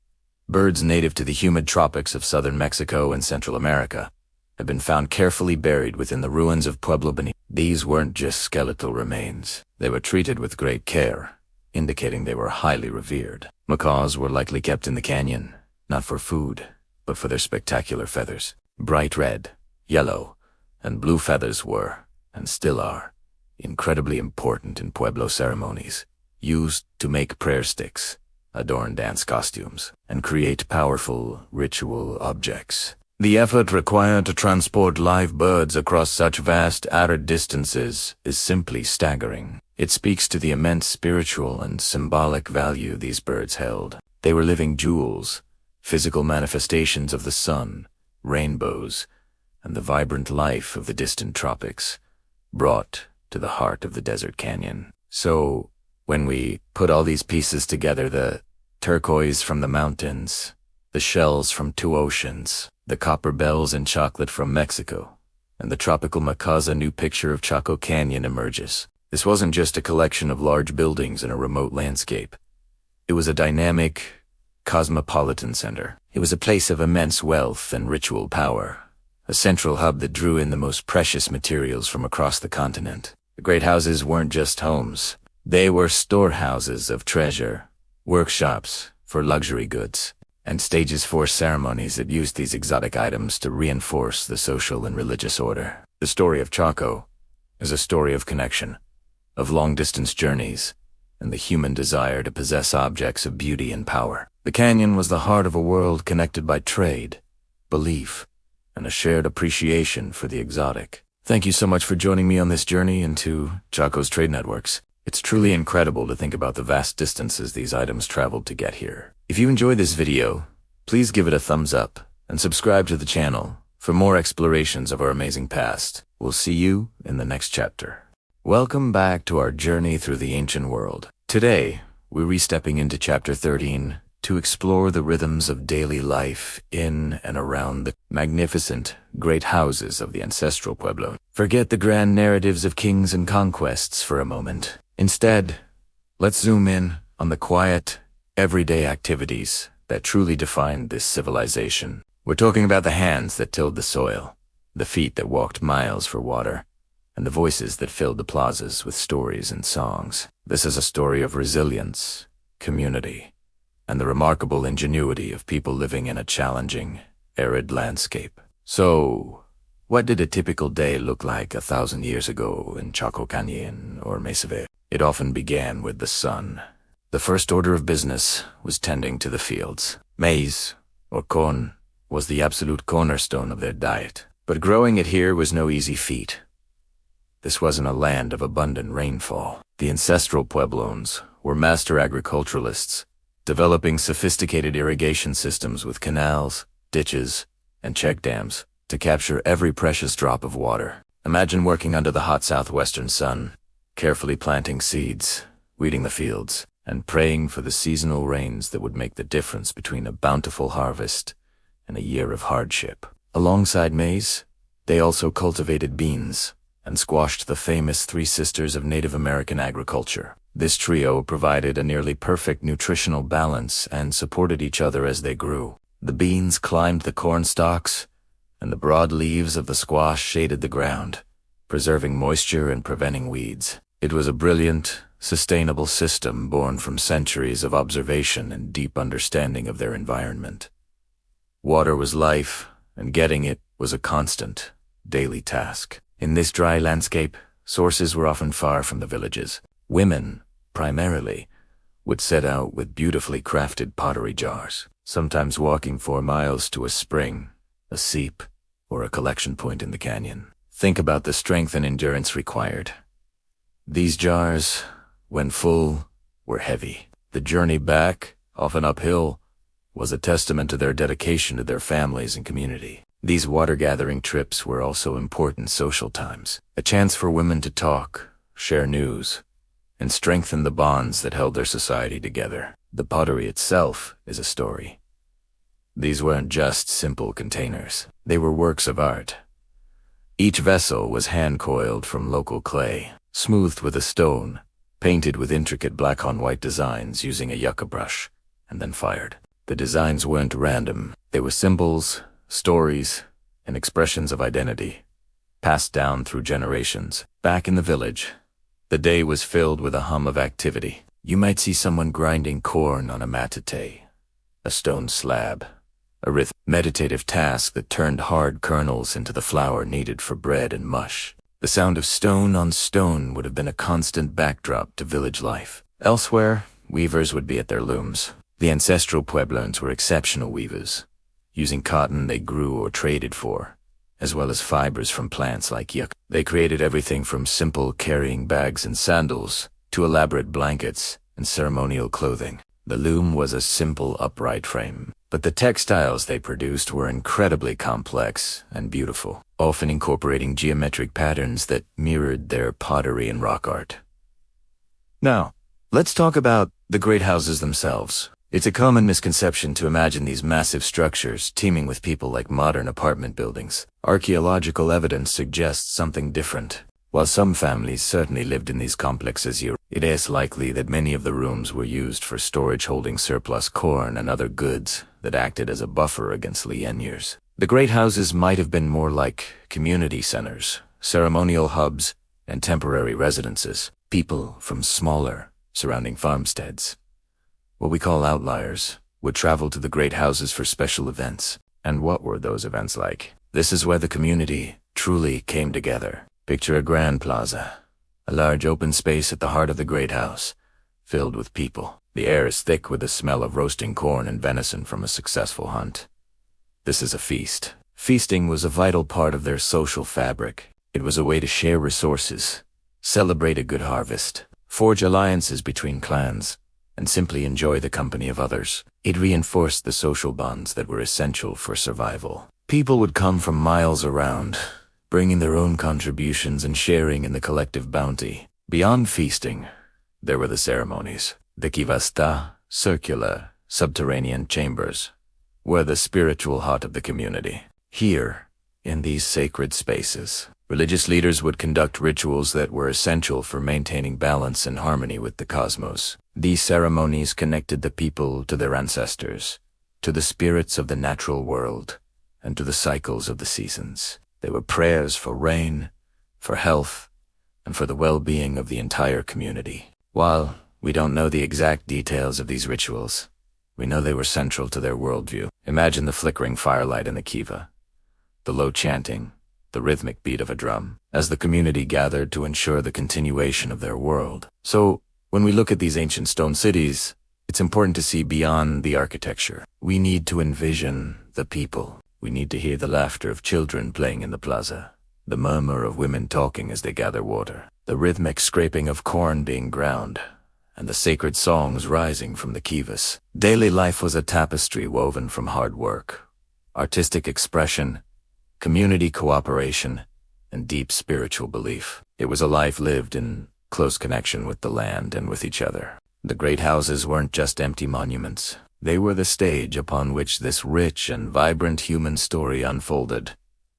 birds native to the humid tropics of southern Mexico and Central America, have been found carefully buried within the ruins of Pueblo Bonito. These weren't just skeletal remains. They were treated with great care, indicating they were highly revered. Macaws were likely kept in the canyon, not for food, but for their spectacular feathers. Bright red, yellow, and blue feathers were, and still are, incredibly important in Pueblo ceremonies, used to make prayer sticks, adorn dance costumes, and create powerful ritual objects. The effort required to transport live birds across such vast arid distances is simply staggering. It speaks to the immense spiritual and symbolic value these birds held. They were living jewels, physical manifestations of the sun, rainbows, and the vibrant life of the distant tropics, brought to the heart of the desert canyon. So, when we put all these pieces together, the turquoise from the mountains, the shells from 2 oceans, the copper bells and chocolate from Mexico, and the tropical macaws, a new picture of Chaco Canyon emerges. This wasn't just a collection of large buildings in a remote landscape. It was a dynamic, cosmopolitan center. It was a place of immense wealth and ritual power, a central hub that drew in the most precious materials from across the continent. The great houses weren't just homes. They were storehouses of treasure, workshops for luxury goods, and stages for ceremonies that used these exotic items to reinforce the social and religious order. The story of Chaco is a story of connection, of long-distance journeys, and the human desire to possess objects of beauty and power. The canyon was the heart of a world connected by trade, belief, and a shared appreciation for the exotic. Thank you so much for joining me on this journey into Chaco's trade networks. It's truly incredible to think about the vast distances these items traveled to get here. If you enjoyed this video, please give it a thumbs up and subscribe to the channel for more explorations of our amazing past. We'll see you in the next chapter. Welcome back to our journey through the ancient world. Today, we're re-stepping into Chapter 13 to explore the rhythms of daily life in and around the magnificent, great houses of the Ancestral Puebloans. Forget the grand narratives of kings and conquests for a moment. Instead, let's zoom in on the quiet, everyday activities that truly defined this civilization. We're talking about the hands that tilled the soil, the feet that walked miles for water, and the voices that filled the plazas with stories and songs. This is a story of resilience, community, and the remarkable ingenuity of people living in a challenging, arid landscape. So, what did a typical day look like 1,000 years ago in Chaco Canyon or Mesa Verde? It often began with the sun. The first order of business was tending to the fields. Maize, or corn, was the absolute cornerstone of their diet. But growing it here was no easy feat. This wasn't a land of abundant rainfall. The Ancestral Puebloans were master agriculturalists, developing sophisticated irrigation systems with canals, ditches, and check dams to capture every precious drop of water. Imagine working under the hot southwestern sun, carefully planting seeds, weeding the fields, and praying for the seasonal rains that would make the difference between a bountiful harvest and a year of hardship. Alongside maize, they also cultivated beans and squashed the famous Three Sisters of Native American agriculture. This trio provided a nearly perfect nutritional balance and supported each other as they grew. The beans climbed the corn stalks, and the broad leaves of the squash shaded the ground, preserving moisture and preventing weeds. It was a brilliant, sustainable system born from centuries of observation and deep understanding of their environment. Water was life, and getting it was a constant, daily task. In this dry landscape, sources were often far from the villages. Women, primarily, would set out with beautifully crafted pottery jars, sometimes walking 4 miles to a spring, a seep, or a collection point in the canyon. Think about the strength and endurance required. These jars, when full, were heavy. The journey back, often uphill, was a testament to their dedication to their families and community. These water-gathering trips were also important social times, a chance for women to talk, share news, and strengthen the bonds that held their society together. The pottery itself is a story. These weren't just simple containers. They were works of art. Each vessel was hand-coiled from local clay, smoothed with a stone, painted with intricate black-on-white designs using a yucca brush, and then fired. The designs weren't random. They were symbols, stories, and expressions of identity, passed down through generations. Back in the village, the day was filled with a hum of activity. You might see someone grinding corn on a matate, a stone slab, a meditative task that turned hard kernels into the flour needed for bread and mush. The sound of stone on stone would have been a constant backdrop to village life. Elsewhere, weavers would be at their looms. The Ancestral Puebloans were exceptional weavers, using cotton they grew or traded for, as well as fibers from plants like yucca. They created everything from simple carrying bags and sandals to elaborate blankets and ceremonial clothing. The loom was a simple upright frame, but the textiles they produced were incredibly complex and beautiful, often incorporating geometric patterns that mirrored their pottery and rock art. Now, let's talk about the great houses themselves. It's a common misconception to imagine these massive structures teeming with people like modern apartment buildings. Archaeological evidence suggests something different. While some families certainly lived in these complexes, it is likely that many of the rooms were used for storage holding surplus corn and other goods that acted as a buffer against lieniers. The great houses might have been more like community centers, ceremonial hubs, and temporary residences. People from smaller, surrounding farmsteads, what we call outliers, would travel to the great houses for special events. And what were those events like? This is where the community truly came together. Picture a grand plaza, a large open space at the heart of the great house, filled with people. The air is thick with the smell of roasting corn and venison from a successful hunt. This is a feast. Feasting was a vital part of their social fabric. It was a way to share resources, celebrate a good harvest, forge alliances between clans, and simply enjoy the company of others. It reinforced the social bonds that were essential for survival. People would come from miles around, bringing their own contributions and sharing in the collective bounty. Beyond feasting, there were the ceremonies. The kivas, circular, subterranean chambers, were the spiritual heart of the community. Here, in these sacred spaces, religious leaders would conduct rituals that were essential for maintaining balance and harmony with the cosmos. These ceremonies connected the people to their ancestors, to the spirits of the natural world, and to the cycles of the seasons. They were prayers for rain, for health, and for the well-being of the entire community. While we don't know the exact details of these rituals, we know they were central to their worldview. Imagine the flickering firelight in the kiva, the low chanting, the rhythmic beat of a drum, as the community gathered to ensure the continuation of their world. So, when we look at these ancient stone cities, it's important to see beyond the architecture. We need to envision the people. We need to hear the laughter of children playing in the plaza, the murmur of women talking as they gather water, the rhythmic scraping of corn being ground, and the sacred songs rising from the kivas. Daily life was a tapestry woven from hard work, artistic expression, community cooperation, and deep spiritual belief. It was a life lived in close connection with the land and with each other. The great houses weren't just empty monuments. They were the stage upon which this rich and vibrant human story unfolded,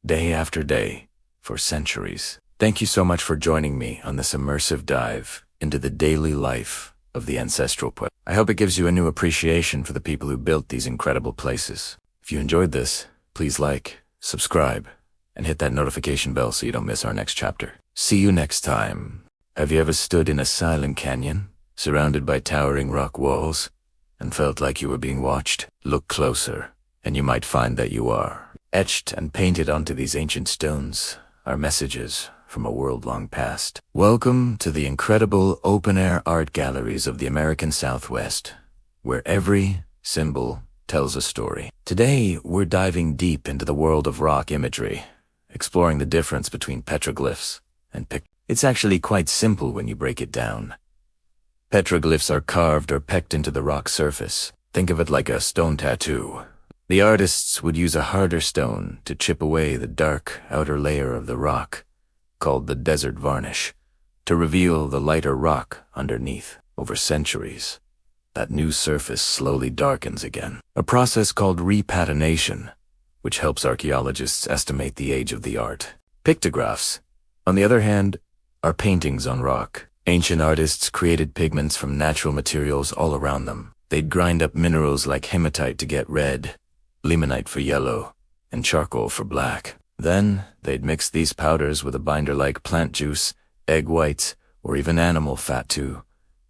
day after day, for centuries. Thank you so much for joining me on this immersive dive into the daily life of the Ancestral Pueblo. I hope it gives you a new appreciation for the people who built these incredible places. If you enjoyed this, please like, subscribe, and hit that notification bell so you don't miss our next chapter. See you next time. Have you ever stood in a silent canyon, surrounded by towering rock walls, and felt like you were being watched? Look closer, and you might find that you are. Etched and painted onto these ancient stones are messages from a world long past. Welcome to the incredible open-air art galleries of the American Southwest, where every symbol tells a story. Today, we're diving deep into the world of rock imagery, exploring the difference between petroglyphs and pictures. It's actually quite simple when you break it down. Petroglyphs are carved or pecked into the rock surface. Think of it like a stone tattoo. The artists would use a harder stone to chip away the dark outer layer of the rock, called the desert varnish, to reveal the lighter rock underneath. Over centuries, that new surface slowly darkens again. A process called repatination, which helps archaeologists estimate the age of the art. Pictographs, on the other hand, are paintings on rock. Ancient artists created pigments from natural materials all around them. They'd grind up minerals like hematite to get red, limonite for yellow, and charcoal for black. Then, they'd mix these powders with a binder like plant juice, egg whites, or even animal fat to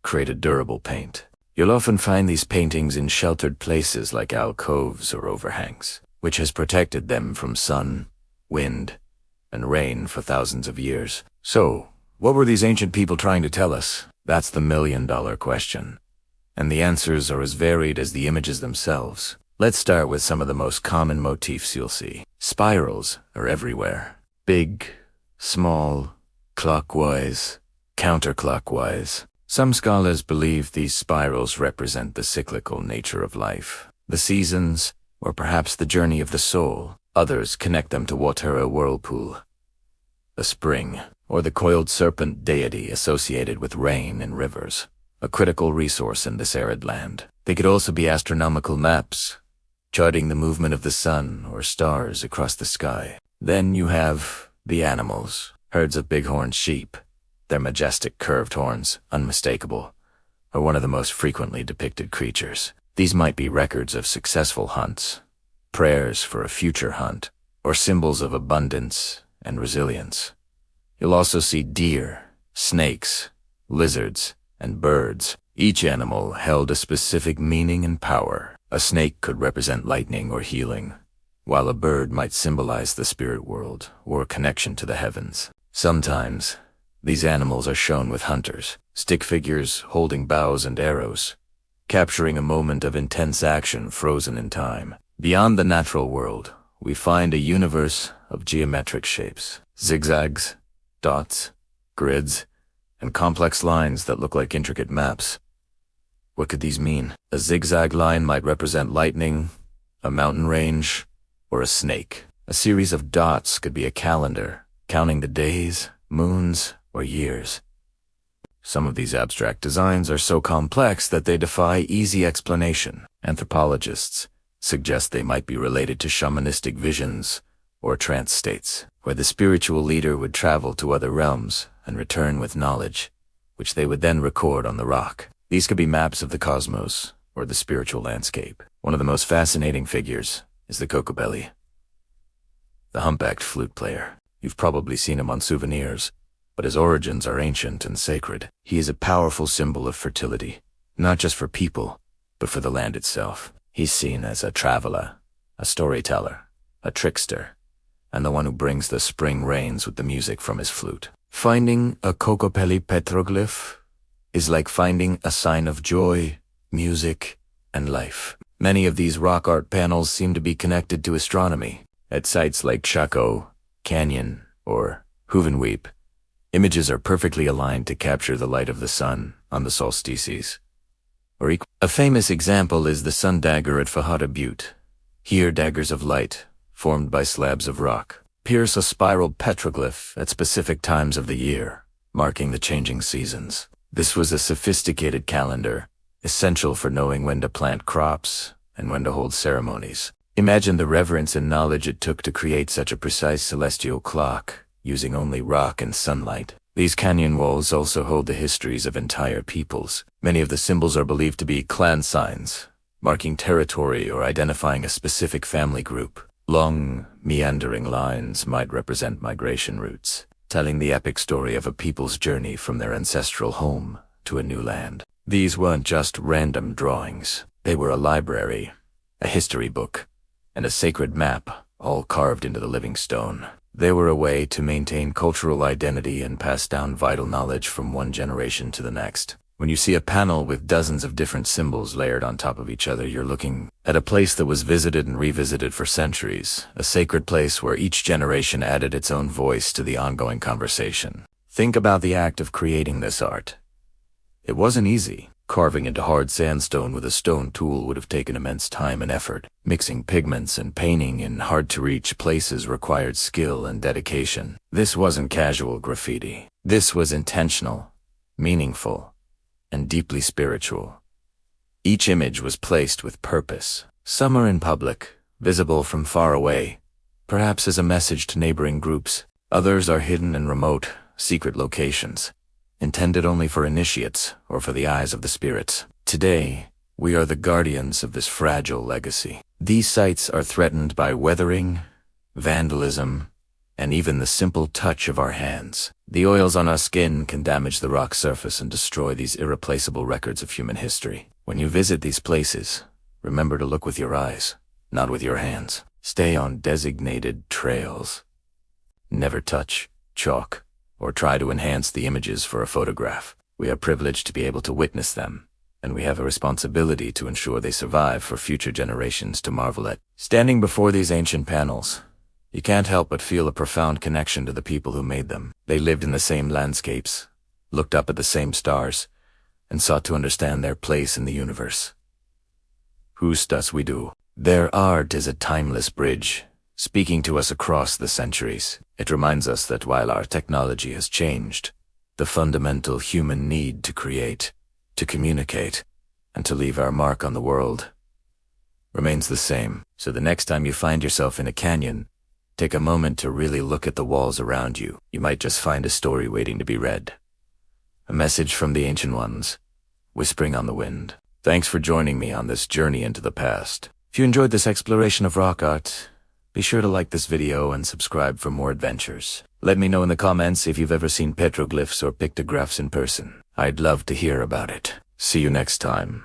create a durable paint. You'll often find these paintings in sheltered places like alcoves or overhangs, which has protected them from sun, wind, and rain for thousands of years. So, what were these ancient people trying to tell us? That's the million-dollar question. And the answers are as varied as the images themselves. Let's start with some of the most common motifs you'll see. Spirals are everywhere. Big, small, clockwise, counterclockwise. Some scholars believe these spirals represent the cyclical nature of life, the seasons, or perhaps the journey of the soul. Others connect them to Watera whirlpool, the spring, or the coiled serpent deity associated with rain and rivers, a critical resource in this arid land. They could also be astronomical maps, charting the movement of the sun or stars across the sky. Then you have the animals, herds of bighorn sheep. Their majestic curved horns, unmistakable, are one of the most frequently depicted creatures. These might be records of successful hunts, prayers for a future hunt, or symbols of abundance and resilience. You'll also see deer, snakes, lizards, and birds. Each animal held a specific meaning and power. A snake could represent lightning or healing, while a bird might symbolize the spirit world or a connection to the heavens. Sometimes, these animals are shown with hunters, stick figures holding bows and arrows, capturing a moment of intense action frozen in time. Beyond the natural world, we find a universe of geometric shapes, zigzags, dots, grids, and complex lines that look like intricate maps. What could these mean? A zigzag line might represent lightning, a mountain range, or a snake. A series of dots could be a calendar, counting the days, moons, or years. Some of these abstract designs are so complex that they defy easy explanation. Anthropologists suggest they might be related to shamanistic visions or trance states, where the spiritual leader would travel to other realms and return with knowledge, which they would then record on the rock. These could be maps of the cosmos or the spiritual landscape. One of the most fascinating figures is the Cocobelly, the humpbacked flute player. You've probably seen him on souvenirs, but his origins are ancient and sacred. He is a powerful symbol of fertility, not just for people, but for the land itself. He's seen as a traveler, a storyteller, a trickster, and the one who brings the spring rains with the music from his flute. Finding a Kokopelli petroglyph is like finding a sign of joy, music, and life. Many of these rock art panels seem to be connected to astronomy. At sites like Chaco Canyon or Hoevenweep, images are perfectly aligned to capture the light of the sun on the solstices. A famous example is the sun dagger at Fajada Butte. Here, daggers of light, formed by slabs of rock, pierce a spiral petroglyph at specific times of the year, marking the changing seasons. This was a sophisticated calendar, essential for knowing when to plant crops and when to hold ceremonies. Imagine the reverence and knowledge it took to create such a precise celestial clock, using only rock and sunlight. These canyon walls also hold the histories of entire peoples. Many of the symbols are believed to be clan signs, marking territory or identifying a specific family group. Long, meandering lines might represent migration routes, telling the epic story of a people's journey from their ancestral home to a new land. These weren't just random drawings. They were a library, a history book, and a sacred map, all carved into the living stone. They were a way to maintain cultural identity and pass down vital knowledge from one generation to the next. When you see a panel with dozens of different symbols layered on top of each other, you're looking at a place that was visited and revisited for centuries, a sacred place where each generation added its own voice to the ongoing conversation. Think about the act of creating this art. It wasn't easy. Carving into hard sandstone with a stone tool would have taken immense time and effort. Mixing pigments and painting in hard-to-reach places required skill and dedication. This wasn't casual graffiti. This was intentional, meaningful, and deeply spiritual. Each image was placed with purpose. Some are in public, visible from far away, perhaps as a message to neighboring groups. Others are hidden in remote, secret locations, intended only for initiates or for the eyes of the spirits. Today, we are the guardians of this fragile legacy. These sites are threatened by weathering, vandalism, and even the simple touch of our hands. The oils on our skin can damage the rock surface and destroy these irreplaceable records of human history. When you visit these places, remember to look with your eyes, not with your hands. Stay on designated trails. Never touch, chalk, or try to enhance the images for a photograph. We are privileged to be able to witness them, and we have a responsibility to ensure they survive for future generations to marvel at. Standing before these ancient panels, you can't help but feel a profound connection to the people who made them. They lived in the same landscapes, looked up at the same stars, and sought to understand their place in the universe. Whose thus we do. Their art is a timeless bridge, speaking to us across the centuries. It reminds us that while our technology has changed, the fundamental human need to create, to communicate, and to leave our mark on the world remains the same. So the next time you find yourself in a canyon, take a moment to really look at the walls around you. You might just find a story waiting to be read. A message from the ancient ones, whispering on the wind. Thanks for joining me on this journey into the past. If you enjoyed this exploration of rock art, be sure to like this video and subscribe for more adventures. Let me know in the comments if you've ever seen petroglyphs or pictographs in person. I'd love to hear about it. See you next time.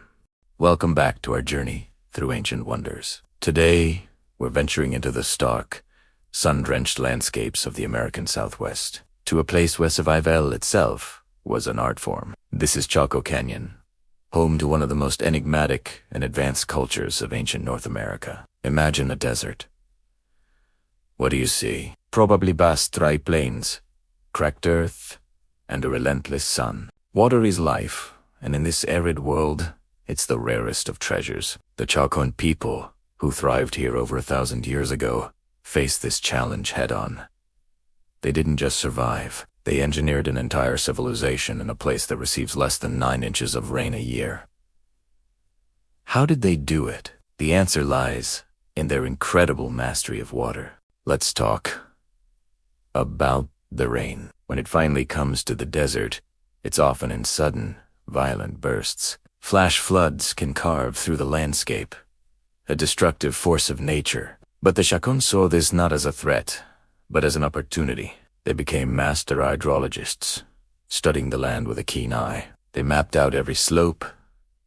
Welcome back to our journey through ancient wonders. Today, we're venturing into the stark, sun-drenched landscapes of the American Southwest, to a place where survival itself was an art form. This is Chaco Canyon, home to one of the most enigmatic and advanced cultures of ancient North America. Imagine a desert. What do you see? Probably vast dry plains, cracked earth, and a relentless sun. Water is life, and in this arid world, it's the rarest of treasures. The Chacoan people, who thrived here over 1,000 years ago, faced this challenge head-on. They didn't just survive, they engineered an entire civilization in a place that receives less than 9 inches of rain a year. How did they do it? The answer lies in their incredible mastery of water. Let's talk about the rain. When it finally comes to the desert, it's often in sudden, violent bursts. Flash floods can carve through the landscape, a destructive force of nature. But the Chacoan saw this not as a threat, but as an opportunity. They became master hydrologists, studying the land with a keen eye. They mapped out every slope,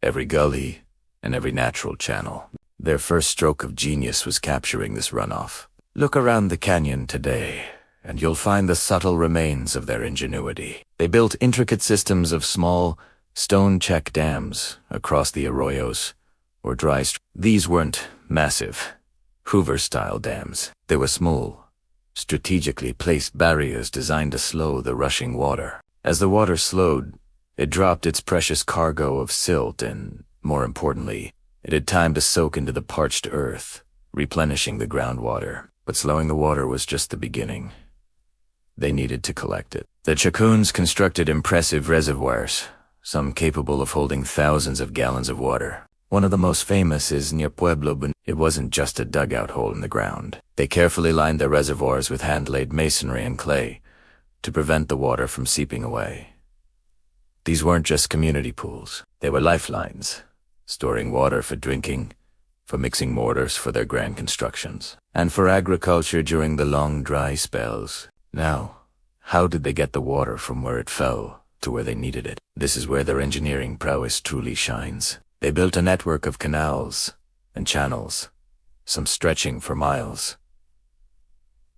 every gully, and every natural channel. Their first stroke of genius was capturing this runoff. Look around the canyon today, and you'll find the subtle remains of their ingenuity. They built intricate systems of small, stone check dams across the arroyos, or dry streams. These weren't massive, Hoover-style dams. They were small, strategically placed barriers designed to slow the rushing water. As the water slowed, it dropped its precious cargo of silt and, more importantly, it had time to soak into the parched earth, replenishing the groundwater. But slowing the water was just the beginning. They needed to collect it. The Chacoans constructed impressive reservoirs, some capable of holding thousands of gallons of water. One of the most famous is near Pueblo Bonito. It wasn't just a dugout hole in the ground. They carefully lined their reservoirs with hand-laid masonry and clay to prevent the water from seeping away. These weren't just community pools. They were lifelines, storing water for drinking, for mixing mortars for their grand constructions, and for agriculture during the long dry spells. Now, how did they get the water from where it fell to where they needed it? This is where their engineering prowess truly shines. They built a network of canals and channels, some stretching for miles.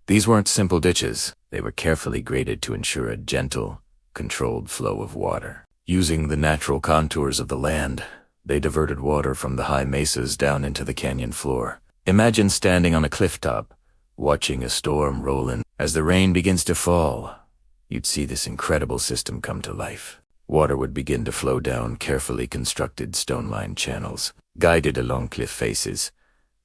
These weren't simple ditches. They were carefully graded to ensure a gentle, controlled flow of water. Using the natural contours of the land, they diverted water from the high mesas down into the canyon floor. Imagine standing on a cliff top, watching a storm roll in. As the rain begins to fall, you'd see this incredible system come to life. Water would begin to flow down carefully constructed stone-lined channels, guided along cliff faces,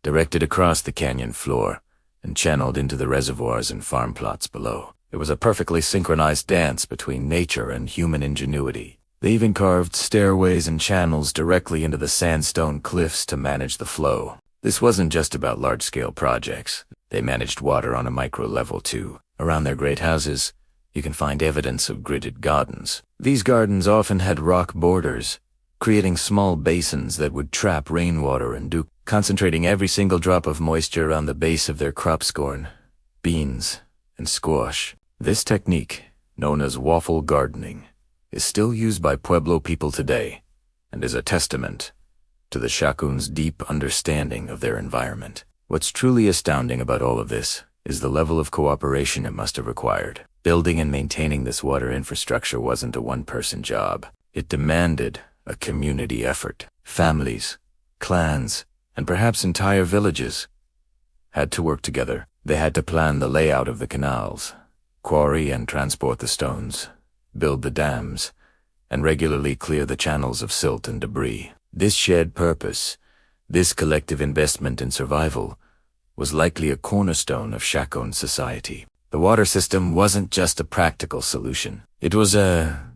directed across the canyon floor, and channeled into the reservoirs and farm plots below. It was a perfectly synchronized dance between nature and human ingenuity. They even carved stairways and channels directly into the sandstone cliffs to manage the flow. This wasn't just about large-scale projects. They managed water on a micro level too. Around their great houses, you can find evidence of gridded gardens. These gardens often had rock borders, creating small basins that would trap rainwater and concentrating every single drop of moisture around the base of their crops corn, beans, and squash. This technique, known as waffle gardening, is still used by Pueblo people today and is a testament to the Chacoans' deep understanding of their environment. What's truly astounding about all of this is the level of cooperation it must have required. Building and maintaining this water infrastructure wasn't a one-person job. It demanded a community effort. Families, clans, and perhaps entire villages had to work together. They had to plan the layout of the canals, quarry and transport the stones, build the dams, and regularly clear the channels of silt and debris. This shared purpose, this collective investment in survival, was likely a cornerstone of Chacoan society. The water system wasn't just a practical solution. It was a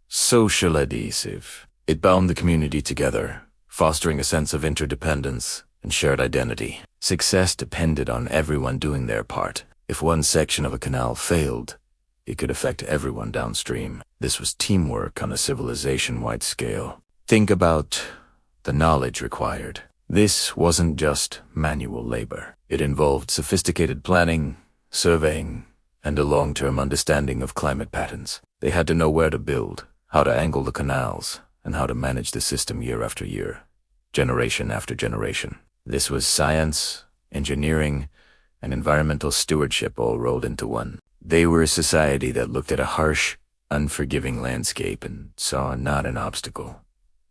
social adhesive. It bound the community together, fostering a sense of interdependence and shared identity. Success depended on everyone doing their part. If one section of a canal failed, it could affect everyone downstream. This was teamwork on a civilization-wide scale. Think about the knowledge required. This wasn't just manual labor. It involved sophisticated planning, surveying, and a long-term understanding of climate patterns. They had to know where to build, how to angle the canals, and how to manage the system year after year, generation after generation. This was science, engineering, and environmental stewardship all rolled into one. They were a society that looked at a harsh, unforgiving landscape and saw not an obstacle,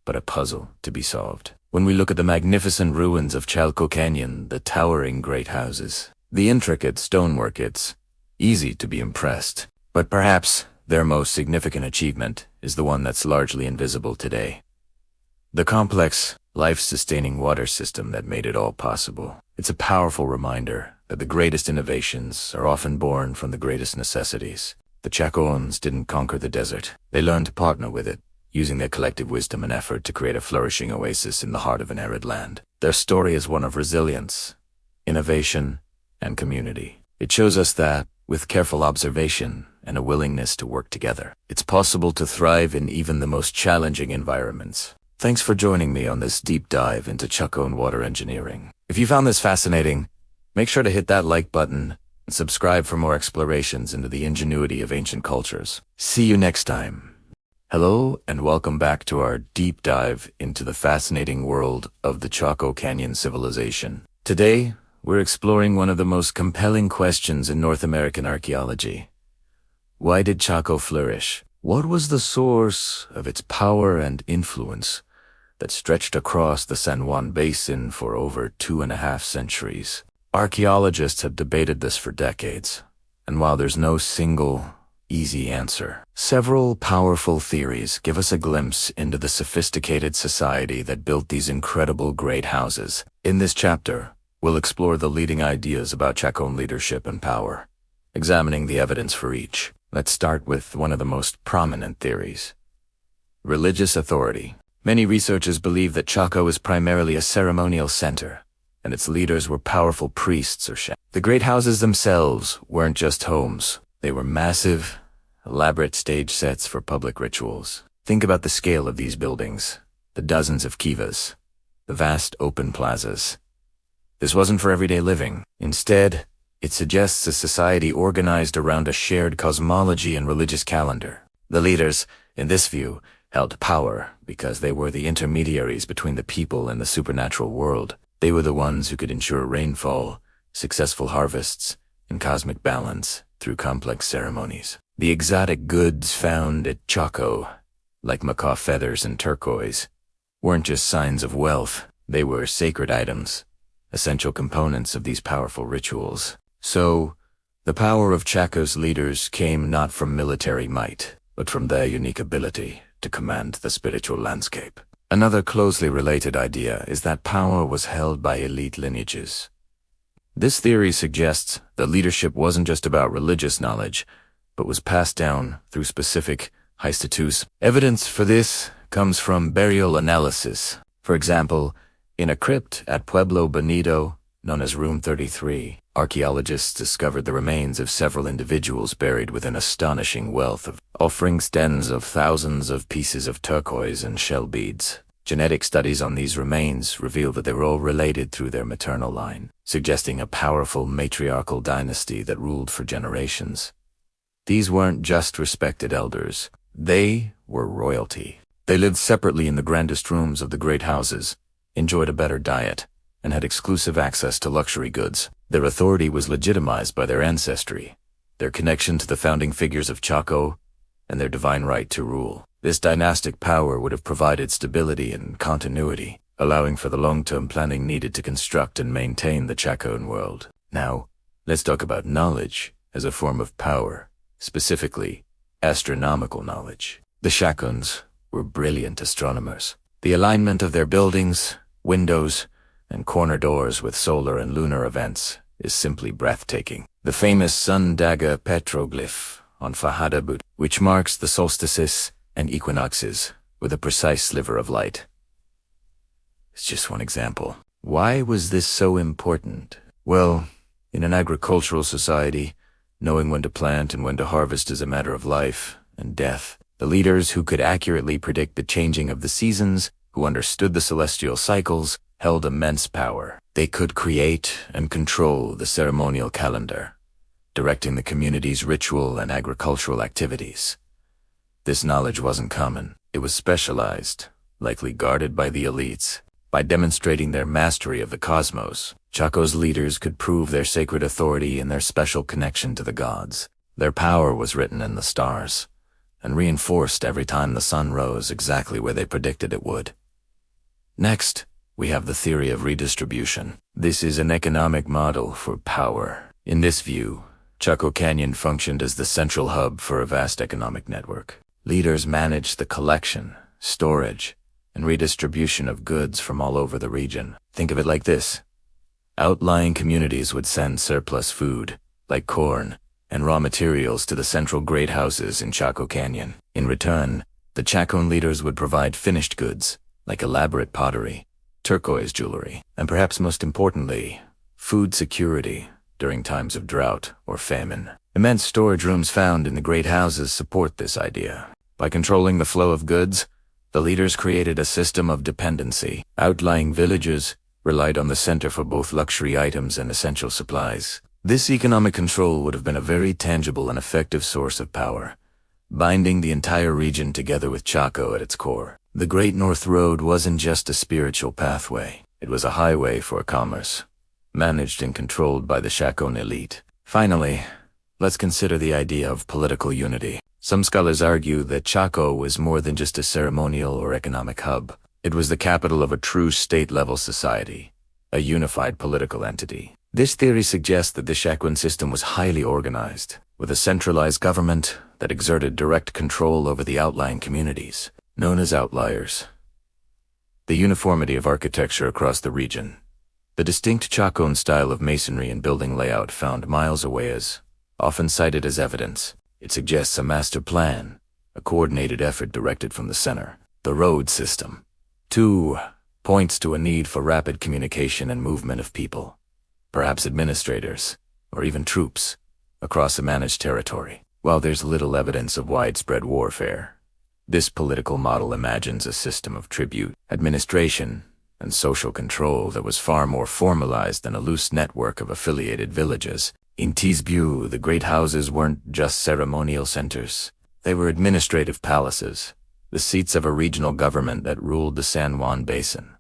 but a puzzle to be solved. When we look at the magnificent ruins of Chaco Canyon, the towering great houses, the intricate stonework, it's easy to be impressed. But perhaps their most significant achievement is the one that's largely invisible today. The complex, life-sustaining water system that made it all possible. It's a powerful reminder that the greatest innovations are often born from the greatest necessities. The Chacoans didn't conquer the desert. They learned to partner with it, using their collective wisdom and effort to create a flourishing oasis in the heart of an arid land. Their story is one of resilience, innovation, and community. It shows us that, with careful observation and a willingness to work together, it's possible to thrive in even the most challenging environments. Thanks for joining me on this deep dive into Chacoan water engineering. If you found this fascinating, Make sure to hit that like button and subscribe for more explorations into the ingenuity of ancient cultures. See you next time. Hello and welcome back to our deep dive into the fascinating world of the Chaco Canyon civilization. Today, we're exploring one of the most compelling questions in North American archaeology. Why did Chaco flourish? What was the source of its power and influence that stretched across the San Juan Basin for over 2.5 centuries? Archaeologists have debated this for decades, and while there's no single, easy answer, several powerful theories give us a glimpse into the sophisticated society that built these incredible great houses. In this chapter, we'll explore the leading ideas about Chacoan leadership and power, examining the evidence for each. Let's start with one of the most prominent theories: religious authority. Many researchers believe that Chaco is primarily a ceremonial center, and its leaders were powerful priests or shamans. The great houses themselves weren't just homes. They were massive, elaborate stage sets for public rituals. Think about the scale of these buildings, the dozens of kivas, the vast open plazas. This wasn't for everyday living. Instead, it suggests a society organized around a shared cosmology and religious calendar. The leaders, in this view, held power because they were the intermediaries between the people and the supernatural world. They were the ones who could ensure rainfall, successful harvests, and cosmic balance through complex ceremonies. The exotic goods found at Chaco, like macaw feathers and turquoise, weren't just signs of wealth. They were sacred items, essential components of these powerful rituals. So, the power of Chaco's leaders came not from military might, but from their unique ability to command the spiritual landscape. Another closely related idea is that power was held by elite lineages. This theory suggests that leadership wasn't just about religious knowledge, but was passed down through specific high status. Evidence for this comes from burial analysis. For example, in a crypt at Pueblo Bonito, known as Room 33, archaeologists discovered the remains of several individuals buried with an astonishing wealth of offering stems of thousands of pieces of turquoise and shell beads. Genetic studies on these remains reveal that they were all related through their maternal line, suggesting a powerful matriarchal dynasty that ruled for generations. These weren't just respected elders. They were royalty. They lived separately in the grandest rooms of the great houses, enjoyed a better diet, and had exclusive access to luxury goods. Their authority was legitimized by their ancestry, their connection to the founding figures of Chaco, and their divine right to rule. This dynastic power would have provided stability and continuity, allowing for the long-term planning needed to construct and maintain the Chacoan world. Now, let's talk about knowledge as a form of power, specifically astronomical knowledge. The Chacoans were brilliant astronomers. The alignment of their buildings, windows, and corner doors with solar and lunar events is simply breathtaking. The famous sun dagger petroglyph on Fajada, Butte, which marks the solstices and equinoxes with a precise sliver of light. It's just one example. Why was this so important? Well, in an agricultural society, knowing when to plant and when to harvest is a matter of life and death. The leaders who could accurately predict the changing of the seasons, who understood the celestial cycles, held immense power. They could create and control the ceremonial calendar, directing the community's ritual and agricultural activities. This knowledge wasn't common. It was specialized, likely guarded by the elites. By demonstrating their mastery of the cosmos, Chaco's leaders could prove their sacred authority and their special connection to the gods. Their power was written in the stars, and reinforced every time the sun rose exactly where they predicted it would. Next, we have the theory of redistribution. This is an economic model for power. In this view, Chaco Canyon functioned as the central hub for a vast economic network. Leaders managed the collection, storage, and redistribution of goods from all over the region. Think of it like this. Outlying communities would send surplus food, like corn, and raw materials to the central great houses in Chaco Canyon. In return, the Chacoan leaders would provide finished goods, like elaborate pottery, turquoise jewelry, and perhaps most importantly, food security during times of drought or famine. Immense storage rooms found in the great houses support this idea. By controlling the flow of goods, the leaders created a system of dependency. Outlying villages relied on the center for both luxury items and essential supplies. This economic control would have been a very tangible and effective source of power, binding the entire region together with Chaco at its core. The Great North Road wasn't just a spiritual pathway. It was a highway for commerce, managed and controlled by the Chacoan elite. Finally, let's consider the idea of political unity. Some scholars argue that Chaco was more than just a ceremonial or economic hub. It was the capital of a true state-level society, a unified political entity. This theory suggests that the Chacoan system was highly organized, with a centralized government that exerted direct control over the outlying communities, known as outliers. The uniformity of architecture across the region. The distinct Chacoan style of masonry and building layout found miles away is often cited as evidence. It suggests a master plan, a coordinated effort directed from the center. The road system, too, points to a need for rapid communication and movement of people, perhaps administrators, or even troops, across a managed territory. While there's little evidence of widespread warfare, this political model imagines a system of tribute, administration, and social control that was far more formalized than a loose network of affiliated villages. In Butte, the great houses weren't just ceremonial centers. They were administrative palaces, the seats of a regional government that ruled the San Juan Basin.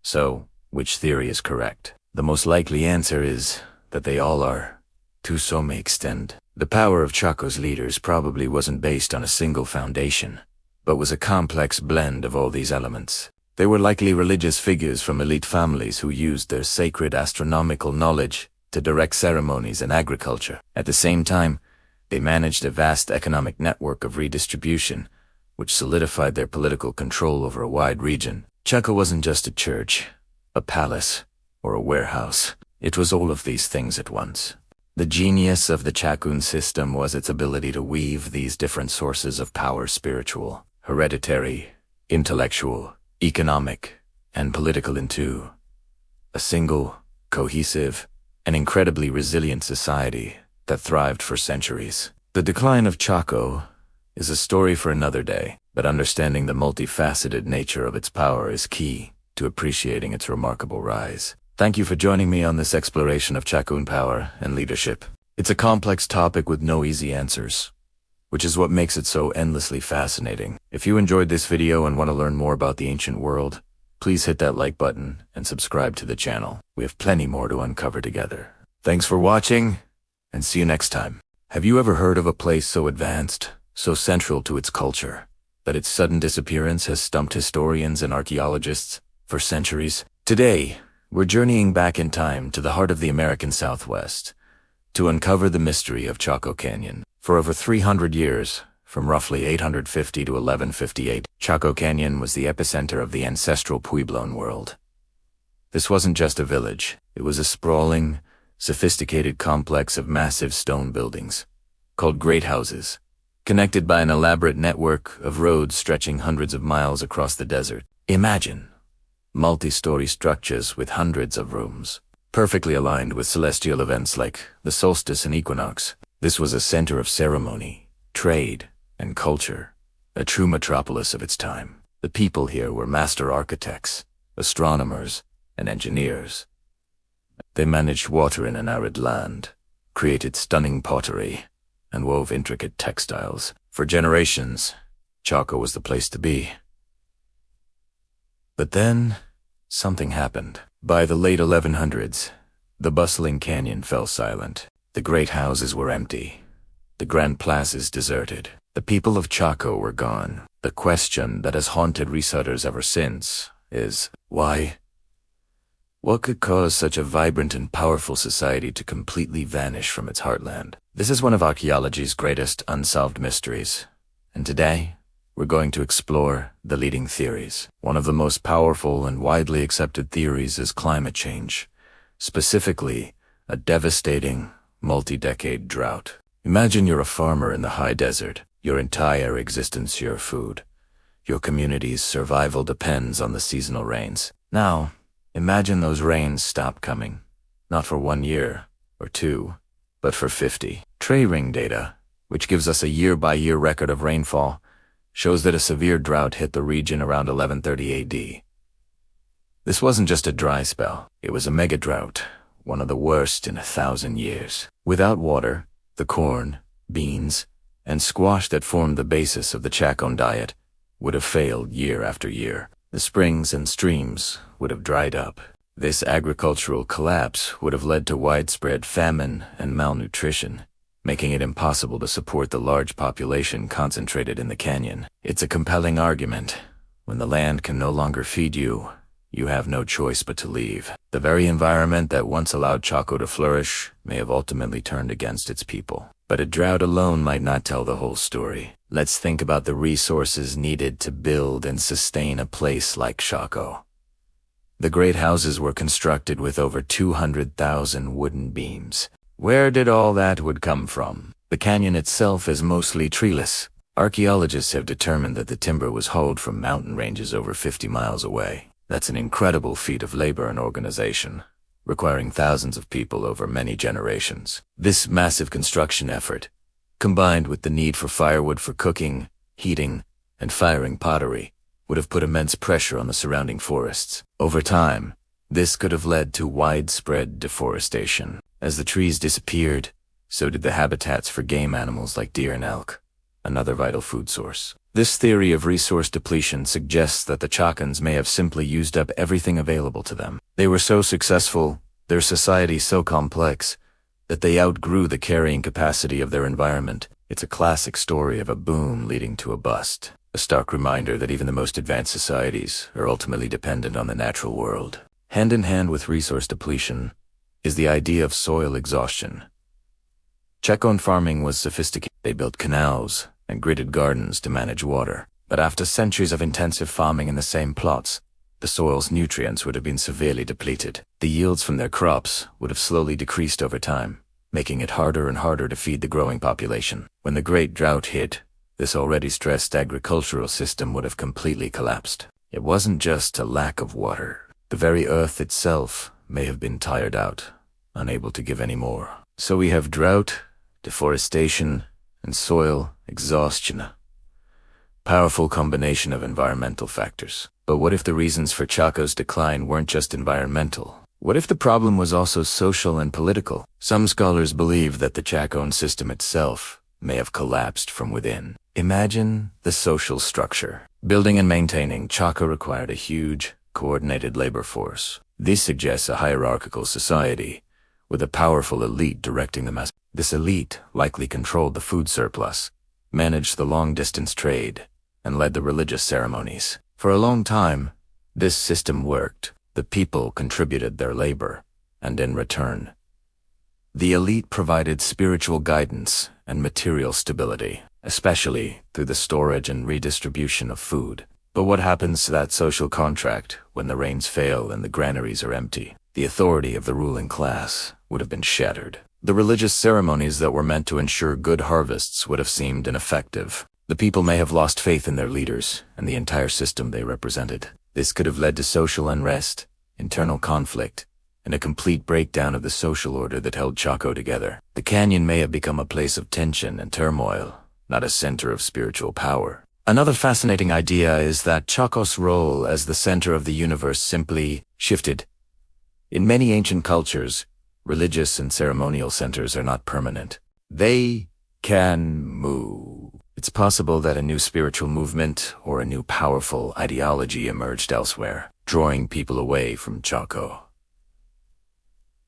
So, which theory is correct? The most likely answer is that they all are, to some extent. The power of Chaco's leaders probably wasn't based on a single foundation, but was a complex blend of all these elements. They were likely religious figures from elite families who used their sacred astronomical knowledge to direct ceremonies and agriculture. At the same time, they managed a vast economic network of redistribution, which solidified their political control over a wide region. Chaco wasn't just a church, a palace, or a warehouse. It was all of these things at once. The genius of the Chacoan system was its ability to weave these different sources of power: spiritual, hereditary, intellectual, economic, and political into a single, cohesive, and incredibly resilient society that thrived for centuries. The decline of Chaco is a story for another day, but understanding the multifaceted nature of its power is key to appreciating its remarkable rise. Thank you for joining me on this exploration of Chacoan power and leadership. It's a complex topic with no easy answers, which is what makes it so endlessly fascinating. If you enjoyed this video and want to learn more about the ancient world, please hit that like button and subscribe to the channel. We have plenty more to uncover together. Thanks for watching, and see you next time. Have you ever heard of a place so advanced, so central to its culture, that its sudden disappearance has stumped historians and archaeologists for centuries? Today, we're journeying back in time to the heart of the American Southwest to uncover the mystery of Chaco Canyon. For over 300 years, from roughly 850 to 1158, Chaco Canyon was the epicenter of the ancestral Puebloan world. This wasn't just a village. It was a sprawling, sophisticated complex of massive stone buildings, called great houses, connected by an elaborate network of roads stretching hundreds of miles across the desert. Imagine multi-story structures with hundreds of rooms, perfectly aligned with celestial events like the solstice and equinox. This was a center of ceremony, trade, and culture, a true metropolis of its time. The people here were master architects, astronomers, and engineers. They managed water in an arid land, created stunning pottery, and wove intricate textiles. For generations, Chaco was the place to be. But then, something happened. By the late 1100s, the bustling canyon fell silent. The great houses were empty, the grand plazas deserted. The people of Chaco were gone. The question that has haunted researchers ever since is, why? What could cause such a vibrant and powerful society to completely vanish from its heartland? This is one of archaeology's greatest unsolved mysteries, and today, we're going to explore the leading theories. One of the most powerful and widely accepted theories is climate change, specifically a devastating, multi-decade drought. Imagine you're a farmer in the high desert. Your entire existence, your food, your community's survival depends on the seasonal rains. Now, imagine those rains stop coming, not for 1 year or 2, but for 50. Ring data, which gives us a year-by-year record of rainfall, shows that a severe drought hit the region around 1130 AD. This wasn't just a dry spell. It was a mega drought, one of the worst in 1,000 years. Without water, the corn, beans, and squash that formed the basis of the Chacoan diet would have failed year after year. The springs and streams would have dried up. This agricultural collapse would have led to widespread famine and malnutrition, making it impossible to support the large population concentrated in the canyon. It's a compelling argument. When the land can no longer feed you, you have no choice but to leave. The very environment that once allowed Chaco to flourish may have ultimately turned against its people. But a drought alone might not tell the whole story. Let's think about the resources needed to build and sustain a place like Chaco. The great houses were constructed with over 200,000 wooden beams. Where did all that wood come from? The canyon itself is mostly treeless. Archaeologists have determined that the timber was hauled from mountain ranges over 50 miles away. That's an incredible feat of labor and organization, requiring thousands of people over many generations. This massive construction effort, combined with the need for firewood for cooking, heating, and firing pottery, would have put immense pressure on the surrounding forests. Over time, this could have led to widespread deforestation. As the trees disappeared, so did the habitats for game animals like deer and elk, another vital food source. This theory of resource depletion suggests that the Chacans may have simply used up everything available to them. They were so successful, their society so complex, that they outgrew the carrying capacity of their environment. It's a classic story of a boom leading to a bust, a stark reminder that even the most advanced societies are ultimately dependent on the natural world. Hand in hand with resource depletion is the idea of soil exhaustion. Chacoan farming was sophisticated. They built canals and gridded gardens to manage water. But after centuries of intensive farming in the same plots, the soil's nutrients would have been severely depleted. The yields from their crops would have slowly decreased over time, making it harder and harder to feed the growing population. When the Great Drought hit, this already stressed agricultural system would have completely collapsed. It wasn't just a lack of water. The very earth itself may have been tired out, unable to give any more. So we have drought, deforestation, and soil exhaustion. Powerful combination of environmental factors. But what if the reasons for Chaco's decline weren't just environmental? What if the problem was also social and political? Some scholars believe that the Chacoan system itself may have collapsed from within. Imagine the social structure. Building and maintaining Chaco required a huge, coordinated labor force. This suggests a hierarchical society, with a powerful elite directing the mass. This elite likely controlled the food surplus, managed the long-distance trade, and led the religious ceremonies. For a long time, this system worked. The people contributed their labor, and in return, the elite provided spiritual guidance and material stability, especially through the storage and redistribution of food. But what happens to that social contract when the rains fail and the granaries are empty? The authority of the ruling class would have been shattered. The religious ceremonies that were meant to ensure good harvests would have seemed ineffective. The people may have lost faith in their leaders and the entire system they represented. This could have led to social unrest, internal conflict, and a complete breakdown of the social order that held Chaco together. The canyon may have become a place of tension and turmoil, not a center of spiritual power. Another fascinating idea is that Chaco's role as the center of the universe simply shifted. In many ancient cultures, religious and ceremonial centers are not permanent. They can move. It's possible that a new spiritual movement or a new powerful ideology emerged elsewhere, drawing people away from Chaco.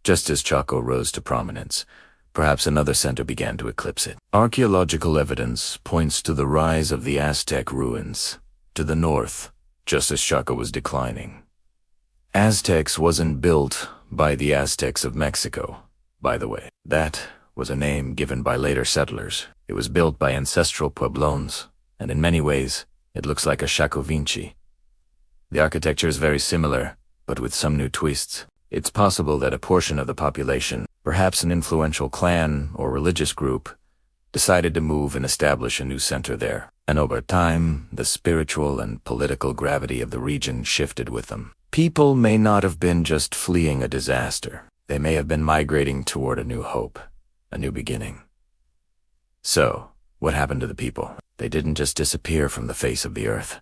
Just as Chaco rose to prominence, perhaps another center began to eclipse it. Archaeological evidence points to the rise of the Aztec ruins to the north, just as Chaco was declining. Aztecs wasn't built by the Aztecs of Mexico, by the way. That was a name given by later settlers. It was built by Ancestral Puebloans, and in many ways, it looks like a Chaco Vinci. The architecture is very similar, but with some new twists. It's possible that a portion of the population, perhaps an influential clan or religious group, decided to move and establish a new center there. And over time, the spiritual and political gravity of the region shifted with them. People may not have been just fleeing a disaster. They may have been migrating toward a new hope, a new beginning. So, what happened to the people? They didn't just disappear from the face of the earth.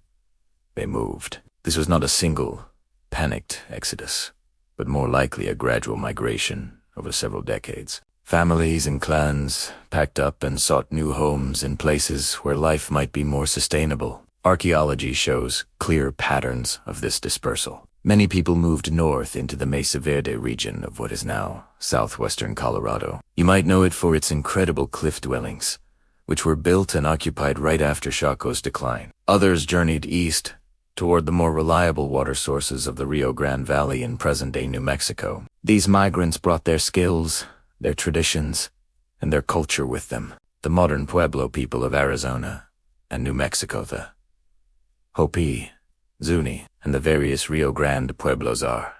They moved. This was not a single, panicked exodus, but more likely a gradual migration over several decades. Families and clans packed up and sought new homes in places where life might be more sustainable. Archaeology shows clear patterns of this dispersal. Many people moved north into the Mesa Verde region of what is now southwestern Colorado. You might know it for its incredible cliff dwellings, which were built and occupied right after Chaco's decline. Others journeyed east toward the more reliable water sources of the Rio Grande Valley in present-day New Mexico. These migrants brought their skills, their traditions, and their culture with them. The modern Pueblo people of Arizona and New Mexico, the Hopi, Zuni, and the various Rio Grande Pueblos are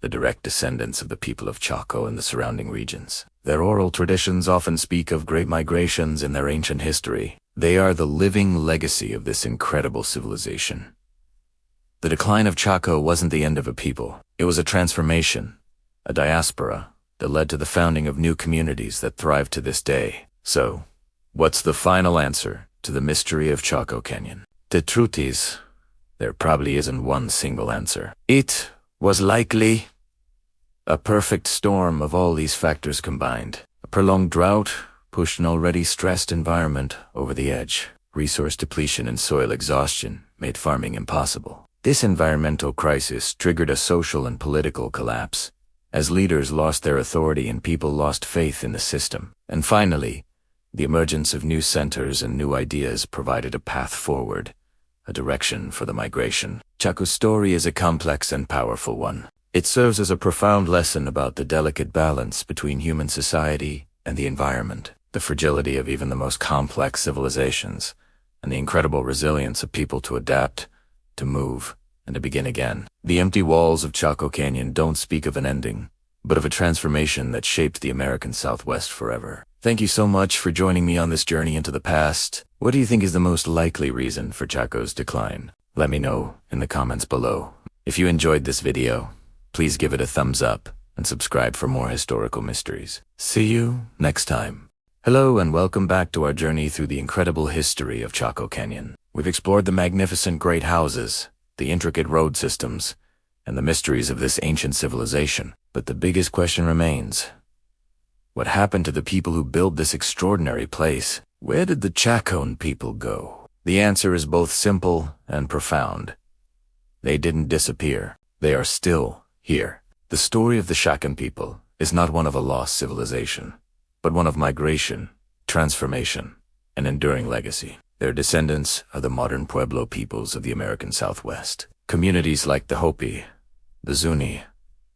the direct descendants of the people of Chaco and the surrounding regions. Their oral traditions often speak of great migrations in their ancient history. They are the living legacy of this incredible civilization. The decline of Chaco wasn't the end of a people. It was a transformation, a diaspora, that led to the founding of new communities that thrive to this day. So, what's the final answer to the mystery of Chaco Canyon? The truth is, there probably isn't one single answer. It was likely a perfect storm of all these factors combined. A prolonged drought pushed an already stressed environment over the edge. Resource depletion and soil exhaustion made farming impossible. This environmental crisis triggered a social and political collapse, as leaders lost their authority and people lost faith in the system. And finally, the emergence of new centers and new ideas provided a path forward, a direction for the migration. Chaco's story is a complex and powerful one. It serves as a profound lesson about the delicate balance between human society and the environment, the fragility of even the most complex civilizations, and the incredible resilience of people to adapt, to move, and to begin again. The empty walls of Chaco Canyon don't speak of an ending, but of a transformation that shaped the American Southwest forever. Thank you so much for joining me on this journey into the past. What do you think is the most likely reason for Chaco's decline? Let me know in the comments below. If you enjoyed this video, please give it a thumbs up and subscribe for more historical mysteries. See you next time. Hello and welcome back to our journey through the incredible history of Chaco Canyon. We've explored the magnificent great houses, the intricate road systems, and the mysteries of this ancient civilization. But the biggest question remains: what happened to the people who built this extraordinary place? Where did the Chacoan people go? The answer is both simple and profound. They didn't disappear. They are still here. The story of the Chacoan people is not one of a lost civilization, but one of migration, transformation, and enduring legacy. Their descendants are the modern Pueblo peoples of the American Southwest. Communities like the Hopi, the Zuni,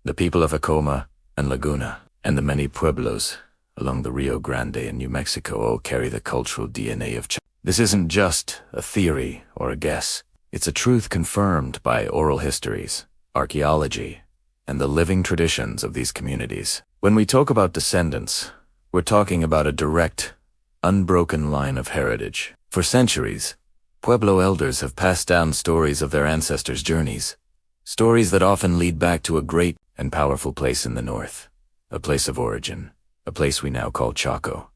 the people of Acoma and Laguna, and the many pueblos along the Rio Grande and New Mexico all carry the cultural DNA of Chaco. This isn't just a theory or a guess. It's a truth confirmed by oral histories, archaeology, and the living traditions of these communities. When we talk about descendants, we're talking about a direct, unbroken line of heritage. For centuries, Pueblo elders have passed down stories of their ancestors' journeys, stories that often lead back to a great and powerful place in the north, a place of origin, a place we now call Chaco.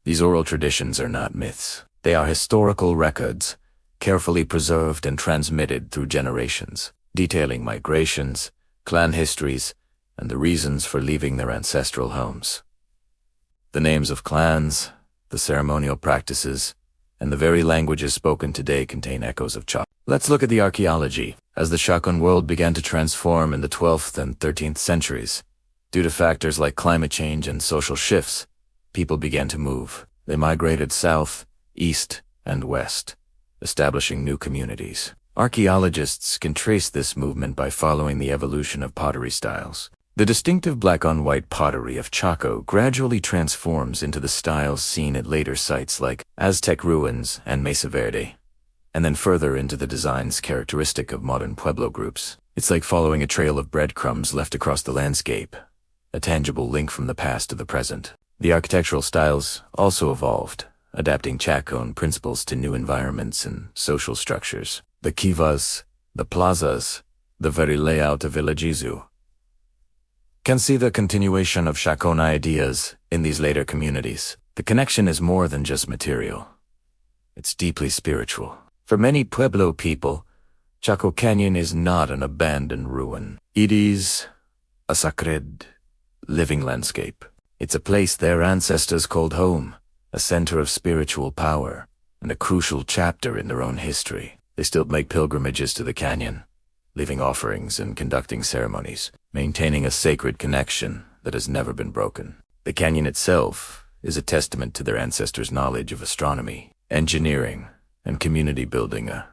These oral traditions are not myths. They are historical records, carefully preserved and transmitted through generations, detailing migrations, clan histories, and the reasons for leaving their ancestral homes. The names of clans, the ceremonial practices, and the very languages spoken today contain echoes of Chaco. Let's look at the archaeology. As the Chacoan world began to transform in the 12th and 13th centuries, due to factors like climate change and social shifts, people began to move. They migrated south, east, and west, establishing new communities. Archaeologists can trace this movement by following the evolution of pottery styles. The distinctive black-on-white pottery of Chaco gradually transforms into the styles seen at later sites like Aztec ruins and Mesa Verde, and then further into the designs characteristic of modern Pueblo groups. It's like following a trail of breadcrumbs left across the landscape, a tangible link from the past to the present. The architectural styles also evolved, adapting Chacoan principles to new environments and social structures. The kivas, the plazas, the very layout of villages can see the continuation of Chacoan ideas in these later communities. The connection is more than just material. It's deeply spiritual. For many Pueblo people, Chaco Canyon is not an abandoned ruin. It is a sacred, living landscape. It's a place their ancestors called home, a center of spiritual power, and a crucial chapter in their own history. They still make pilgrimages to the canyon, leaving offerings and conducting ceremonies, maintaining a sacred connection that has never been broken. The canyon itself is a testament to their ancestors' knowledge of astronomy, engineering, and community building, a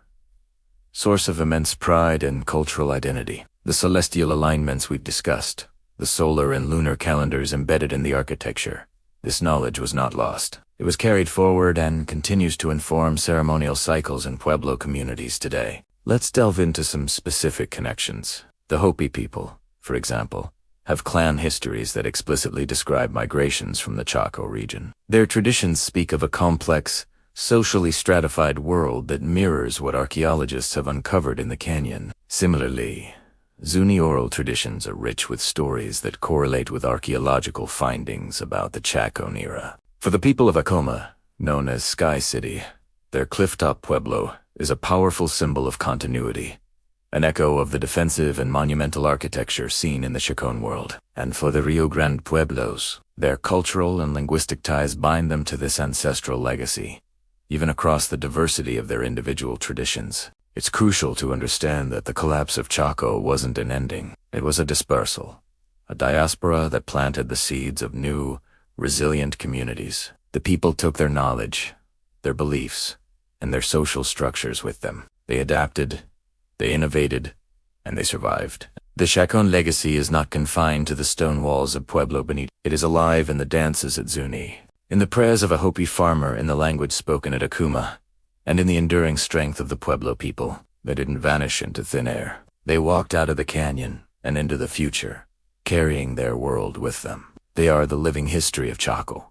source of immense pride and cultural identity. The celestial alignments we've discussed, the solar and lunar calendars embedded in the architecture, this knowledge was not lost. It was carried forward and continues to inform ceremonial cycles in Pueblo communities today. Let's delve into some specific connections. The Hopi people, for example, have clan histories that explicitly describe migrations from the Chaco region. Their traditions speak of a complex, socially stratified world that mirrors what archaeologists have uncovered in the canyon. Similarly, Zuni oral traditions are rich with stories that correlate with archaeological findings about the Chacoan era. For the people of Acoma, known as Sky City, their clifftop pueblo is a powerful symbol of continuity, an echo of the defensive and monumental architecture seen in the Chacoan world. And for the Rio Grande Pueblos, their cultural and linguistic ties bind them to this ancestral legacy, even across the diversity of their individual traditions. It's crucial to understand that the collapse of Chaco wasn't an ending. It was a dispersal, a diaspora that planted the seeds of new, resilient communities. The people took their knowledge, their beliefs, and their social structures with them. They adapted, they innovated, and they survived. The Chacoan legacy is not confined to the stone walls of Pueblo Bonito. It is alive in the dances at Zuni, in the prayers of a Hopi farmer in the language spoken at Acoma, and in the enduring strength of the Pueblo people. They didn't vanish into thin air. They walked out of the canyon and into the future, carrying their world with them. They are the living history of Chaco.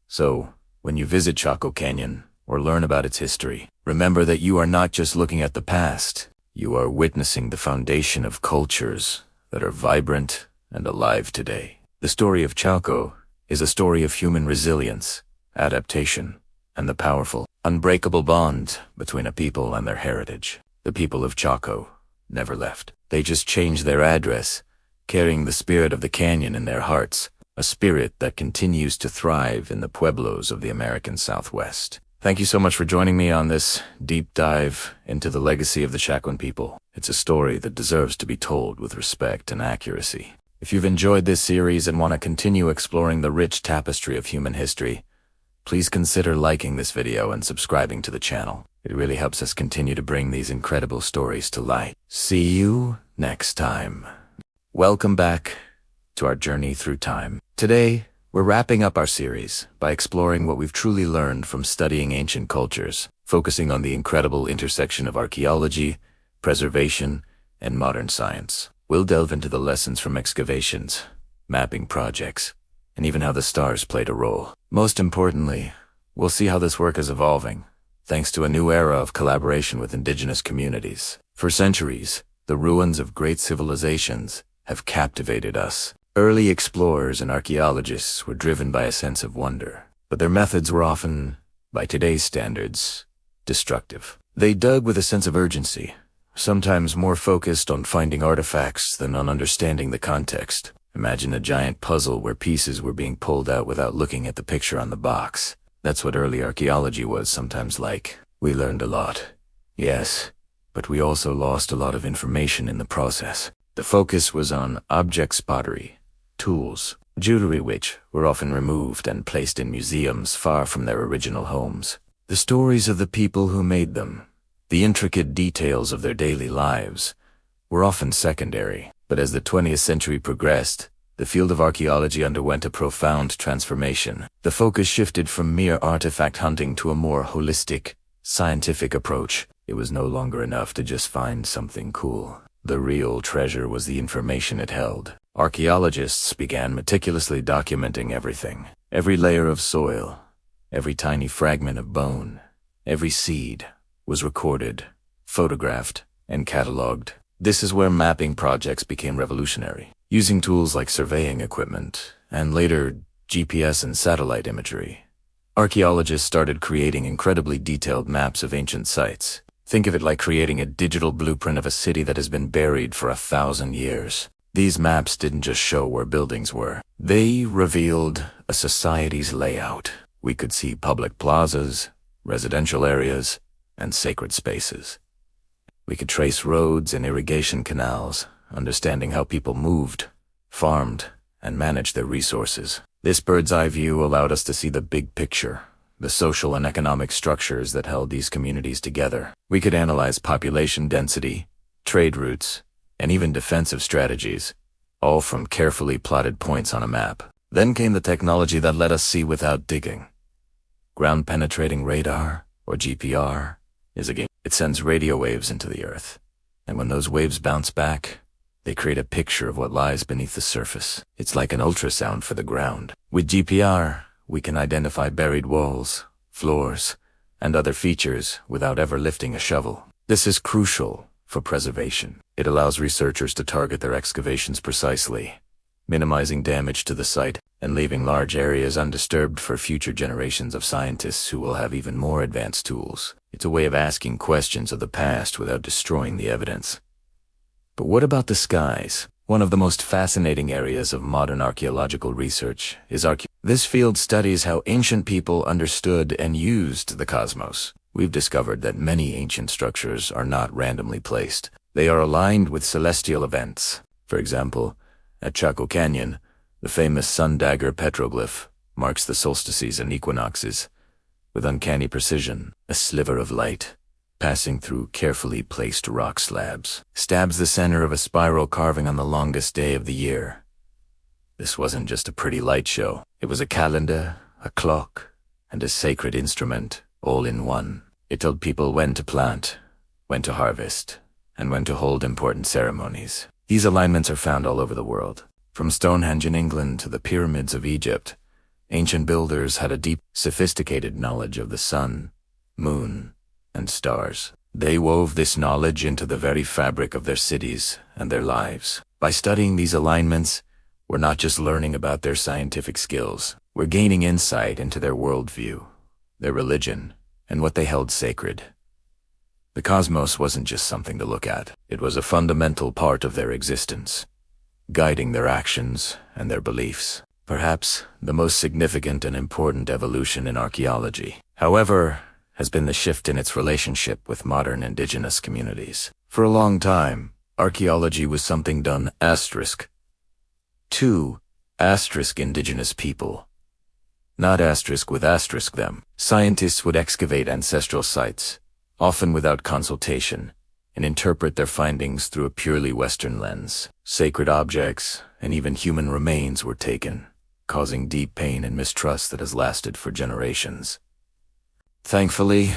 So, when you visit Chaco Canyon or learn about its history, remember that you are not just looking at the past, you are witnessing the foundation of cultures that are vibrant and alive today. The story of Chaco is a story of human resilience, adaptation, and the powerful, unbreakable bond between a people and their heritage. The people of Chaco never left. They just changed their address, carrying the spirit of the canyon in their hearts, a spirit that continues to thrive in the pueblos of the American Southwest. Thank you so much for joining me on this deep dive into the legacy of the Chacoan people. It's a story that deserves to be told with respect and accuracy. If you've enjoyed this series and want to continue exploring the rich tapestry of human history, please consider liking this video and subscribing to the channel. It really helps us continue to bring these incredible stories to light. See you next time. Welcome back to our journey through time. Today, we're wrapping up our series by exploring what we've truly learned from studying ancient cultures, focusing on the incredible intersection of archaeology, preservation, and modern science. We'll delve into the lessons from excavations, mapping projects, and even how the stars played a role. Most importantly, we'll see how this work is evolving, thanks to a new era of collaboration with indigenous communities. For centuries, the ruins of great civilizations have captivated us. Early explorers and archaeologists were driven by a sense of wonder, but their methods were often, by today's standards, destructive. They dug with a sense of urgency, sometimes more focused on finding artifacts than on understanding the context. Imagine a giant puzzle where pieces were being pulled out without looking at the picture on the box. That's what early archaeology was sometimes like. We learned a lot, yes, but we also lost a lot of information in the process. The focus was on objects, pottery, tools, jewelry, which were often removed and placed in museums far from their original homes. The stories of the people who made them, the intricate details of their daily lives, were often secondary. But as the 20th century progressed, the field of archaeology underwent a profound transformation. The focus shifted from mere artifact hunting to a more holistic, scientific approach. It was no longer enough to just find something cool. The real treasure was the information it held. Archaeologists began meticulously documenting everything. Every layer of soil, every tiny fragment of bone, every seed was recorded, photographed, and catalogued. This is where mapping projects became revolutionary. Using tools like surveying equipment, and later GPS and satellite imagery, archaeologists started creating incredibly detailed maps of ancient sites. Think of it like creating a digital blueprint of a city that has been buried for 1,000 years. These maps didn't just show where buildings were. They revealed a society's layout. We could see public plazas, residential areas, and sacred spaces. We could trace roads and irrigation canals, understanding how people moved, farmed, and managed their resources. This bird's-eye view allowed us to see the big picture, the social and economic structures that held these communities together. We could analyze population density, trade routes, and even defensive strategies, all from carefully plotted points on a map. Then came the technology that let us see without digging. Ground-penetrating radar, or GPR, is a game. It sends radio waves into the Earth, and when those waves bounce back, they create a picture of what lies beneath the surface. It's like an ultrasound for the ground. With GPR, we can identify buried walls, floors, and other features without ever lifting a shovel. This is crucial for preservation. It allows researchers to target their excavations precisely, minimizing damage to the site and leaving large areas undisturbed for future generations of scientists who will have even more advanced tools. It's a way of asking questions of the past without destroying the evidence. But what about the skies? One of the most fascinating areas of modern archaeological research is This field studies how ancient people understood and used the cosmos. We've discovered that many ancient structures are not randomly placed. They are aligned with celestial events. For example, at Chaco Canyon, the famous sun dagger petroglyph marks the solstices and equinoxes. With uncanny precision, a sliver of light, passing through carefully placed rock slabs, stabs the center of a spiral carving on the longest day of the year. This wasn't just a pretty light show. It was a calendar, a clock, and a sacred instrument, all in one. It told people when to plant, when to harvest, and when to hold important ceremonies. These alignments are found all over the world. From Stonehenge in England to the pyramids of Egypt, ancient builders had a deep, sophisticated knowledge of the sun, moon, and stars. They wove this knowledge into the very fabric of their cities and their lives. By studying these alignments, we're not just learning about their scientific skills. We're gaining insight into their worldview, their religion, and what they held sacred. The cosmos wasn't just something to look at. It was a fundamental part of their existence, guiding their actions and their beliefs. Perhaps the most significant and important evolution in archaeology, however, has been the shift in its relationship with modern indigenous communities. For a long time, archaeology was something done to indigenous people, not with them. Scientists would excavate ancestral sites, often without consultation, and interpret their findings through a purely Western lens. Sacred objects and even human remains were taken, causing deep pain and mistrust that has lasted for generations. Thankfully,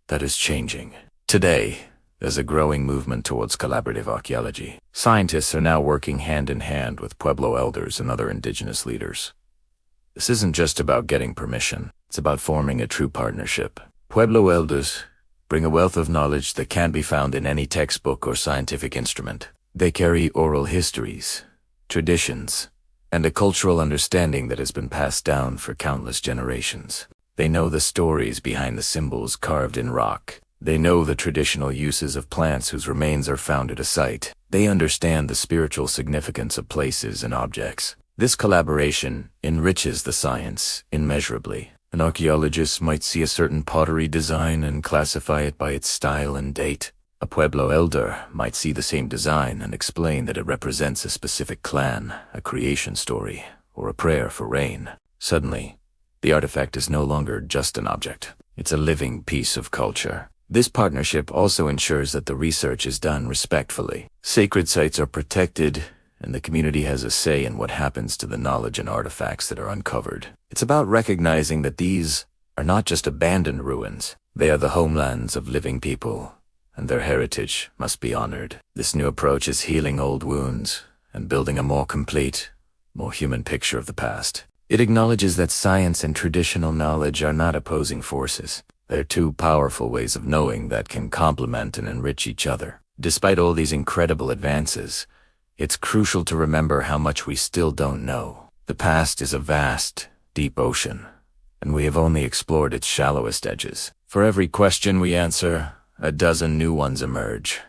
that is changing. Today, there's a growing movement towards collaborative archaeology. Scientists are now working hand in hand with Pueblo elders and other indigenous leaders. This isn't just about getting permission. It's about forming a true partnership. Pueblo elders bring a wealth of knowledge that can't be found in any textbook or scientific instrument. They carry oral histories, traditions, and a cultural understanding that has been passed down for countless generations. They know the stories behind the symbols carved in rock. They know the traditional uses of plants whose remains are found at a site. They understand the spiritual significance of places and objects. This collaboration enriches the science immeasurably. An archaeologist might see a certain pottery design and classify it by its style and date. A Pueblo elder might see the same design and explain that it represents a specific clan, a creation story, or a prayer for rain. Suddenly, the artifact is no longer just an object. It's a living piece of culture. This partnership also ensures that the research is done respectfully. Sacred sites are protected, and the community has a say in what happens to the knowledge and artifacts that are uncovered. It's about recognizing that these are not just abandoned ruins. They are the homelands of living people, and their heritage must be honored. This new approach is healing old wounds and building a more complete, more human picture of the past. It acknowledges that science and traditional knowledge are not opposing forces. They're two powerful ways of knowing that can complement and enrich each other. Despite all these incredible advances, it's crucial to remember how much we still don't know. The past is a vast, deep ocean, and we have only explored its shallowest edges. For every question we answer, a dozen new ones emerge.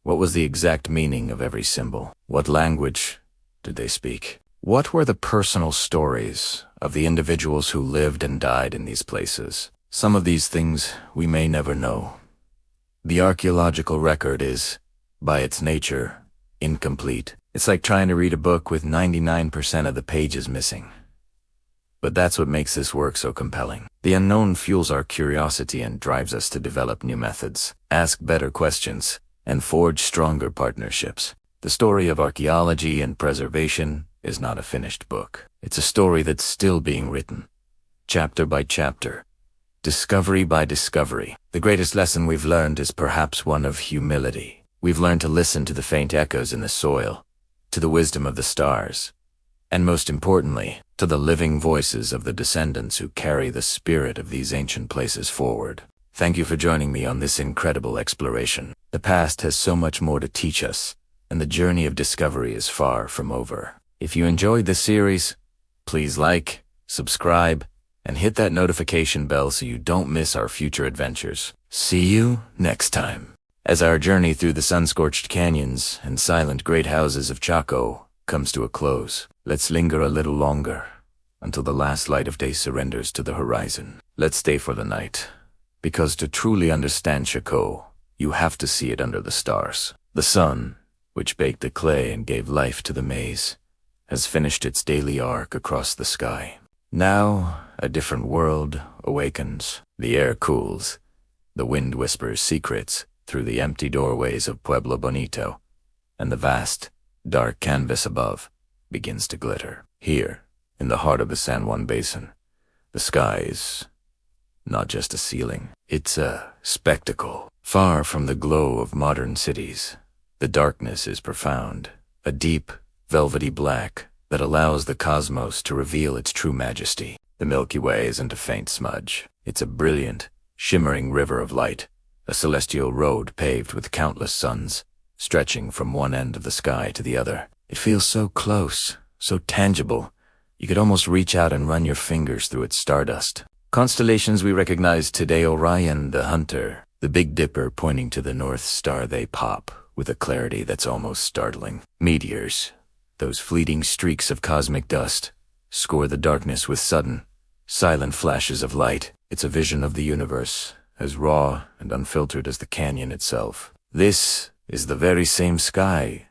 What was the exact meaning of every symbol? What language did they speak? What were the personal stories of the individuals who lived and died in these places? Some of these things we may never know. The archaeological record is, by its nature, incomplete. It's like trying to read a book with 99% of the pages missing. But that's what makes this work so compelling. The unknown fuels our curiosity and drives us to develop new methods, ask better questions, and forge stronger partnerships. The story of archaeology and preservation is not a finished book. It's a story that's still being written, chapter by chapter, discovery by discovery. The greatest lesson we've learned is perhaps one of humility. We've learned to listen to the faint echoes in the soil, to the wisdom of the stars, and most importantly, to the living voices of the descendants who carry the spirit of these ancient places forward. Thank you for joining me on this incredible exploration. The past has so much more to teach us, and the journey of discovery is far from over. If you enjoyed this series, please like, subscribe, and hit that notification bell so you don't miss our future adventures. See you next time. As our journey through the sun-scorched canyons and silent great houses of Chaco comes to a close, let's linger a little longer until the last light of day surrenders to the horizon. Let's stay for the night, because to truly understand Chaco, you have to see it under the stars. The sun, which baked the clay and gave life to the maze, has finished its daily arc across the sky. Now, a different world awakens. The air cools. The wind whispers secrets through the empty doorways of Pueblo Bonito, and the vast, dark canvas above begins to glitter. Here, in the heart of the San Juan Basin, the sky is not just a ceiling. It's a spectacle. Far from the glow of modern cities, the darkness is profound, a deep, velvety black that allows the cosmos to reveal its true majesty. The Milky Way isn't a faint smudge. It's a brilliant, shimmering river of light, a celestial road paved with countless suns, stretching from one end of the sky to the other. It feels so close, so tangible, you could almost reach out and run your fingers through its stardust. Constellations we recognize today: Orion, the Hunter, the Big Dipper pointing to the North Star, they pop with a clarity that's almost startling. Meteors, those fleeting streaks of cosmic dust, score the darkness with sudden, silent flashes of light. It's a vision of the universe, as raw and unfiltered as the canyon itself. This is the very same sky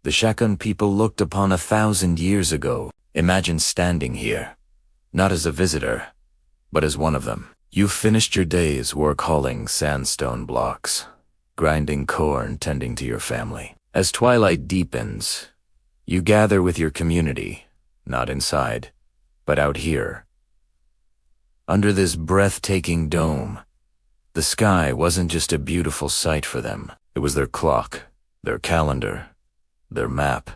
the Chacoan people looked upon 1,000 years ago. Imagine standing here, not as a visitor, but as one of them. You've finished your day's work hauling sandstone blocks, grinding corn, tending to your family. As twilight deepens, you gather with your community, not inside, but out here. Under this breathtaking dome, the sky wasn't just a beautiful sight for them. It was their clock, their calendar, their map,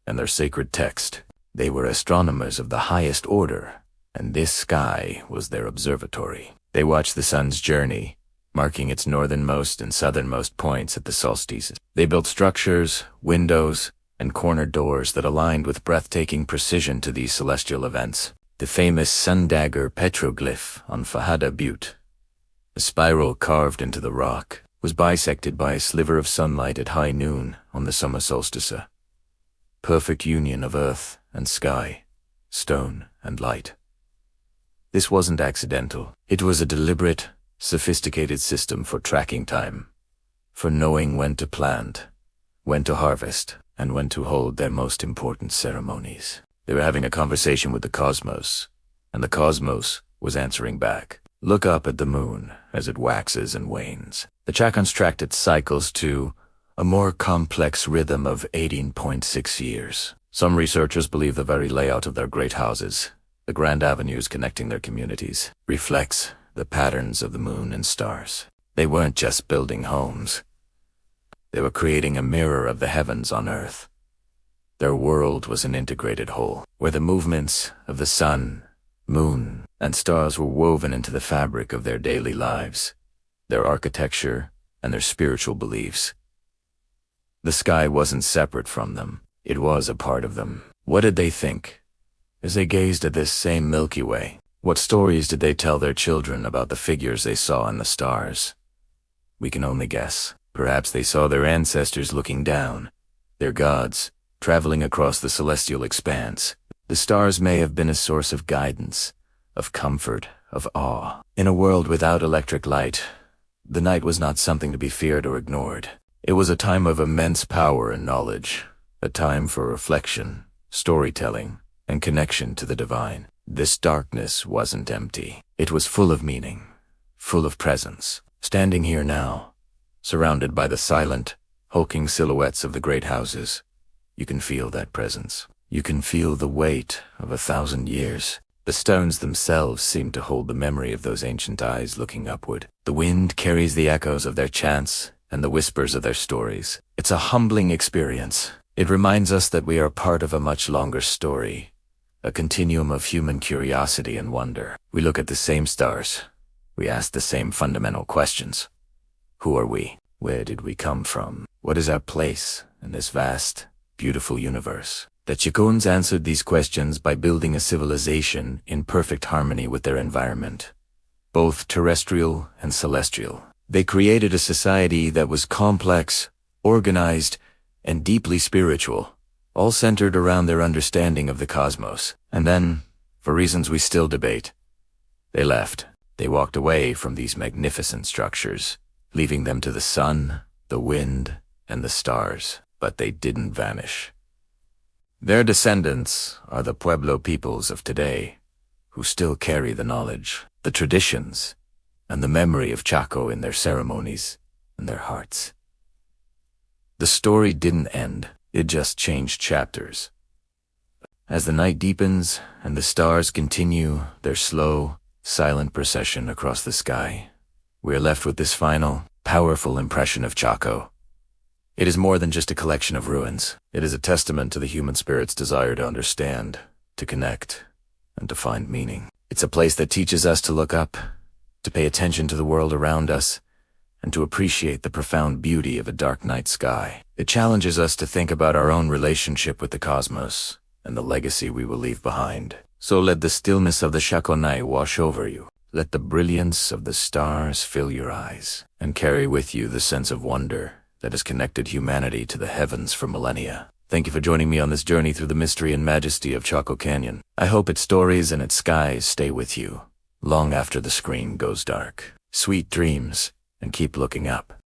and their sacred text. They were astronomers of the highest order, and this sky was their observatory. They watched the sun's journey, marking its northernmost and southernmost points at the solstices. They built structures, windows, and corner doors that aligned with breathtaking precision to these celestial events. The famous sun dagger petroglyph on Fajada, Butte, a spiral carved into the rock, was bisected by a sliver of sunlight at high noon on the summer solstice. Perfect union of earth and sky, stone and light. This wasn't accidental. It was a deliberate, sophisticated system for tracking time, for knowing when to plant, when to harvest, and when to hold their most important ceremonies. They were having a conversation with the cosmos, and the cosmos was answering back. Look up at the moon as it waxes and wanes. The Chacoans tracked its cycles to a more complex rhythm of 18.6 years. Some researchers believe the very layout of their great houses, the grand avenues connecting their communities, reflects the patterns of the moon and stars. They weren't just building homes. They were creating a mirror of the heavens on earth. Their world was an integrated whole, where the movements of the sun, moon, and stars were woven into the fabric of their daily lives, their architecture, and their spiritual beliefs. The sky wasn't separate from them. It was a part of them. What did they think as they gazed at this same Milky Way? What stories did they tell their children about the figures they saw in the stars? We can only guess. Perhaps they saw their ancestors looking down, their gods, traveling across the celestial expanse. The stars may have been a source of guidance, of comfort, of awe. In a world without electric light, the night was not something to be feared or ignored. It was a time of immense power and knowledge, a time for reflection, storytelling, and connection to the divine. This darkness wasn't empty. It was full of meaning, full of presence. Standing here now, surrounded by the silent, hulking silhouettes of the great houses, you can feel that presence. You can feel the weight of 1,000 years. The stones themselves seem to hold the memory of those ancient eyes looking upward. The wind carries the echoes of their chants and the whispers of their stories. It's a humbling experience. It reminds us that we are part of a much longer story, a continuum of human curiosity and wonder. We look at the same stars. We ask the same fundamental questions. Who are we? Where did we come from? What is our place in this vast, beautiful universe? The Chacoans answered these questions by building a civilization in perfect harmony with their environment, both terrestrial and celestial. They created a society that was complex, organized, and deeply spiritual, all centered around their understanding of the cosmos. And then, for reasons we still debate, they left. They walked away from these magnificent structures, leaving them to the sun, the wind, and the stars. But they didn't vanish. Their descendants are the Pueblo peoples of today, who still carry the knowledge, the traditions, and the memory of Chaco in their ceremonies and their hearts. The story didn't end, it just changed chapters. As the night deepens and the stars continue their slow, silent procession across the sky, we are left with this final, powerful impression of Chaco. It is more than just a collection of ruins. It is a testament to the human spirit's desire to understand, to connect, and to find meaning. It's a place that teaches us to look up, to pay attention to the world around us, and to appreciate the profound beauty of a dark night sky. It challenges us to think about our own relationship with the cosmos and the legacy we will leave behind. So let the stillness of the Chaco night wash over you. Let the brilliance of the stars fill your eyes, and carry with you the sense of wonder that has connected humanity to the heavens for millennia. Thank you for joining me on this journey through the mystery and majesty of Chaco Canyon. I hope its stories and its skies stay with you long after the screen goes dark. Sweet dreams, and keep looking up.